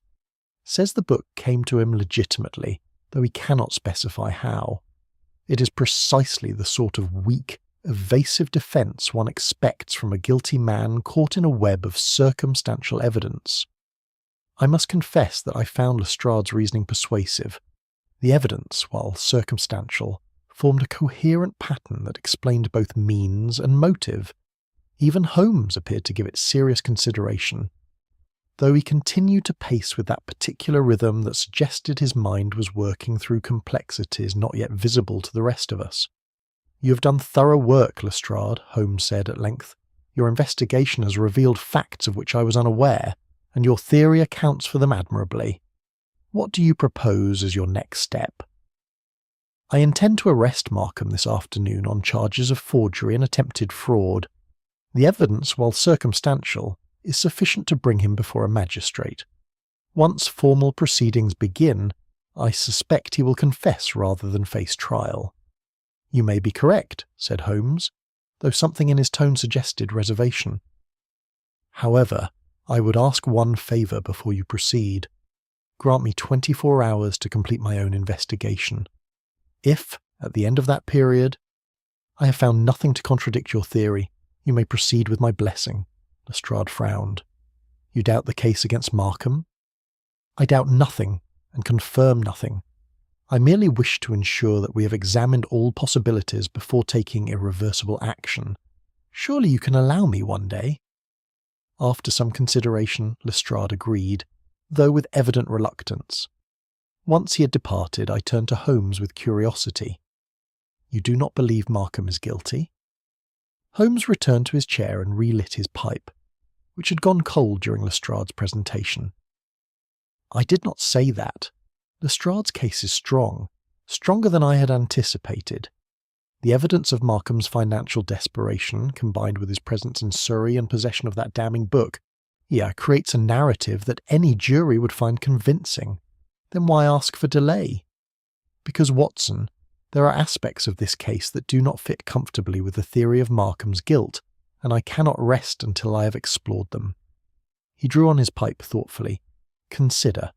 says the book came to him legitimately, though he cannot specify how. It is precisely the sort of weak, evasive defence one expects from a guilty man caught in a web of circumstantial evidence. I must confess that I found Lestrade's reasoning persuasive. The evidence, while circumstantial, formed a coherent pattern that explained both means and motive. Even Holmes appeared to give it serious consideration, though he continued to pace with that particular rhythm that suggested his mind was working through complexities not yet visible to the rest of us. You have done thorough work, Lestrade, Holmes said at length. Your investigation has revealed facts of which I was unaware, and your theory accounts for them admirably. What do you propose as your next step? I intend to arrest Markham this afternoon on charges of forgery and attempted fraud. The evidence, while circumstantial, is sufficient to bring him before a magistrate. Once formal proceedings begin, I suspect he will confess rather than face trial." "You may be correct," said Holmes, though something in his tone suggested reservation. "However, I would ask one favour before you proceed. Grant me 24 hours to complete my own investigation. If, at the end of that period, I have found nothing to contradict your theory, you may proceed with my blessing." Lestrade frowned. "You doubt the case against Markham?" "I doubt nothing and confirm nothing. I merely wish to ensure that we have examined all possibilities before taking irreversible action. Surely you can allow me one day?" After some consideration, Lestrade agreed, though with evident reluctance. Once he had departed, I turned to Holmes with curiosity. "You do not believe Markham is guilty?" Holmes returned to his chair and relit his pipe, which had gone cold during Lestrade's presentation. "I did not say that. Lestrade's case is strong, stronger than I had anticipated. The evidence of Markham's financial desperation, combined with his presence in Surrey and possession of that damning book, creates a narrative that any jury would find convincing. Then why ask for delay? Because, Watson, there are aspects of this case that do not fit comfortably with the theory of Markham's guilt, and I cannot rest until I have explored them." He drew on his pipe thoughtfully. "Consider,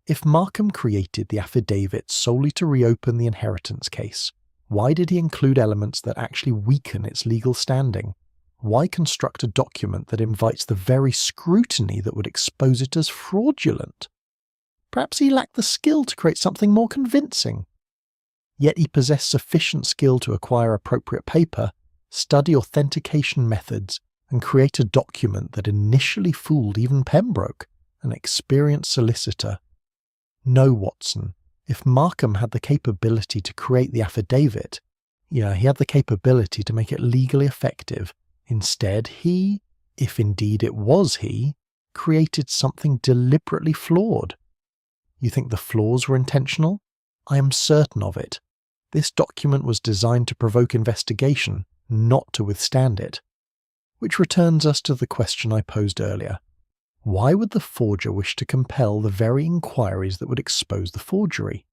if Markham created the affidavit solely to reopen the inheritance case, why did he include elements that actually weaken its legal standing? Why construct a document that invites the very scrutiny that would expose it as fraudulent? Perhaps he lacked the skill to create something more convincing. Yet he possessed sufficient skill to acquire appropriate paper, study authentication methods, and create a document that initially fooled even Pembroke, an experienced solicitor. No, Watson, if Markham had the capability to create the affidavit, he had the capability to make it legally effective. Instead, he, if indeed it was he, created something deliberately flawed. You think the flaws were intentional? I am certain of it. This document was designed to provoke investigation, not to withstand it. Which returns us to the question I posed earlier. Why would the forger wish to compel the very inquiries that would expose the forgery?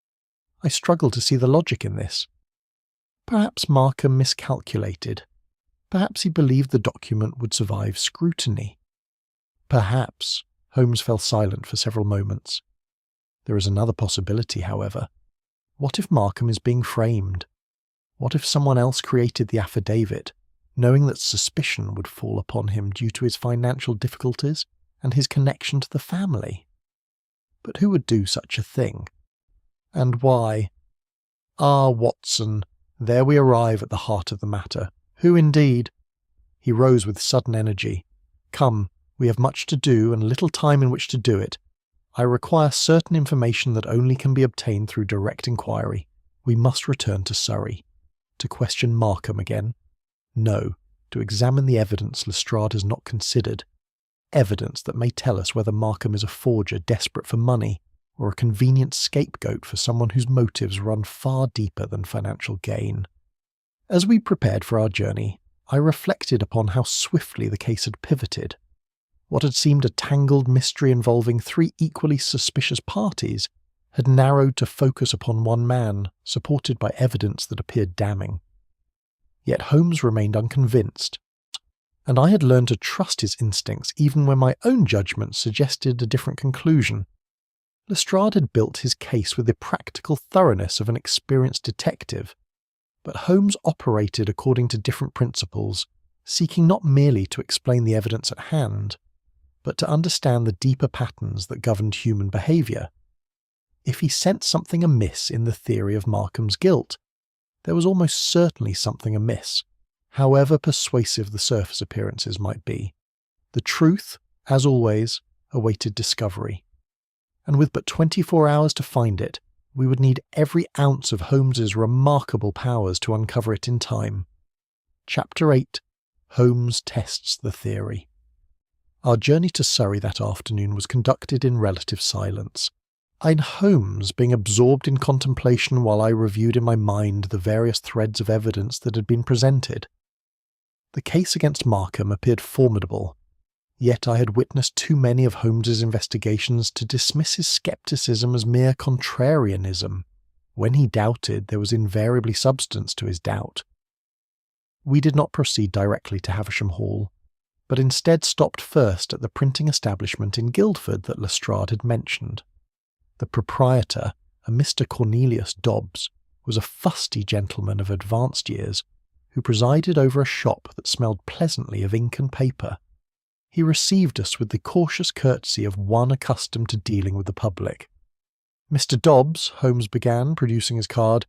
I struggle to see the logic in this. Perhaps Markham miscalculated. Perhaps he believed the document would survive scrutiny. Perhaps. Holmes fell silent for several moments. There is another possibility, however. What if Markham is being framed? What if someone else created the affidavit, knowing that suspicion would fall upon him due to his financial difficulties and his connection to the family? But who would do such a thing? And why? Ah, Watson, there we arrive at the heart of the matter. Who indeed? He rose with sudden energy. Come, we have much to do and little time in which to do it. I require certain information that only can be obtained through direct inquiry. We must return to Surrey. To question Markham again? No, to examine the evidence Lestrade has not considered. Evidence that may tell us whether Markham is a forger desperate for money, or a convenient scapegoat for someone whose motives run far deeper than financial gain. As we prepared for our journey, I reflected upon how swiftly the case had pivoted. What had seemed a tangled mystery involving three equally suspicious parties had narrowed to focus upon one man, supported by evidence that appeared damning. Yet Holmes remained unconvinced, and I had learned to trust his instincts even when my own judgment suggested a different conclusion. Lestrade had built his case with the practical thoroughness of an experienced detective, but Holmes operated according to different principles, seeking not merely to explain the evidence at hand, but to understand the deeper patterns that governed human behaviour. If he sensed something amiss in the theory of Markham's guilt, there was almost certainly something amiss, however persuasive the surface appearances might be. The truth, as always, awaited discovery. And with but 24 hours to find it, we would need every ounce of Holmes's remarkable powers to uncover it in time. Chapter 8. Holmes tests the theory. Our journey to Surrey that afternoon was conducted in relative silence, and Holmes being absorbed in contemplation while I reviewed in my mind the various threads of evidence that had been presented. The case against Markham appeared formidable, Yet I had witnessed too many of Holmes's investigations to dismiss his scepticism as mere contrarianism. When he doubted, there was invariably substance to his doubt. We did not proceed directly to Havisham Hall, but instead stopped first at the printing establishment in Guildford that Lestrade had mentioned. The proprietor, a Mr. Cornelius Dobbs, was a fusty gentleman of advanced years who presided over a shop that smelled pleasantly of ink and paper. He received us with the cautious courtesy of one accustomed to dealing with the public. "Mr. Dobbs," Holmes began, producing his card,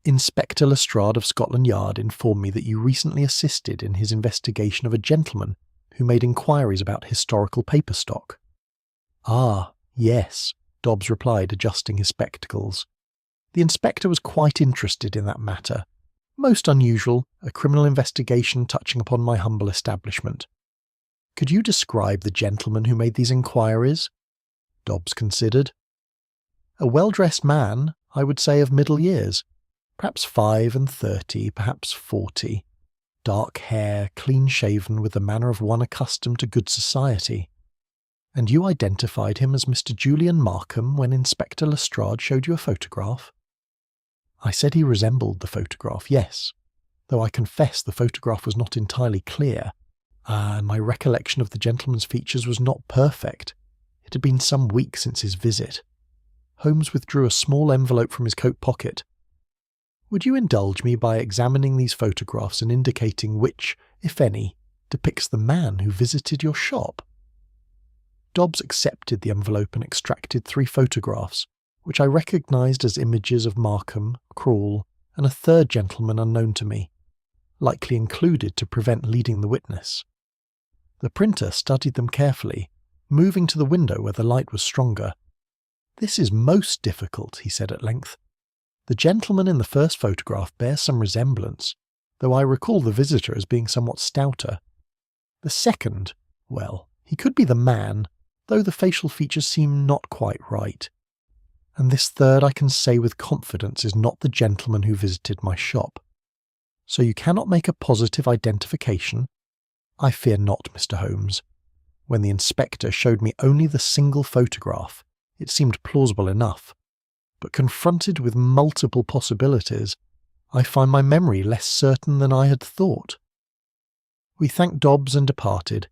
"Inspector Lestrade of Scotland Yard informed me that you recently assisted in his investigation of a gentleman who made inquiries about historical paper stock." "Ah, yes," Dobbs replied, adjusting his spectacles. The inspector was quite interested in that matter. Most unusual, a criminal investigation touching upon my humble establishment. "Could you describe the gentleman who made these inquiries?" Dobbs considered. "A well-dressed man, I would say of middle years. Perhaps 35, perhaps 40. Dark hair, clean-shaven, with the manner of one accustomed to good society." "And you identified him as Mr. Julian Markham when Inspector Lestrade showed you a photograph?" I said he resembled the photograph, yes, though I confess the photograph was not entirely clear. And my recollection of the gentleman's features was not perfect. It had been some weeks since his visit. Holmes withdrew a small envelope from his coat pocket. "Would you indulge me by examining these photographs and indicating which, if any, depicts the man who visited your shop?" Dobbs accepted the envelope and extracted 3 photographs, which I recognised as images of Markham, Crawle, and a third gentleman unknown to me, likely included to prevent leading the witness. The printer studied them carefully, moving to the window where the light was stronger. "This is most difficult," he said at length. "The gentleman in the first photograph bears some resemblance, though I recall the visitor as being somewhat stouter. The second, well, he could be the man, though the facial features seem not quite right. And this third I can say with confidence is not the gentleman who visited my shop. So you cannot make a positive identification?" "I fear not, Mr. Holmes. When the inspector showed me only the single photograph, it seemed plausible enough. But confronted with multiple possibilities, I find my memory less certain than I had thought." We thanked Dobbs and departed,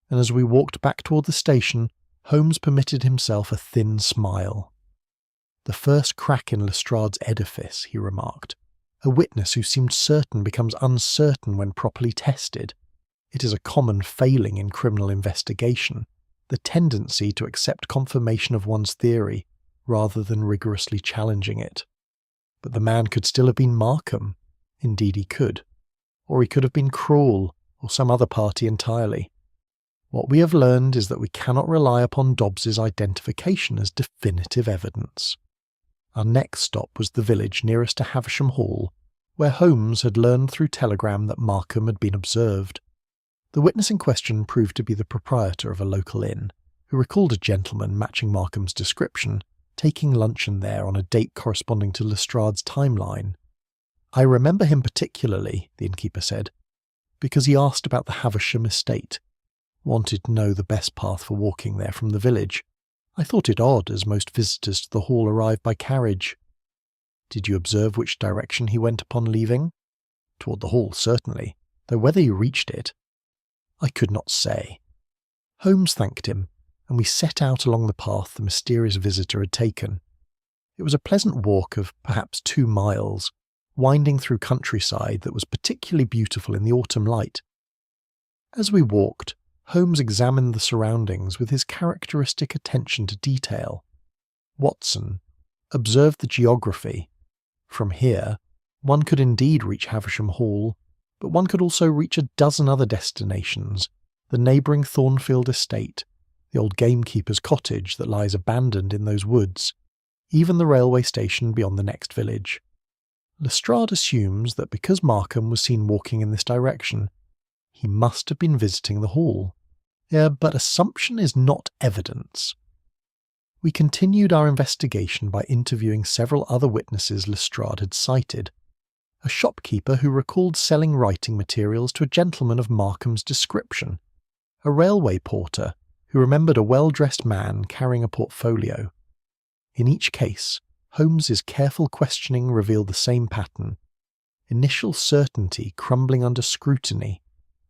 and as we walked back toward the station, Holmes permitted himself a thin smile. "The first crack in Lestrade's edifice," he remarked. "A witness who seemed certain becomes uncertain when properly tested. It is a common failing in criminal investigation, the tendency to accept confirmation of one's theory rather than rigorously challenging it. But the man could still have been Markham. Indeed he could. Or he could have been Crawle, or some other party entirely. What we have learned is that we cannot rely upon Dobbs's identification as definitive evidence." Our next stop was the village nearest to Havisham Hall, where Holmes had learned through telegram that Markham had been observed. The witness in question proved to be the proprietor of a local inn, who recalled a gentleman matching Markham's description, taking luncheon there on a date corresponding to Lestrade's timeline. "I remember him particularly," the innkeeper said, "because he asked about the Havisham estate. Wanted to know the best path for walking there from the village. I thought it odd, as most visitors to the hall arrive by carriage." "Did you observe which direction he went upon leaving?" "Toward the hall, certainly, though whether he reached it—" "I could not say." Holmes thanked him, and we set out along the path the mysterious visitor had taken. It was a pleasant walk of perhaps 2 miles, winding through countryside that was particularly beautiful in the autumn light. As we walked, Holmes examined the surroundings with his characteristic attention to detail. Watson observed the geography. From here, one could indeed reach Havisham Hall, but one could also reach a dozen other destinations, the neighbouring Thornfield estate, the old gamekeeper's cottage that lies abandoned in those woods, even the railway station beyond the next village. Lestrade assumes that because Markham was seen walking in this direction, he must have been visiting the hall. Yeah, but assumption is not evidence. We continued our investigation by interviewing several other witnesses Lestrade had cited. A shopkeeper who recalled selling writing materials to a gentleman of Markham's description, a railway porter who remembered a well-dressed man carrying a portfolio. In each case, Holmes's careful questioning revealed the same pattern: initial certainty crumbling under scrutiny,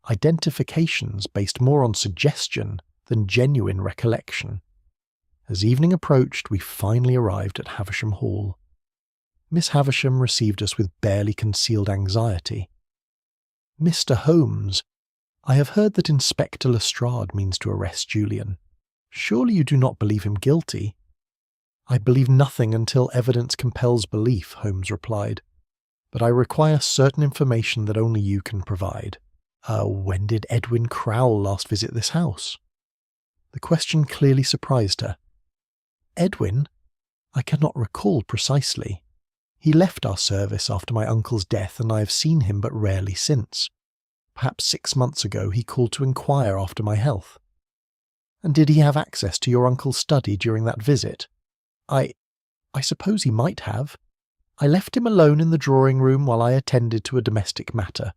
identifications based more on suggestion than genuine recollection. As evening approached, we finally arrived at Havisham Hall. Miss Havisham received us with barely concealed anxiety. "Mr. Holmes, I have heard that Inspector Lestrade means to arrest Julian. Surely you do not believe him guilty?" "I believe nothing until evidence compels belief," Holmes replied. "But I require certain information that only you can provide. When did Edwin Crowle last visit this house?" The question clearly surprised her. "Edwin? I cannot recall precisely. He left our service after my uncle's death, and I have seen him but rarely since. Perhaps 6 months ago he called to inquire after my health." "And did he have access to your uncle's study during that visit?" I suppose he might have. I left him alone in the drawing-room while I attended to a domestic matter.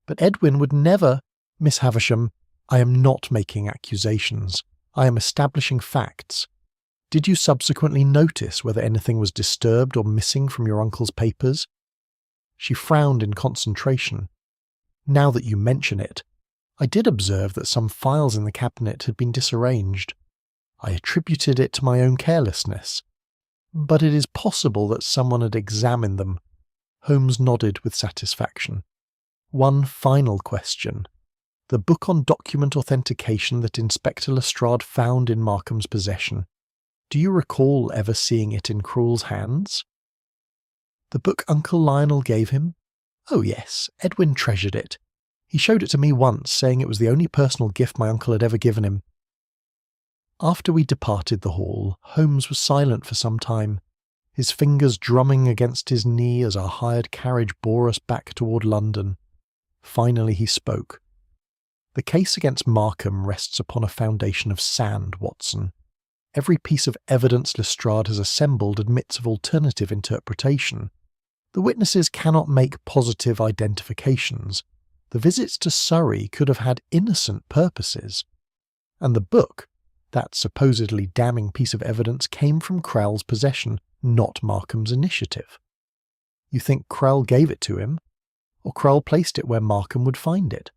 But Edwin would never— Miss Havisham, I am not making accusations. I am establishing facts. Did you subsequently notice whether anything was disturbed or missing from your uncle's papers?" She frowned in concentration. "Now that you mention it, I did observe that some files in the cabinet had been disarranged. I attributed it to my own carelessness. But it is possible that someone had examined them." Holmes nodded with satisfaction. "One final question. The book on document authentication that Inspector Lestrade found in Markham's possession. Do you recall ever seeing it in Crewle's hands?" "The book Uncle Lionel gave him? Oh yes, Edwin treasured it. He showed it to me once, saying it was the only personal gift my uncle had ever given him." After we departed the hall, Holmes was silent for some time, his fingers drumming against his knee as our hired carriage bore us back toward London. Finally he spoke. "The case against Markham rests upon a foundation of sand, Watson. Every piece of evidence Lestrade has assembled admits of alternative interpretation. The witnesses cannot make positive identifications. The visits to Surrey could have had innocent purposes. And the book, that supposedly damning piece of evidence, came from Crowle's possession, not Markham's initiative. You think Crowle gave it to him? Or Crowle placed it where Markham would find it?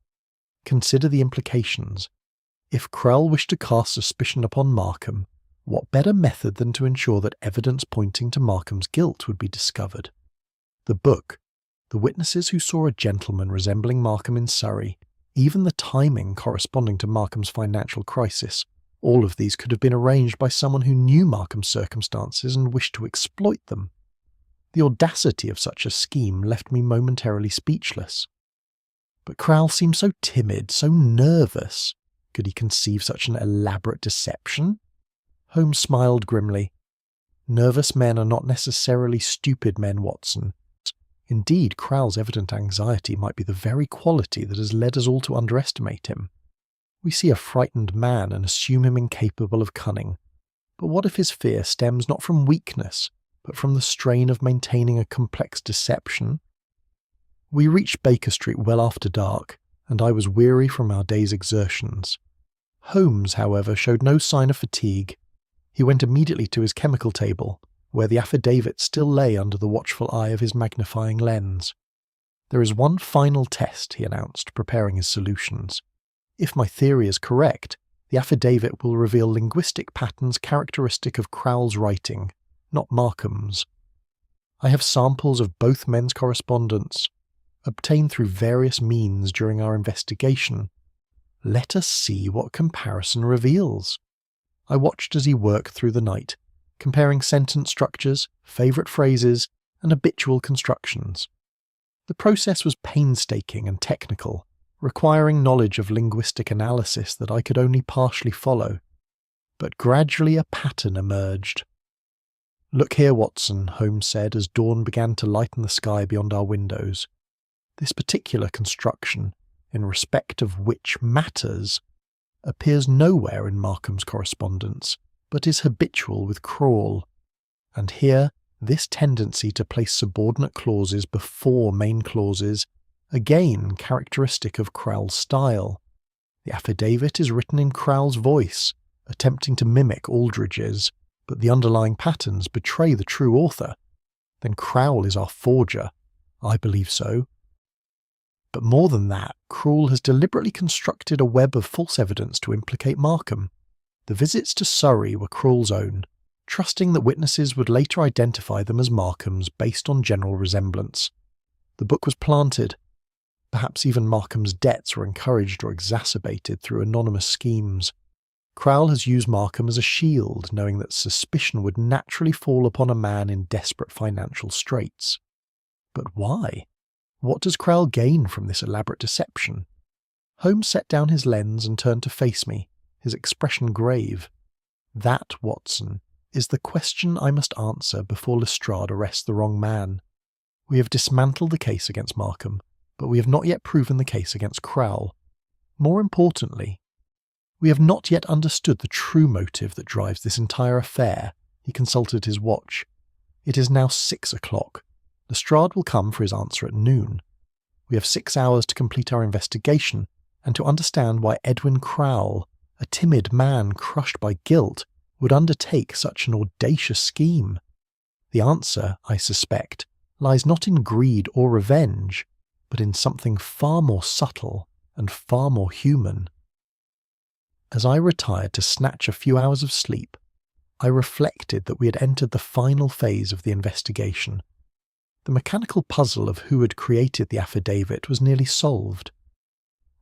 Consider the implications. If Crowle wished to cast suspicion upon Markham, what better method than to ensure that evidence pointing to Markham's guilt would be discovered? The book, the witnesses who saw a gentleman resembling Markham in Surrey, even the timing corresponding to Markham's financial crisis, all of these could have been arranged by someone who knew Markham's circumstances and wished to exploit them. The audacity of such a scheme left me momentarily speechless. But Crowle seemed so timid, so nervous. Could he conceive such an elaborate deception? Holmes smiled grimly. "Nervous men are not necessarily stupid men, Watson. Indeed, Crowle's evident anxiety might be the very quality that has led us all to underestimate him. We see a frightened man and assume him incapable of cunning. But what if his fear stems not from weakness, but from the strain of maintaining a complex deception?" We reached Baker Street well after dark, and I was weary from our day's exertions. Holmes, however, showed no sign of fatigue. He went immediately to his chemical table, where the affidavit still lay under the watchful eye of his magnifying lens. "There is one final test," he announced, preparing his solutions. "If my theory is correct, the affidavit will reveal linguistic patterns characteristic of Crowle's writing, not Markham's. I have samples of both men's correspondence, obtained through various means during our investigation. Let us see what comparison reveals." I watched as he worked through the night, comparing sentence structures, favourite phrases, and habitual constructions. The process was painstaking and technical, requiring knowledge of linguistic analysis that I could only partially follow. But gradually a pattern emerged. "Look here, Watson," Holmes said as dawn began to lighten the sky beyond our windows. "This particular construction, in respect of which matters, appears nowhere in Markham's correspondence, but is habitual with Crowle. And here, this tendency to place subordinate clauses before main clauses, again characteristic of Crowle's style. The affidavit is written in Crowell's voice, attempting to mimic Aldridge's, but the underlying patterns betray the true author. Then Crowell is our forger. I believe so. But more than that, Crowell has deliberately constructed a web of false evidence to implicate Markham. The visits to Surrey were Crowell's own, trusting that witnesses would later identify them as Markham's based on general resemblance. The book was planted. Perhaps even Markham's debts were encouraged or exacerbated through anonymous schemes. Crowell has used Markham as a shield, knowing that suspicion would naturally fall upon a man in desperate financial straits. But why? What does Crowell gain from this elaborate deception? Holmes set down his lens and turned to face me, his expression grave. That, Watson, is the question I must answer before Lestrade arrests the wrong man. We have dismantled the case against Markham, but we have not yet proven the case against Crowell. More importantly, we have not yet understood the true motive that drives this entire affair. He consulted his watch. It is now 6 o'clock. Lestrade will come for his answer at noon. We have 6 hours to complete our investigation and to understand why Edwin Crowell, a timid man crushed by guilt, would undertake such an audacious scheme. The answer, I suspect, lies not in greed or revenge, but in something far more subtle and far more human. As I retired to snatch a few hours of sleep, I reflected that we had entered the final phase of the investigation. The mechanical puzzle of who had created the affidavit was nearly solved.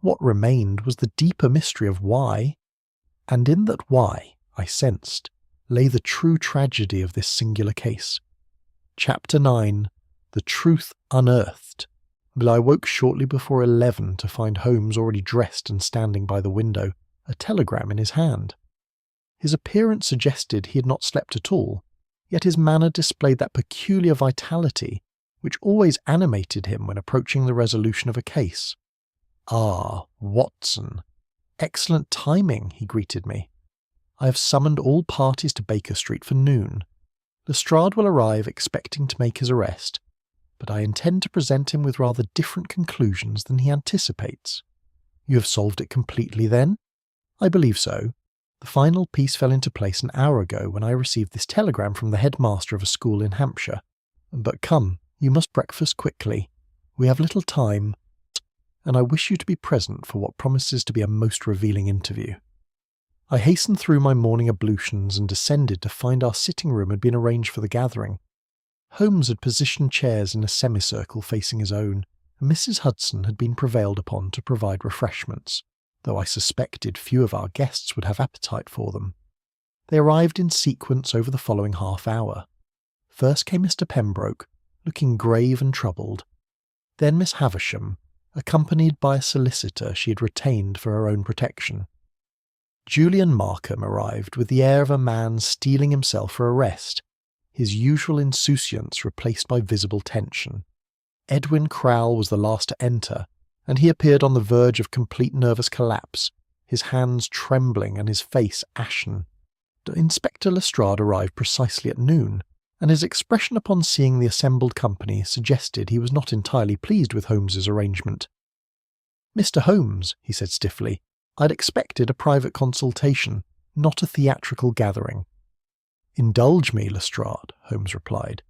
What remained was the deeper mystery of why, and in that why, I sensed, lay the true tragedy of this singular case. Chapter 9, The Truth Unearthed. But I woke shortly before 11 to find Holmes already dressed and standing by the window, a telegram in his hand. His appearance suggested he had not slept at all, yet his manner displayed that peculiar vitality which always animated him when approaching the resolution of a case. "Ah, Watson. Excellent timing," he greeted me. "I have summoned all parties to Baker Street for noon. Lestrade will arrive expecting to make his arrest, but I intend to present him with rather different conclusions than he anticipates." "You have solved it completely, then?" "I believe so. The final piece fell into place an hour ago when I received this telegram from the headmaster of a school in Hampshire. But come, you must breakfast quickly. We have little time, and I wish you to be present for what promises to be a most revealing interview." I hastened through my morning ablutions and descended to find our sitting room had been arranged for the gathering. Holmes had positioned chairs in a semicircle facing his own, and Mrs. Hudson had been prevailed upon to provide refreshments, though I suspected few of our guests would have appetite for them. They arrived in sequence over the following half hour. First came Mr. Pembroke, looking grave and troubled. Then Miss Havisham, accompanied by a solicitor she had retained for her own protection. Julian Markham arrived with the air of a man steeling himself for arrest, his usual insouciance replaced by visible tension. Edwin Crowell was the last to enter, and he appeared on the verge of complete nervous collapse, his hands trembling and his face ashen. Inspector Lestrade arrived precisely at noon, and his expression upon seeing the assembled company suggested he was not entirely pleased with Holmes's arrangement. "Mr. Holmes," he said stiffly, "I'd expected a private consultation, not a theatrical gathering." "Indulge me, Lestrade," Holmes replied.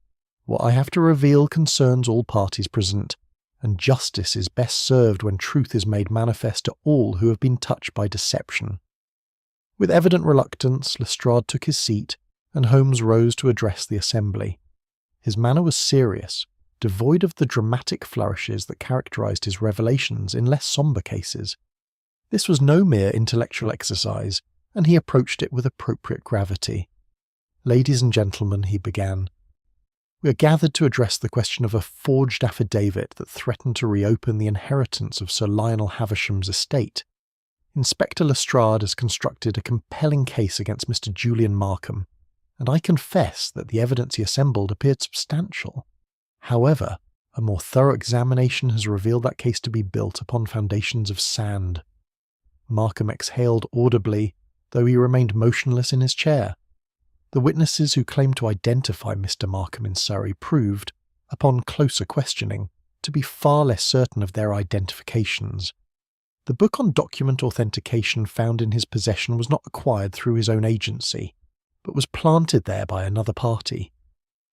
"What I have to reveal concerns all parties present, and justice is best served when truth is made manifest to all who have been touched by deception." With evident reluctance, Lestrade took his seat, and Holmes rose to address the assembly. His manner was serious, devoid of the dramatic flourishes that characterized his revelations in less sombre cases. This was no mere intellectual exercise, and he approached it with appropriate gravity. "Ladies and gentlemen," he began, "we are gathered to address the question of a forged affidavit that threatened to reopen the inheritance of Sir Lionel Havisham's estate. Inspector Lestrade has constructed a compelling case against Mr. Julian Markham, and I confess that the evidence he assembled appeared substantial. However, a more thorough examination has revealed that case to be built upon foundations of sand." Markham exhaled audibly, though he remained motionless in his chair. The witnesses who claimed to identify Mr. Markham in Surrey proved, upon closer questioning, to be far less certain of their identifications. The book on document authentication found in his possession was not acquired through his own agency, but was planted there by another party.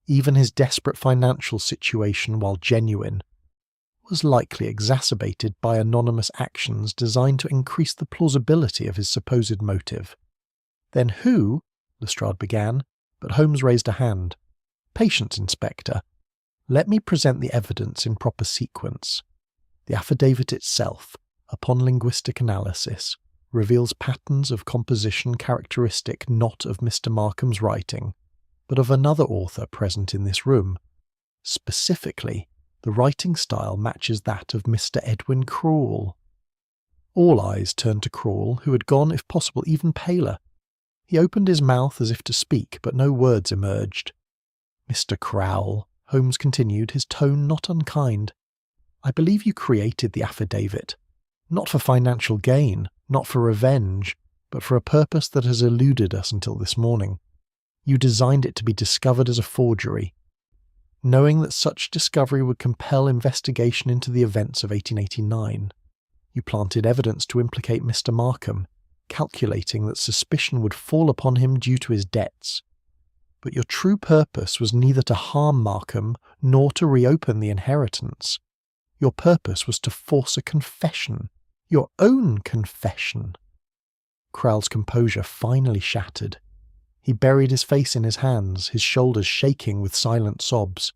Even his desperate financial situation, while genuine, was likely exacerbated by anonymous actions designed to increase the plausibility of his supposed motive. "Then who?" Lestrade began, but Holmes raised a hand. "Patience, Inspector. Let me present the evidence in proper sequence. The affidavit itself, upon linguistic analysis, reveals patterns of composition characteristic not of Mr. Markham's writing, but of another author present in this room. Specifically, the writing style matches that of Mr. Edwin Crawle." All eyes turned to Crawle, who had gone, if possible, even paler. He opened his mouth as if to speak, but no words emerged. "Mr. Crowle," Holmes continued, his tone not unkind, "I believe you created the affidavit, not for financial gain, not for revenge, but for a purpose that has eluded us until this morning. You designed it to be discovered as a forgery. Knowing that such discovery would compel investigation into the events of 1889, you planted evidence to implicate Mr. Markham, calculating that suspicion would fall upon him due to his debts. But your true purpose was neither to harm Markham nor to reopen the inheritance. Your purpose was to force a confession, your own confession." Crowle's composure finally shattered. He buried his face in his hands, his shoulders shaking with silent sobs.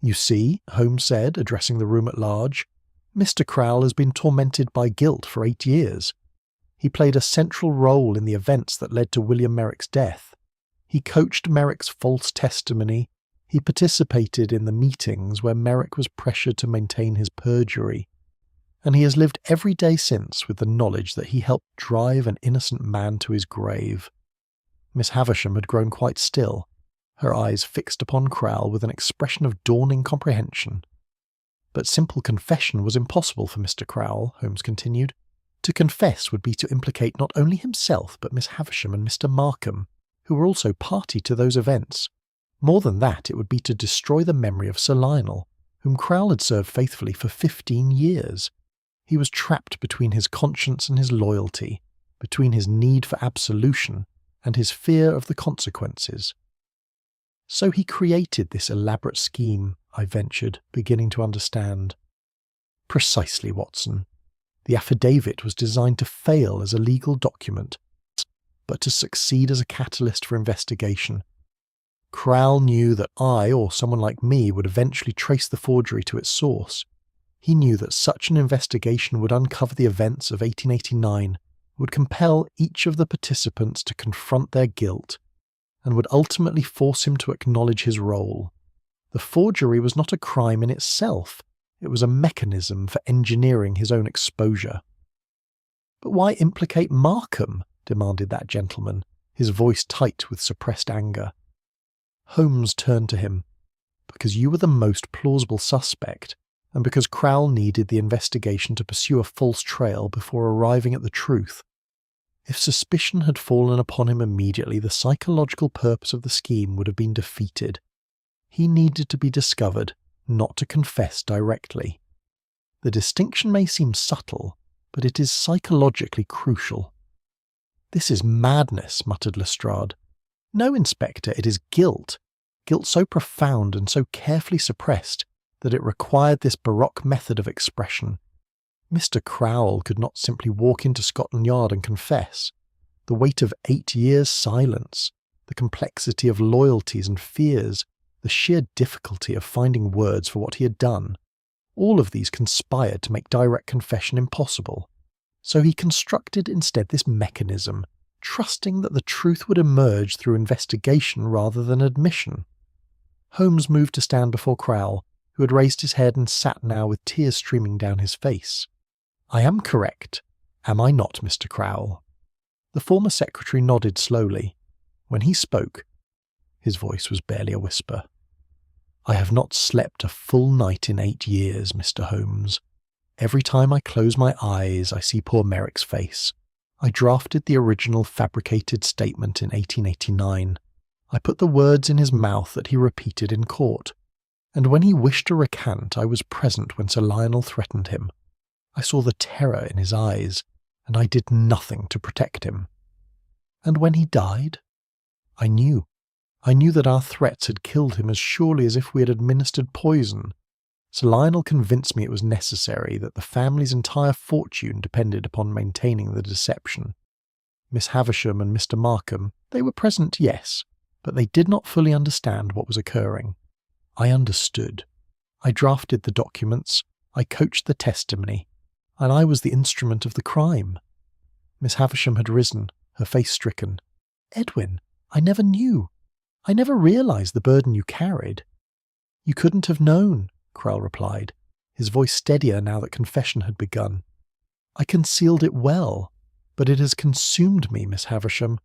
"You see," Holmes said, addressing the room at large, "Mr. Crowle has been tormented by guilt for 8 years. He played a central role in the events that led to William Merrick's death. He coached Merrick's false testimony. He participated in the meetings where Merrick was pressured to maintain his perjury. And he has lived every day since with the knowledge that he helped drive an innocent man to his grave." Miss Havisham had grown quite still, her eyes fixed upon Crowle with an expression of dawning comprehension. "But simple confession was impossible for Mr. Crowle," Holmes continued. "To confess would be to implicate not only himself but Miss Havisham and Mr. Markham, who were also party to those events. More than that, it would be to destroy the memory of Sir Lionel, whom Crowle had served faithfully for 15 years. He was trapped between his conscience and his loyalty, between his need for absolution and his fear of the consequences." "So he created this elaborate scheme," I ventured, beginning to understand. "Precisely, Watson. The affidavit was designed to fail as a legal document, but to succeed as a catalyst for investigation. Crowle knew that I, or someone like me, would eventually trace the forgery to its source. He knew that such an investigation would uncover the events of 1889, would compel each of the participants to confront their guilt, and would ultimately force him to acknowledge his role. The forgery was not a crime in itself, it was a mechanism for engineering his own exposure." "But why implicate Markham?" demanded that gentleman, his voice tight with suppressed anger. Holmes turned to him. "Because you were the most plausible suspect, and because Crowle needed the investigation to pursue a false trail before arriving at the truth. If suspicion had fallen upon him immediately, the psychological purpose of the scheme would have been defeated. He needed to be discovered, not to confess directly. The distinction may seem subtle, but it is psychologically crucial." "This is madness," muttered Lestrade. "No, Inspector, it is guilt. Guilt so profound and so carefully suppressed that it required this baroque method of expression. Mr. Crowle could not simply walk into Scotland Yard and confess. The weight of 8 years' silence, the complexity of loyalties and fears, the sheer difficulty of finding words for what he had done, all of these conspired to make direct confession impossible. So he constructed instead this mechanism, trusting that the truth would emerge through investigation rather than admission." Holmes moved to stand before Crowle, who had raised his head and sat now with tears streaming down his face. "I am correct, am I not, Mr. Crowle?" The former secretary nodded slowly. When he spoke, his voice was barely a whisper. "I have not slept a full night in 8 years, Mr. Holmes. Every time I close my eyes, I see poor Merrick's face. I drafted the original fabricated statement in 1889. I put the words in his mouth that he repeated in court. And when he wished to recant, I was present when Sir Lionel threatened him. I saw the terror in his eyes, and I did nothing to protect him. And when he died, I knew that our threats had killed him as surely as if we had administered poison. Sir Lionel convinced me it was necessary, that the family's entire fortune depended upon maintaining the deception. Miss Havisham and Mr. Markham, they were present, yes, but they did not fully understand what was occurring. I understood. I drafted the documents, I coached the testimony, and I was the instrument of the crime. Miss Havisham had risen, her face stricken. "Edwin, I never knew. I never realised the burden you carried." "You couldn't have known," Crowell replied, his voice steadier now that confession had begun. "I concealed it well, but it has consumed me, Miss Havisham.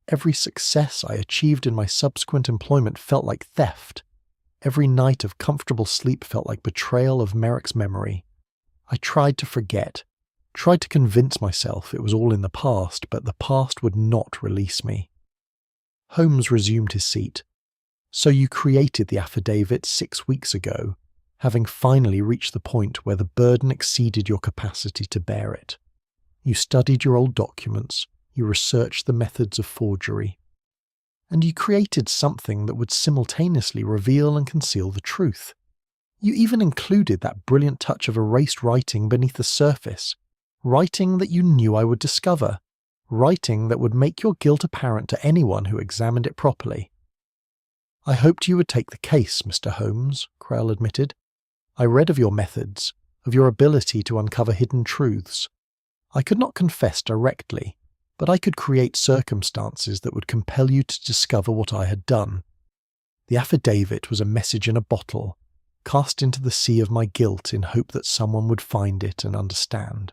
Every success I achieved in my subsequent employment felt like theft. Every night of comfortable sleep felt like betrayal of Merrick's memory. I tried to forget, tried to convince myself it was all in the past, but the past would not release me." Holmes resumed his seat. "So you created the affidavit 6 weeks ago, having finally reached the point where the burden exceeded your capacity to bear it. You studied your old documents, you researched the methods of forgery, and you created something that would simultaneously reveal and conceal the truth. You even included that brilliant touch of erased writing beneath the surface, writing that you knew I would discover, writing that would make your guilt apparent to anyone who examined it properly." "I hoped you would take the case, Mr. Holmes," Crowell admitted. "I read of your methods, of your ability to uncover hidden truths. I could not confess directly, but I could create circumstances that would compel you to discover what I had done. The affidavit was a message in a bottle, cast into the sea of my guilt in hope that someone would find it and understand."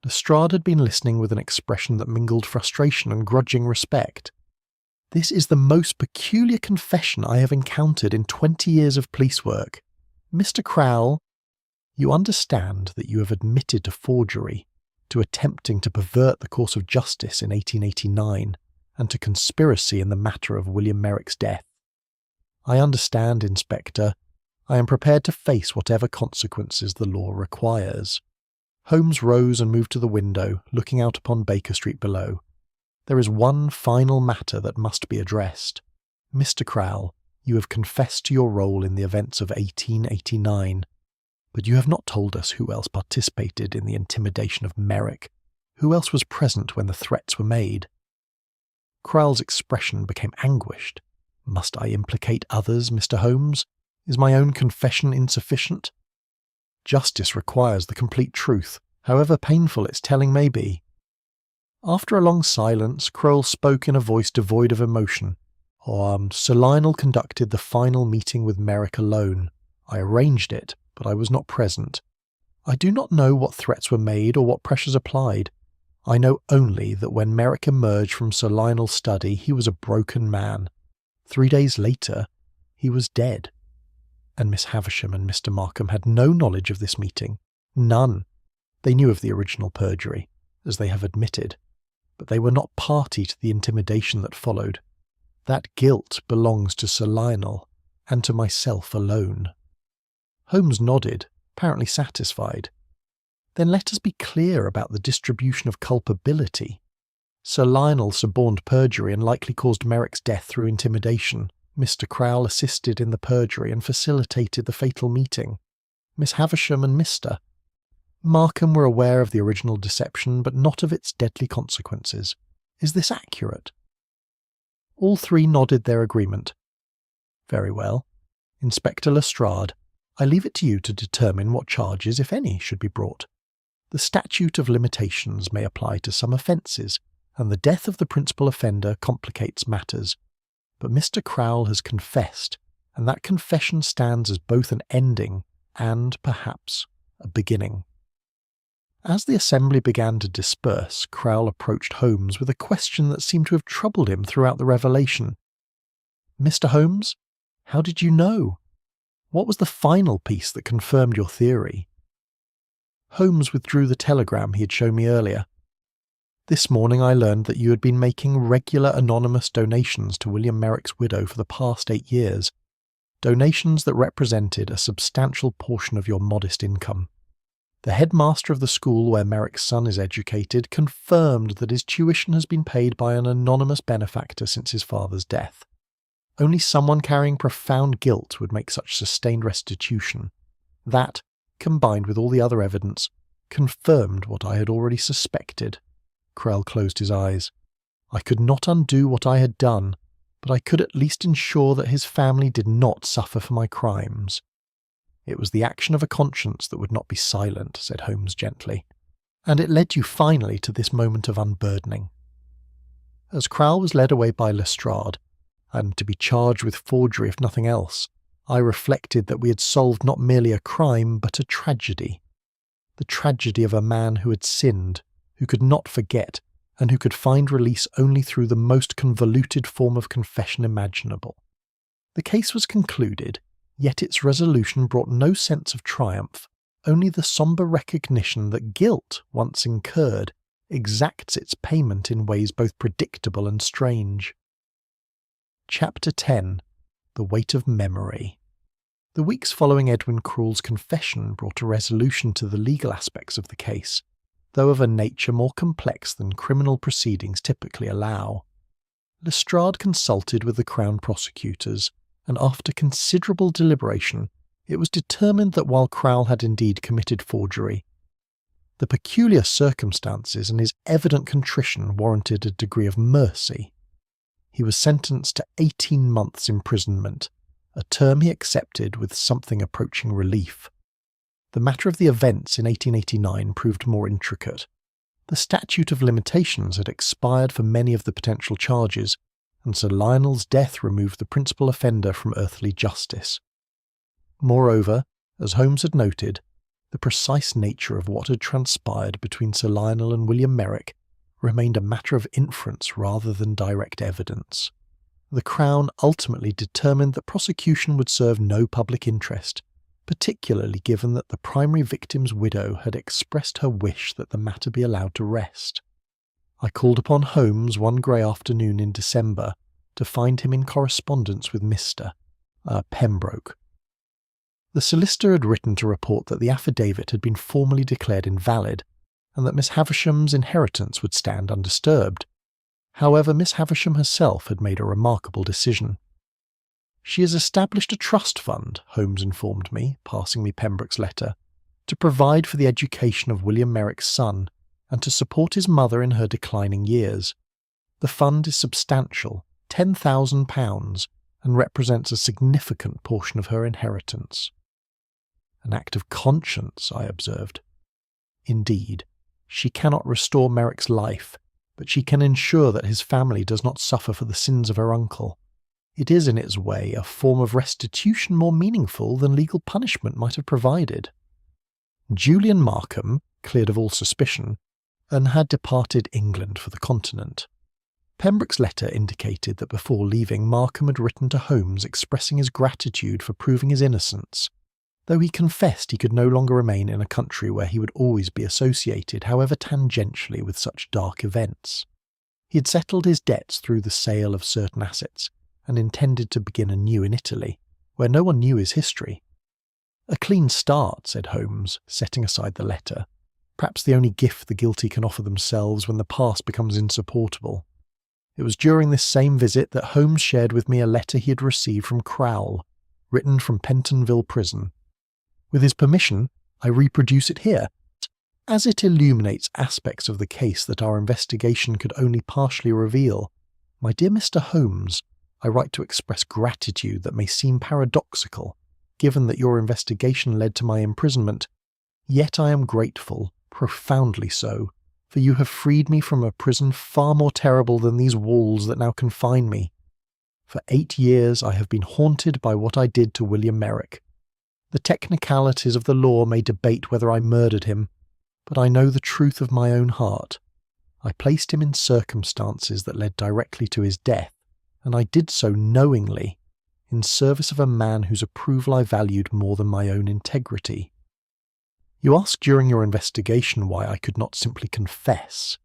Lestrade had been listening with an expression that mingled frustration and grudging respect. "This is the most peculiar confession I have encountered in 20 years of police work. Mr. Crowell, you understand that you have admitted to forgery, to attempting to pervert the course of justice in 1889, and to conspiracy in the matter of William Merrick's death." "I understand, Inspector. I am prepared to face whatever consequences the law requires." Holmes rose and moved to the window, looking out upon Baker Street below. "There is one final matter that must be addressed. Mr. Crowell, you have confessed to your role in the events of 1889, but you have not told us who else participated in the intimidation of Merrick. Who else was present when the threats were made?" Crowell's expression became anguished. "Must I implicate others, Mr. Holmes? Is my own confession insufficient? Justice requires the complete truth, however painful its telling may be." After a long silence, Crowell spoke in a voice devoid of emotion. Sir Lionel conducted the final meeting with Merrick alone. I arranged it, but I was not present. I do not know what threats were made or what pressures applied. I know only that when Merrick emerged from Sir Lionel's study, he was a broken man. 3 days later, he was dead. And Miss Havisham and Mr. Markham had no knowledge of this meeting. None. They knew of the original perjury, as they have admitted, but they were not party to the intimidation that followed. That guilt belongs to Sir Lionel, and to myself alone." Holmes nodded, apparently satisfied. "Then let us be clear about the distribution of culpability. Sir Lionel suborned perjury and likely caused Merrick's death through intimidation. Mr. Crowell assisted in the perjury and facilitated the fatal meeting. Miss Havisham and Mr. Markham were aware of the original deception, but not of its deadly consequences. Is this accurate?" All three nodded their agreement. "Very well. Inspector Lestrade, I leave it to you to determine what charges, if any, should be brought. The statute of limitations may apply to some offences, and the death of the principal offender complicates matters. But Mr. Crowell has confessed, and that confession stands as both an ending and, perhaps, a beginning." As the assembly began to disperse, Crowell approached Holmes with a question that seemed to have troubled him throughout the revelation. "Mr. Holmes, how did you know? What was the final piece that confirmed your theory?" Holmes withdrew the telegram he had shown me earlier. "This morning I learned that you had been making regular anonymous donations to William Merrick's widow for the past 8 years, donations that represented a substantial portion of your modest income. The headmaster of the school where Merrick's son is educated confirmed that his tuition has been paid by an anonymous benefactor since his father's death. Only someone carrying profound guilt would make such sustained restitution. That, combined with all the other evidence, confirmed what I had already suspected. Krell closed his eyes. I could not undo what I had done, but I could at least ensure that his family did not suffer for my crimes. It was the action of a conscience that would not be silent, said Holmes gently, and it led you finally to this moment of unburdening. As Krell was led away by Lestrade, and to be charged with forgery if nothing else, I reflected that we had solved not merely a crime but a tragedy. The tragedy of a man who had sinned, who could not forget, and who could find release only through the most convoluted form of confession imaginable. The case was concluded, yet its resolution brought no sense of triumph, only the sombre recognition that guilt, once incurred, exacts its payment in ways both predictable and strange. Chapter 10. The Weight of Memory. The weeks following Edwin Crull's confession brought a resolution to the legal aspects of the case, though of a nature more complex than criminal proceedings typically allow. Lestrade consulted with the Crown prosecutors, and after considerable deliberation, it was determined that while Crowell had indeed committed forgery, the peculiar circumstances and his evident contrition warranted a degree of mercy. He was sentenced to 18 months' imprisonment, a term he accepted with something approaching relief. The matter of the events in 1889 proved more intricate. The statute of limitations had expired for many of the potential charges, and Sir Lionel's death removed the principal offender from earthly justice. Moreover, as Holmes had noted, the precise nature of what had transpired between Sir Lionel and William Merrick remained a matter of inference rather than direct evidence. The Crown ultimately determined that prosecution would serve no public interest, particularly given that the primary victim's widow had expressed her wish that the matter be allowed to rest. I called upon Holmes one grey afternoon in December to find him in correspondence with Mr. Pembroke. The solicitor had written to report that the affidavit had been formally declared invalid, and that Miss Havisham's inheritance would stand undisturbed. However, Miss Havisham herself had made a remarkable decision. She has established a trust fund, Holmes informed me, passing me Pembroke's letter, to provide for the education of William Merrick's son, and to support his mother in her declining years. The fund is substantial, £10,000, and represents a significant portion of her inheritance. An act of conscience, I observed. Indeed, she cannot restore Merrick's life, but she can ensure that his family does not suffer for the sins of her uncle. It is in its way a form of restitution more meaningful than legal punishment might have provided. Julian Markham, cleared of all suspicion, and had departed England for the continent. Pembroke's letter indicated that before leaving, Markham had written to Holmes expressing his gratitude for proving his innocence, though he confessed he could no longer remain in a country where he would always be associated, however tangentially, with such dark events. He had settled his debts through the sale of certain assets, and intended to begin anew in Italy, where no one knew his history. A clean start, said Holmes, setting aside the letter, perhaps the only gift the guilty can offer themselves when the past becomes insupportable. It was during this same visit that Holmes shared with me a letter he had received from Crowell, written from Pentonville Prison. With his permission, I reproduce it here, as it illuminates aspects of the case that our investigation could only partially reveal. My dear Mr. Holmes, I write to express gratitude that may seem paradoxical, given that your investigation led to my imprisonment, yet I am grateful, profoundly so, for you have freed me from a prison far more terrible than these walls that now confine me. For 8 years I have been haunted by what I did to William Merrick. The technicalities of the law may debate whether I murdered him, but I know the truth of my own heart. I placed him in circumstances that led directly to his death, and I did so knowingly, in service of a man whose approval I valued more than my own integrity. You asked during your investigation why I could not simply confess.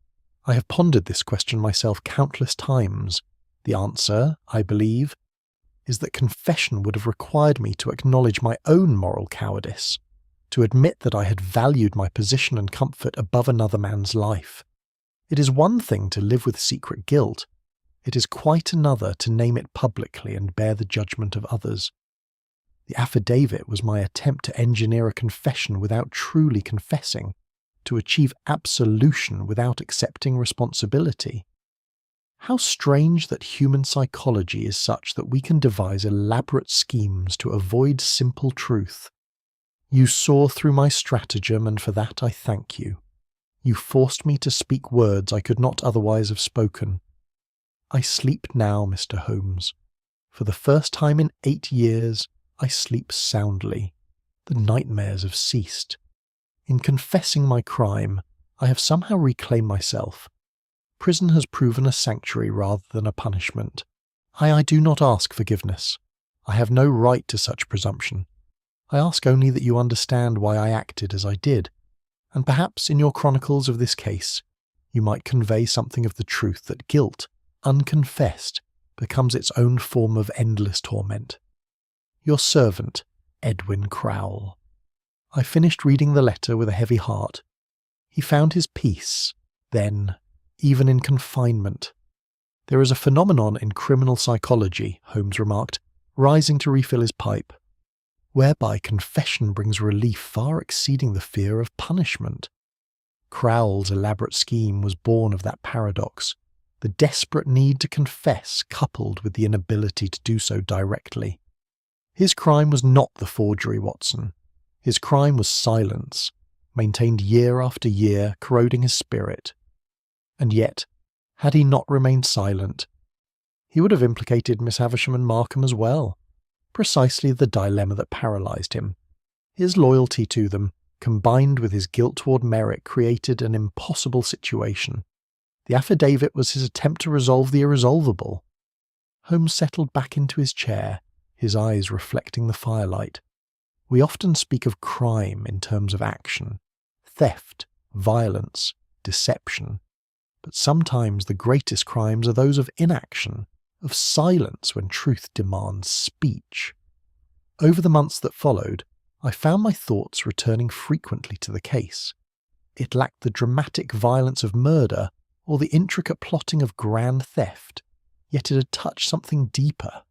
I have pondered this question myself countless times. The answer, I believe, is that confession would have required me to acknowledge my own moral cowardice. to admit that I had valued my position and comfort above another man's life. It is one thing to live with secret guilt. It is quite another to name it publicly and bear the judgment of others. The affidavit was my attempt to engineer a confession without truly confessing, to achieve absolution without accepting responsibility. How strange that human psychology is such that we can devise elaborate schemes to avoid simple truth. You saw through my stratagem, and for that I thank you. You forced me to speak words I could not otherwise have spoken. I sleep now, Mr. Holmes. For the first time in 8 years, I sleep soundly. The nightmares have ceased. In confessing my crime, I have somehow reclaimed myself. Prison has proven a sanctuary rather than a punishment. I do not ask forgiveness. I have no right to such presumption. I ask only that you understand why I acted as I did, and perhaps in your chronicles of this case, you might convey something of the truth that guilt, unconfessed, becomes its own form of endless torment. Your servant, Edwin Crowell. I finished reading the letter with a heavy heart. He found his peace, then, even in confinement. There is a phenomenon in criminal psychology, Holmes remarked, rising to refill his pipe, whereby confession brings relief far exceeding the fear of punishment. Crowell's elaborate scheme was born of that paradox, the desperate need to confess coupled with the inability to do so directly. His crime was not the forgery, Watson. His crime was silence, maintained year after year, corroding his spirit. And yet, had he not remained silent, he would have implicated Miss Havisham and Markham as well. Precisely the dilemma that paralysed him. His loyalty to them, combined with his guilt toward Merrick, created an impossible situation. The affidavit was his attempt to resolve the irresolvable. Holmes settled back into his chair, his eyes reflecting the firelight. We often speak of crime in terms of action, theft, violence, deception. But sometimes the greatest crimes are those of inaction, of silence when truth demands speech. Over the months that followed, I found my thoughts returning frequently to the case. It lacked the dramatic violence of murder or the intricate plotting of grand theft, yet it had touched something deeper.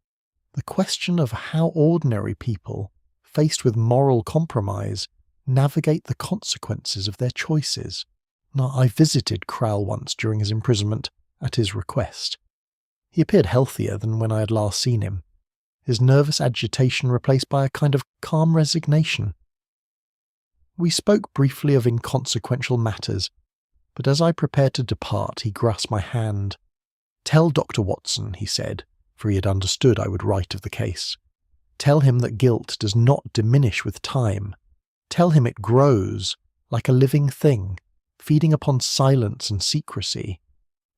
The question of how ordinary people, faced with moral compromise, navigate the consequences of their choices. Now, I visited Crowell once during his imprisonment, at his request. He appeared healthier than when I had last seen him, his nervous agitation replaced by a kind of calm resignation. We spoke briefly of inconsequential matters, but as I prepared to depart, he grasped my hand. "Tell Dr. Watson," he said, for he had understood I would write of the case. "Tell him that guilt does not diminish with time. Tell him it grows, like a living thing, feeding upon silence and secrecy.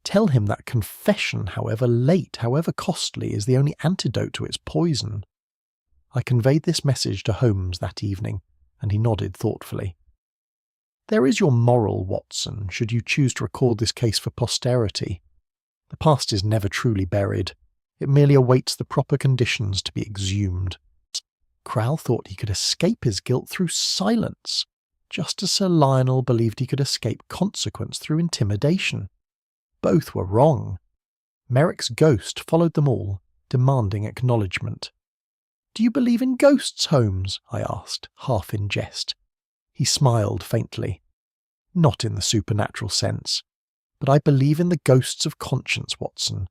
Tell him that confession, however late, however costly, is the only antidote to its poison." I conveyed this message to Holmes that evening, and he nodded thoughtfully. "There is your moral, Watson, should you choose to record this case for posterity. The past is never truly buried. It merely awaits the proper conditions to be exhumed." Crowell thought he could escape his guilt through silence, just as Sir Lionel believed he could escape consequence through intimidation. Both were wrong. Merrick's ghost followed them all, demanding acknowledgement. "Do you believe in ghosts, Holmes?" I asked, half in jest. He smiled faintly. "Not in the supernatural sense, but I believe in the ghosts of conscience, Watson,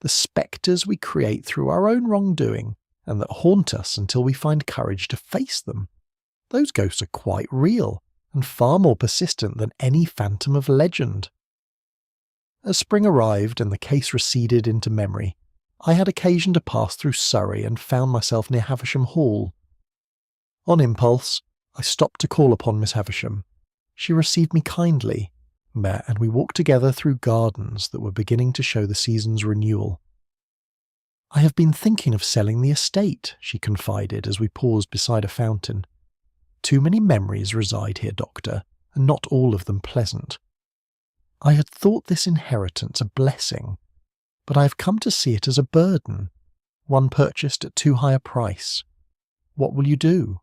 the spectres we create through our own wrongdoing, and that haunt us until we find courage to face them. Those ghosts are quite real, and far more persistent than any phantom of legend." As spring arrived and the case receded into memory, I had occasion to pass through Surrey and found myself near Havisham Hall. On impulse, I stopped to call upon Miss Havisham. She received me kindly, and we walked together through gardens that were beginning to show the season's renewal. "I have been thinking of selling the estate," she confided as we paused beside a fountain. "Too many memories reside here, Doctor, and not all of them pleasant. I had thought this inheritance a blessing, but I have come to see it as a burden, one purchased at too high a price. What will you do?"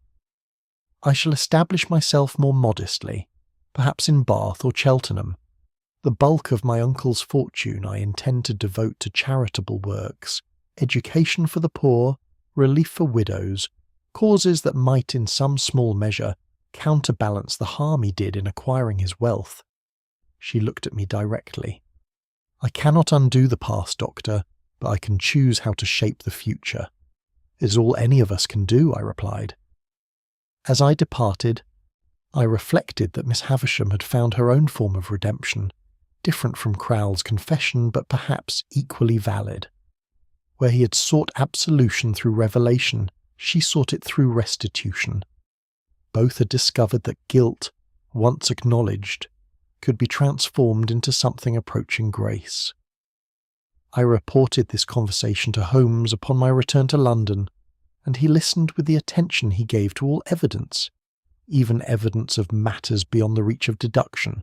I shall establish myself more modestly, perhaps in Bath or Cheltenham. The bulk of my uncle's fortune I intend to devote to charitable works, education for the poor, relief for widows, causes that might in some small measure counterbalance the harm he did in acquiring his wealth. She looked at me directly. I cannot undo the past, Doctor, but I can choose how to shape the future. It is all any of us can do, I replied. As I departed, I reflected that Miss Havisham had found her own form of redemption, different from Crowle's confession, but perhaps equally valid. Where he had sought absolution through revelation, she sought it through restitution. Both had discovered that guilt, once acknowledged, could be transformed into something approaching grace. I reported this conversation to Holmes upon my return to London, and he listened with the attention he gave to all evidence, even evidence of matters beyond the reach of deduction.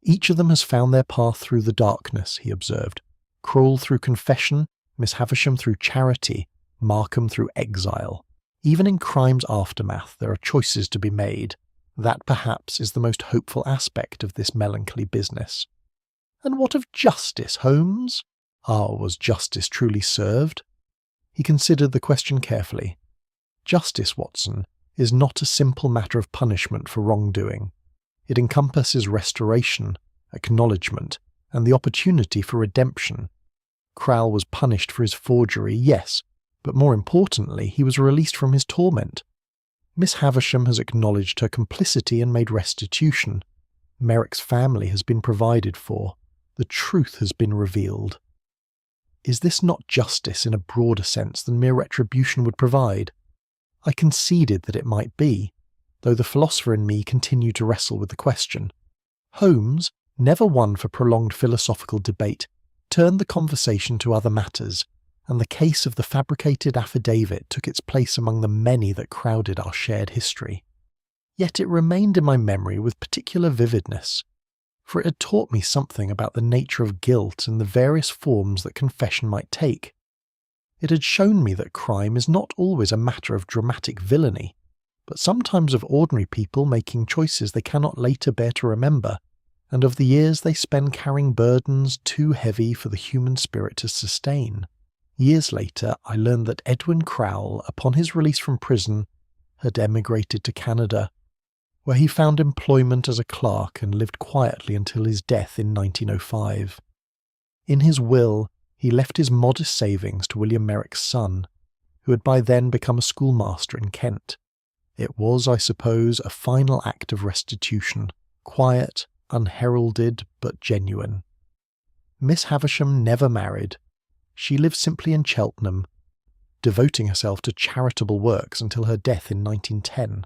Each of them has found their path through the darkness, he observed. Crowle through confession, Miss Havisham through charity, Markham through exile. Even in crime's aftermath there are choices to be made. That perhaps is the most hopeful aspect of this melancholy business. And what of justice, Holmes? Was justice truly served? He considered the question carefully. Justice, Watson, is not a simple matter of punishment for wrongdoing. It encompasses restoration, acknowledgement, and the opportunity for redemption. Crowle was punished for his forgery, yes, but more importantly, he was released from his torment. Miss Havisham has acknowledged her complicity and made restitution. Merrick's family has been provided for. The truth has been revealed. Is this not justice in a broader sense than mere retribution would provide? I conceded that it might be, though the philosopher in me continued to wrestle with the question. Holmes, never one for prolonged philosophical debate, turned the conversation to other matters, and the case of the fabricated affidavit took its place among the many that crowded our shared history. Yet it remained in my memory with particular vividness, for it had taught me something about the nature of guilt and the various forms that confession might take. It had shown me that crime is not always a matter of dramatic villainy, but sometimes of ordinary people making choices they cannot later bear to remember, and of the years they spend carrying burdens too heavy for the human spirit to sustain. Years later, I learned that Edwin Crowle, upon his release from prison, had emigrated to Canada, where he found employment as a clerk and lived quietly until his death in 1905. In his will, he left his modest savings to William Merrick's son, who had by then become a schoolmaster in Kent. It was, I suppose, a final act of restitution, quiet, unheralded, but genuine. Miss Havisham never married. She lived simply in Cheltenham, devoting herself to charitable works until her death in 1910.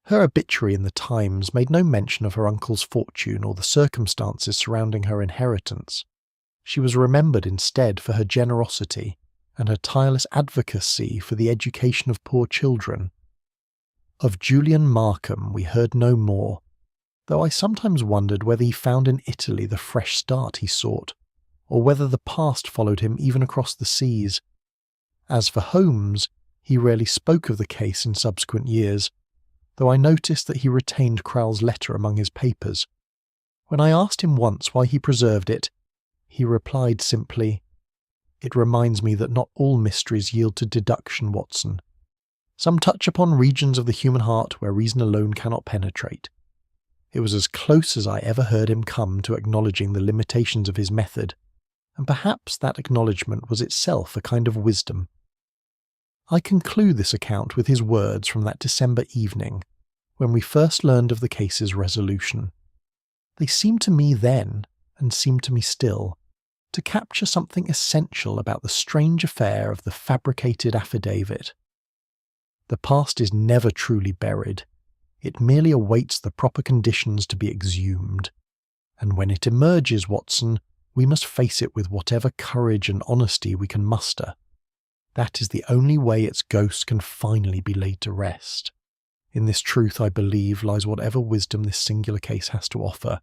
Her obituary in the Times made no mention of her uncle's fortune or the circumstances surrounding her inheritance. She was remembered instead for her generosity and her tireless advocacy for the education of poor children. Of Julian Markham we heard no more, though I sometimes wondered whether he found in Italy the fresh start he sought, or whether the past followed him even across the seas. As for Holmes, he rarely spoke of the case in subsequent years, though I noticed that he retained Crowle's letter among his papers. When I asked him once why he preserved it, he replied simply, "It reminds me that not all mysteries yield to deduction, Watson. Some touch upon regions of the human heart where reason alone cannot penetrate." It was as close as I ever heard him come to acknowledging the limitations of his method, and perhaps that acknowledgment was itself a kind of wisdom. I conclude this account with his words from that December evening, when we first learned of the case's resolution. They seemed to me then, and seem to me still, to capture something essential about the strange affair of the fabricated affidavit. The past is never truly buried. It merely awaits the proper conditions to be exhumed. And when it emerges, Watson, we must face it with whatever courage and honesty we can muster. That is the only way its ghost can finally be laid to rest. In this truth, I believe, lies whatever wisdom this singular case has to offer,